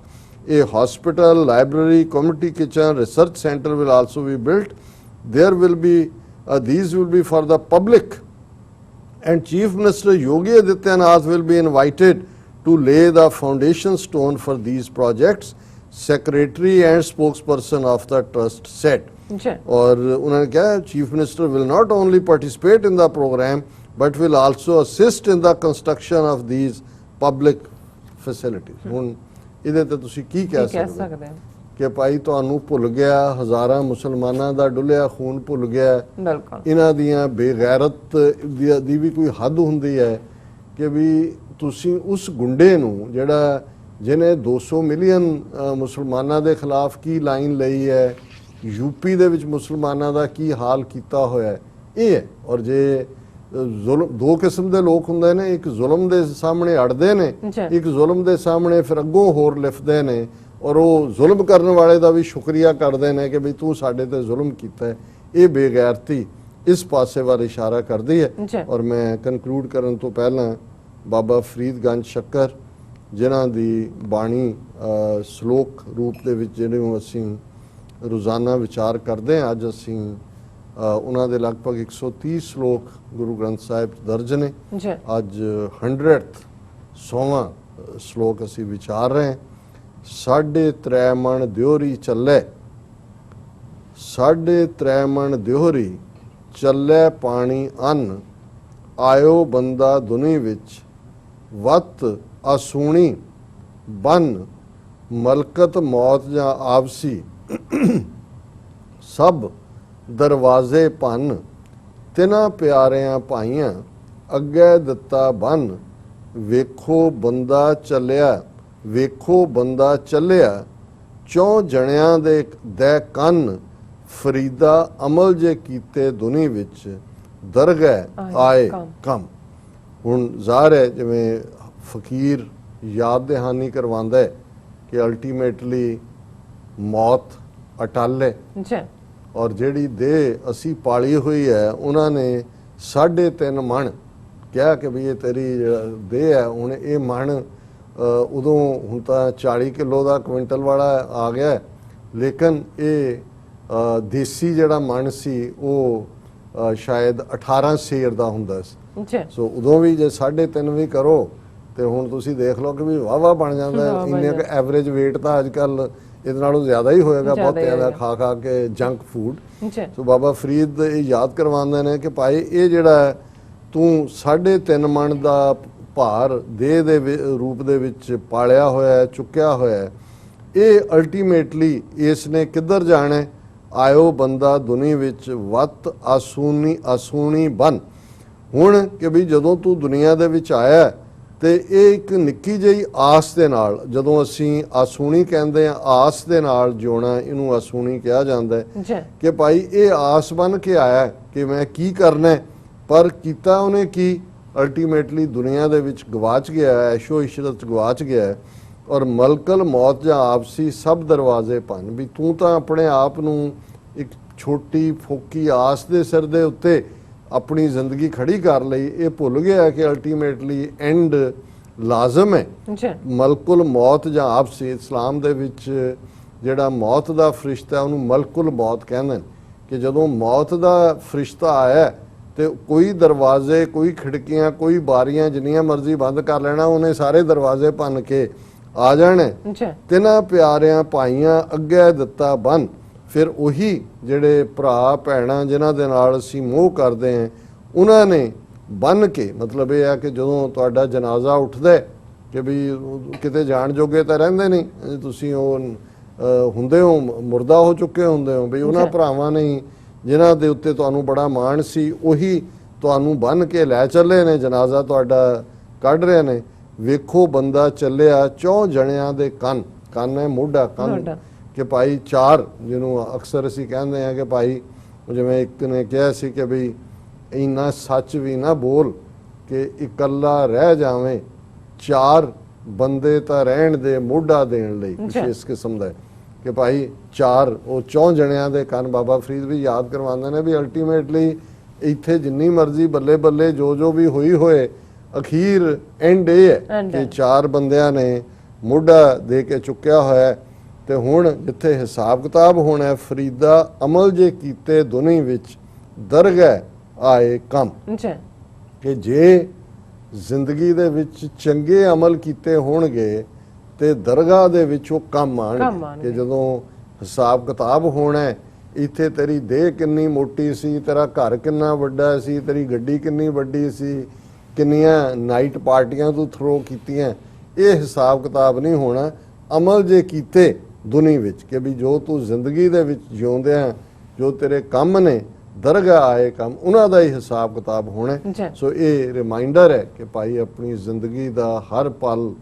a hospital, library, community kitchen, research center will also be built. There will be these will be for the public, and Chief Minister Yogi Adityanath will be invited to lay the foundation stone for these projects, secretary and spokesperson of the trust said. और उन्होंने कहा Chief Minister will not only participate in the program but will also assist in the construction of these public facilities. ਹੁਣ ਇਹਦੇ ਤੇ ਤੁਸੀਂ ਕੀ ਕਹਿ ਸਕਦੇ ਕਿ ਭਾਈ ਤੁਹਾਨੂੰ ਭੁੱਲ ਗਿਆ, ਹਜ਼ਾਰਾਂ ਮੁਸਲਮਾਨਾਂ ਦਾ ਡੁੱਲਿਆ ਖੂਨ ਭੁੱਲ ਗਿਆ। ਇਹਨਾਂ ਦੀਆਂ ਬੇਗੈਰਤ ਦੀ ਵੀ ਕੋਈ ਹੱਦ ਹੁੰਦੀ ਹੈ ਕਿ ਵੀ ਤੁਸੀਂ ਉਸ ਗੁੰਡੇ ਨੂੰ ਜਿਹੜਾ ਜਿਹਨੇ 200 ਮਿਲੀਅਨ ਮੁਸਲਮਾਨਾਂ ਦੇ ਖਿਲਾਫ ਕੀ ਲਾਈਨ ਲਈ ਹੈ, ਯੂਪੀ ਦੇ ਵਿੱਚ ਮੁਸਲਮਾਨਾਂ ਦਾ ਕੀ ਹਾਲ ਕੀਤਾ ਹੋਇਆ ਇਹ ਹੈ। ਔਰ ਜੇ ਜ਼ੁਲਮ ਦੋ ਕਿਸਮ ਦੇ ਲੋਕ ਹੁੰਦੇ ਨੇ, ਇੱਕ ਜ਼ੁਲਮ ਦੇ ਸਾਹਮਣੇ ਅੜਦੇ ਨੇ, ਇੱਕ ਜ਼ੁਲਮ ਦੇ ਸਾਹਮਣੇ ਫਿਰ ਅੱਗੋਂ ਹੋਰ ਲਿਫਦੇ ਨੇ ਔਰ ਉਹ ਜ਼ੁਲਮ ਕਰਨ ਵਾਲੇ ਦਾ ਵੀ ਸ਼ੁਕਰੀਆ ਕਰਦੇ ਨੇ ਕਿ ਵੀ ਤੂੰ ਸਾਡੇ ਤੇ ਜ਼ੁਲਮ ਕੀਤਾ ਹੈ। ਇਹ ਬੇਗੈਰਤੀ ਇਸ ਪਾਸੇ ਵੱਲ ਇਸ਼ਾਰਾ ਕਰਦੀ ਹੈ। ਔਰ ਮੈਂ ਕਨਕਲੂਡ ਕਰਨ ਤੋਂ ਪਹਿਲਾਂ ਬਾਬਾ ਫਰੀਦ ਗੰਜ ਸ਼ੱਕਰ ਜਿਨ੍ਹਾਂ ਦੀ ਬਾਣੀ ਸ਼ਲੋਕ ਰੂਪ ਦੇ ਵਿੱਚ ਜਿਹਨੂੰ ਅਸੀਂ ਰੋਜ਼ਾਨਾ ਵਿਚਾਰ ਕਰਦੇ ਹਾਂ, ਅੱਜ ਅਸੀਂ ਉਹਨਾਂ ਦੇ ਲਗਭਗ 130 ਸ਼ਲੋਕ ਗੁਰੂ ਗ੍ਰੰਥ ਸਾਹਿਬ ਦਰਜ ਨੇ। ਅੱਜ 100ਵਾਂ ਸ਼ਲੋਕ ਅਸੀਂ ਵਿਚਾਰ ਰਹੇ ਹਾਂ। 3.5 ਮਣ ਦਿਓਰੀ ਚੱਲੇ, 3.5 ਮਣ ਦਿਓਰੀ ਚੱਲੇ ਪਾਣੀ ਅੰਨ, ਆਇਓ ਬੰਦਾ ਦੁਨੀ ਵਿੱਚ, ਵਤ ਆਸੂਣੀ ਬਨ, ਮਲਕਤ ਮੌਤ ਜਾਂ ਆਪਸੀ, ਸਭ ਦਰਵਾਜ਼ੇ ਭੰਨ, ਤਿਨਾਂ ਪਿਆਰਿਆਂ ਭਾਈਆਂ, ਅੱਗੇ ਦਿੱਤਾ ਬੰਨ, ਵੇਖੋ ਬੰਦਾ ਚੱਲਿਆ, ਵੇਖੋ ਬੰਦਾ ਚੱਲਿਆ, ਚੌਂ ਜਣਿਆਂ ਦੇ ਕੰਨ, ਫਰੀਦਾ ਅਮਲ ਜੇ ਕੀਤੇ ਦੁਨੀ ਵਿੱਚ, ਦਰਗਹਿ ਆਏ ਕੰਮ। ਹੁਣ ਜ਼ਾਹਰ ਹੈ ਜਿਵੇਂ ਫਕੀਰ ਯਾਦ ਦਹਾਨੀ ਕਰਵਾਉਂਦਾ ਹੈ ਕਿ ਅਲਟੀਮੇਟਲੀ ਮੌਤ ਅਟਲ ਹੈ, ਔਰ ਜਿਹੜੀ ਦੇਹ ਅਸੀਂ ਪਾਲੀ ਹੋਈ ਹੈ ਉਹਨਾਂ ਨੇ 3.5 ਮਣ ਕਿਹਾ ਕਿ ਵੀ ਇਹ ਤੇਰੀ ਦੇਹ ਹੈ। ਹੁਣ ਇਹ ਮਣ ਉਦੋਂ ਹੁਣ ਤਾਂ 40 ਕਿਲੋ ਦਾ ਕੁਇੰਟਲ ਵਾਲਾ ਆ ਗਿਆ, ਲੇਕਿਨ ਇਹ ਦੇਸੀ ਜਿਹੜਾ ਮਣ ਸੀ ਉਹ ਸ਼ਾਇਦ 18 ਸੇਰ ਦਾ ਹੁੰਦਾ ਸੀ। ਸੋ ਉਦੋਂ ਵੀ ਜੇ 3.5 ਵੀ ਕਰੋ ਤੇ ਹੁਣ ਤੁਸੀਂ ਦੇਖ ਲਓ ਕਿ ਵੀ ਵਾਹ ਬਣ ਜਾਂਦਾ। ਇੰਨੇ ਕੁ ਐਵਰੇਜ weight ਤਾਂ ਅੱਜ ਕੱਲ ਇਹਦੇ ਨਾਲੋਂ ਜ਼ਿਆਦਾ ਹੀ ਹੋਏਗਾ, ਬਹੁਤ ਜ਼ਿਆਦਾ ਖਾ ਕੇ ਜੰਕ ਫੂਡ। ਸੋ ਬਾਬਾ ਫਰੀਦ ਇਹ ਯਾਦ ਕਰਵਾਉਂਦੇ ਨੇ ਕਿ ਭਾਈ ਇਹ ਜਿਹੜਾ ਤੂੰ 3.5 ਮਣ ਦਾ ਭਾਰ ਦੇਹ ਦੇ ਰੂਪ ਦੇ ਵਿੱਚ ਪਾਲਿਆ ਹੋਇਆ, ਚੁੱਕਿਆ ਹੋਇਆ, ਇਹ ਅਲਟੀਮੇਟਲੀ ਇਸ ਨੇ ਕਿੱਧਰ ਜਾਣਾ? ਆਇਓ ਬੰਦਾ ਦੁਨੀ ਵਿੱਚ, ਵਤ ਆਸੂਣੀ ਬਨ। ਹੁਣ ਕਿ ਵੀ ਜਦੋਂ ਤੂੰ ਦੁਨੀਆ ਦੇ ਵਿੱਚ ਆਇਆ ਤੇ ਇਹ ਇੱਕ ਨਿੱਕੀ ਜਿਹੀ ਆਸ ਦੇ ਨਾਲ, ਜਦੋਂ ਅਸੀਂ ਆਸੂਣੀ ਕਹਿੰਦੇ ਆ ਆਸ ਦੇ ਨਾਲ ਜਿਉਣਾ, ਇਹਨੂੰ ਆਸੂਣੀ ਕਿਹਾ ਜਾਂਦਾ ਹੈ ਕਿ ਭਾਈ ਇਹ ਆਸ ਬਨ ਕੇ ਆਇਆ ਕਿ ਮੈਂ ਕੀ ਕਰਨਾ, ਪਰ ਕੀਤਾ ਉਹਨੇ ਕੀ? ਅਲਟੀਮੇਟਲੀ ਦੁਨੀਆ ਦੇ ਵਿੱਚ ਗਵਾਚ ਗਿਆ, ਐਸ਼ੋ ਇਸ਼ਰਤ ਗਵਾਚ ਗਿਆ। ਔਰ ਮਲਕਲ ਮੌਤ ਜਾਂ ਆਪਸੀ ਸਭ ਦਰਵਾਜ਼ੇ ਭੰਨ, ਵੀ ਤੂੰ ਤਾਂ ਆਪਣੇ ਆਪ ਨੂੰ ਇੱਕ ਛੋਟੀ ਫੋਕੀ ਆਸ ਦੇ ਸਿਰ ਦੇ ਉੱਤੇ ਆਪਣੀ ਜ਼ਿੰਦਗੀ ਖੜੀ ਕਰ ਲਈ। ਇਹ ਭੁੱਲ ਗਿਆ ਕਿ ਅਲਟੀਮੇਟਲੀ ਐਂਡ ਲਾਜ਼ਮ ਹੈ। ਮਲਕੁਲ ਮੌਤ ਜਾਂ ਆਪਸੀ, ਇਸਲਾਮ ਦੇ ਵਿੱਚ ਜਿਹੜਾ ਮੌਤ ਦਾ ਫਰਿਸ਼ਤਾ ਉਹਨੂੰ ਮਲਕੁਲ ਮੌਤ ਕਹਿੰਦੇ ਨੇ, ਕਿ ਜਦੋਂ ਮੌਤ ਦਾ ਫਰਿਸ਼ਤਾ ਆਇਆ ਤੇ ਕੋਈ ਦਰਵਾਜ਼ੇ, ਕੋਈ ਖਿੜਕੀਆਂ, ਕੋਈ ਬਾਰੀਆਂ ਜਿੰਨੀਆਂ ਮਰਜ਼ੀ ਬੰਦ ਕਰ ਲੈਣਾ, ਉਹਨੇ ਸਾਰੇ ਦਰਵਾਜ਼ੇ ਭੰਨ ਕੇ ਆ ਜਾਣੇ। ਤਿੰਨਾਂ ਪਿਆਰਿਆਂ ਭਾਈਆਂ ਅੱਗੇ ਦਿੱਤਾ ਬੰਨ। ਫਿਰ ਉਹੀ ਜਿਹੜੇ ਭਰਾ ਭੈਣਾਂ ਜਿਨ੍ਹਾਂ ਦੇ ਨਾਲ ਅਸੀਂ ਮੋਹ ਕਰਦੇ ਹਾਂ, ਉਹਨਾਂ ਨੇ ਬੰਨ ਕੇ, ਮਤਲਬ ਇਹ ਹੈ ਕਿ ਜਦੋਂ ਤੁਹਾਡਾ ਜਨਾਜ਼ਾ ਉੱਠਦਾ ਕਿ ਵੀ ਕਿਤੇ ਜਾਣ ਜੋਗੇ ਤਾਂ ਰਹਿੰਦੇ ਨਹੀਂ, ਤੁਸੀਂ ਉਹ ਹੁੰਦੇ ਹੋ, ਮੁਰਦਾ ਹੋ ਚੁੱਕੇ ਹੁੰਦੇ ਹੋ, ਵੀ ਉਹਨਾਂ ਭਰਾਵਾਂ ਨੇ ਜਿਨ੍ਹਾਂ ਦੇ ਉੱਤੇ ਤੁਹਾਨੂੰ ਬੜਾ ਮਾਣ ਸੀ, ਉਹੀ ਤੁਹਾਨੂੰ ਬੰਨ ਕੇ ਲੈ ਚੱਲੇ ਨੇ, ਜਨਾਜ਼ਾ ਤੁਹਾਡਾ ਕੱਢ ਰਹੇ ਨੇ। ਵੇਖੋ ਬੰਦਾ ਚੱਲਿਆ, ਚੌਂ ਜਣਿਆਂ ਦੇ ਕੰਨ ਹੈ ਮੋਢਾ, ਕੰਨ ਕਿ ਭਾਈ 4, ਜਿਹਨੂੰ ਅਕਸਰ ਅਸੀਂ ਕਹਿੰਦੇ ਹਾਂ ਕਿ ਭਾਈ, ਜਿਵੇਂ ਇੱਕ ਨੇ ਕਿਹਾ ਸੀ ਕਿ ਵੀ ਇੰਨਾ ਸੱਚ ਵੀ ਨਾ ਬੋਲ ਕਿ ਇਕੱਲਾ ਰਹਿ ਜਾਵੇਂ, 4 ਬੰਦੇ ਤਾਂ ਰਹਿਣ ਦੇ ਮੋਢਾ ਦੇਣ ਲਈ। ਕੁਛ ਇਸ ਕਿਸਮ ਦਾ ਕਿ ਭਾਈ 4, ਉਹ 4 ਜਣਿਆਂ ਦੇ ਕੰਨ ਬਾਬਾ ਫਰੀਦ ਵੀ ਯਾਦ ਕਰਵਾਉਂਦੇ ਨੇ ਵੀ ਅਲਟੀਮੇਟਲੀ ਇੱਥੇ ਜਿੰਨੀ ਮਰਜ਼ੀ ਬੱਲੇ ਬੱਲੇ ਜੋ ਵੀ ਹੋਈ ਹੋਏ, ਅਖੀਰ ਐਂਡ ਇਹ ਹੈ ਕਿ 4 ਬੰਦਿਆਂ ਨੇ ਮੋਢਾ ਦੇ ਕੇ ਚੁੱਕਿਆ ਹੋਇਆ। ਤੇ ਹੁਣ ਜਿੱਥੇ ਹਿਸਾਬ ਕਿਤਾਬ ਹੋਣਾ, ਫਰੀਦਾ ਅਮਲ ਜੇ ਕੀਤੇ ਦੁਨੀ ਵਿੱਚ, ਦਰਗਹਿ ਆਏ ਕੰਮ। ਕਿ ਜੇ ਜ਼ਿੰਦਗੀ ਦੇ ਵਿੱਚ ਚੰਗੇ ਅਮਲ ਕੀਤੇ ਹੋਣਗੇ ਤੇ ਦਰਗਾਹ ਦੇ ਵਿੱਚ ਉਹ ਕੰਮ ਆਣਗੇ। ਕਿ ਜਦੋਂ ਹਿਸਾਬ ਕਿਤਾਬ ਹੋਣਾ, ਇੱਥੇ ਤੇਰੀ ਦੇਹ ਕਿੰਨੀ ਮੋਟੀ ਸੀ, ਤੇਰਾ ਘਰ ਕਿੰਨਾ ਵੱਡਾ ਸੀ, ਤੇਰੀ ਗੱਡੀ ਕਿੰਨੀ ਵੱਡੀ ਸੀ, ਕਿੰਨੀਆਂ ਨਾਈਟ ਪਾਰਟੀਆਂ ਤੂੰ ਥਰੋ ਕੀਤੀਆਂ, ਇਹ ਹਿਸਾਬ ਕਿਤਾਬ ਨਹੀਂ ਹੋਣਾ। ਅਮਲ ਜੇ ਕੀਤੇ ਦੁਨੀ ਵਿੱਚ, ਕਿ ਵੀ ਜੋ ਤੂੰ ਜ਼ਿੰਦਗੀ ਦੇ ਵਿੱਚ ਜਿਉਂਦਿਆਂ ਜੋ ਤੇਰੇ ਕੰਮ ਨੇ, ਦਰਗਾਹ ਆਏ ਕੰਮ, ਉਹਨਾਂ ਦਾ ਹੀ ਹਿਸਾਬ ਕਿਤਾਬ ਹੋਣਾ। ਸੋ ਇਹ ਰਿਮਾਈਂਡਰ ਹੈ ਕਿ ਭਾਈ ਆਪਣੀ ਜ਼ਿੰਦਗੀ ਦਾ ਹਰ ਪਲ,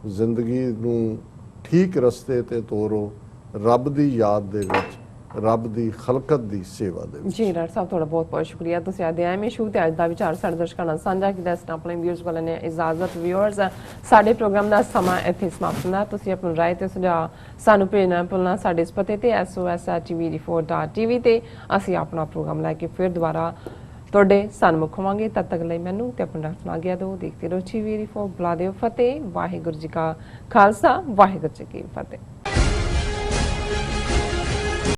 ਜ਼ਿੰਦਗੀ ਨੂੰ ਠੀਕ ਰਸਤੇ ਤੇ ਤੋਰੋ, ਰੱਬ ਦੀ ਯਾਦ ਦੇ ਵਿੱਚ, ਰੱਬ ਦੀ ਖਲਕਤ ਦੀ ਸੇਵਾ ਦੇ ਵਿੱਚ। ਜੀ ਡਾਕਟਰ ਸਾਹਿਬ, ਤੁਹਾਡਾ ਬਹੁਤ ਬਹੁਤ ਸ਼ੁਕਰੀਆ। ਤੁਸੀਂ ਅੱਜ ਐਵੇਂ ਸ਼ੁਰੂ ਤੇ ਅੱਜ ਦਾ ਵਿਚਾਰ ਸਾਡੇ ਦਰਸ਼ਕਾਂ ਨਾਲ ਸਾਂਝਾ ਕੀਤਾ। ਆਪਣੇ ਵਿਊਅਰਸ ਕੋਲ ਨੇ ਇਜਾਜ਼ਤ। ਵਿਊਅਰਸ, ਸਾਡੇ ਪ੍ਰੋਗਰਾਮ ਦਾ ਸਮਾਂ ਇੱਥੇ ਸਮਾਪਤ ਹੁੰਦਾ। ਤੁਸੀਂ ਆਪਣੀ ਰਾਏ ਤੇ ਸੁਝਾਅ ਸਾਨੂੰ ਭੇਜਣਾ ਭੁੱਲਣਾ ਸਾਡੇ ਇਸ ਪਤੇ ਤੇ sos@tv4.tv ਤੇ। ਅਸੀਂ ਆਪਣਾ ਪ੍ਰੋਗਰਾਮ ਲੈ ਕੇ ਫਿਰ ਦੁਬਾਰਾ ਤੁਹਾਡੇ ਸਨਮੁਖ ਹੋਵਾਂਗੇ। ਤਦ ਤੱਕ ਲਈ ਮੈਨੂੰ ਤੇ ਆਪਣਾ ਡਾਕਟਰ ਨਾਲ ਆਗਿਆ ਦਿਓ। ਦੇਖਦੇ ਰਹੋ TV4। ਬੁਲਾ ਦਿਓ ਫਤਿਹ। ਵਾਹਿਗੁਰੂ ਜੀ ਕਾ ਖਾਲਸਾ, ਵਾਹਿਗੁਰੂ ਜੀ ਕੀ ਫਤਿਹ।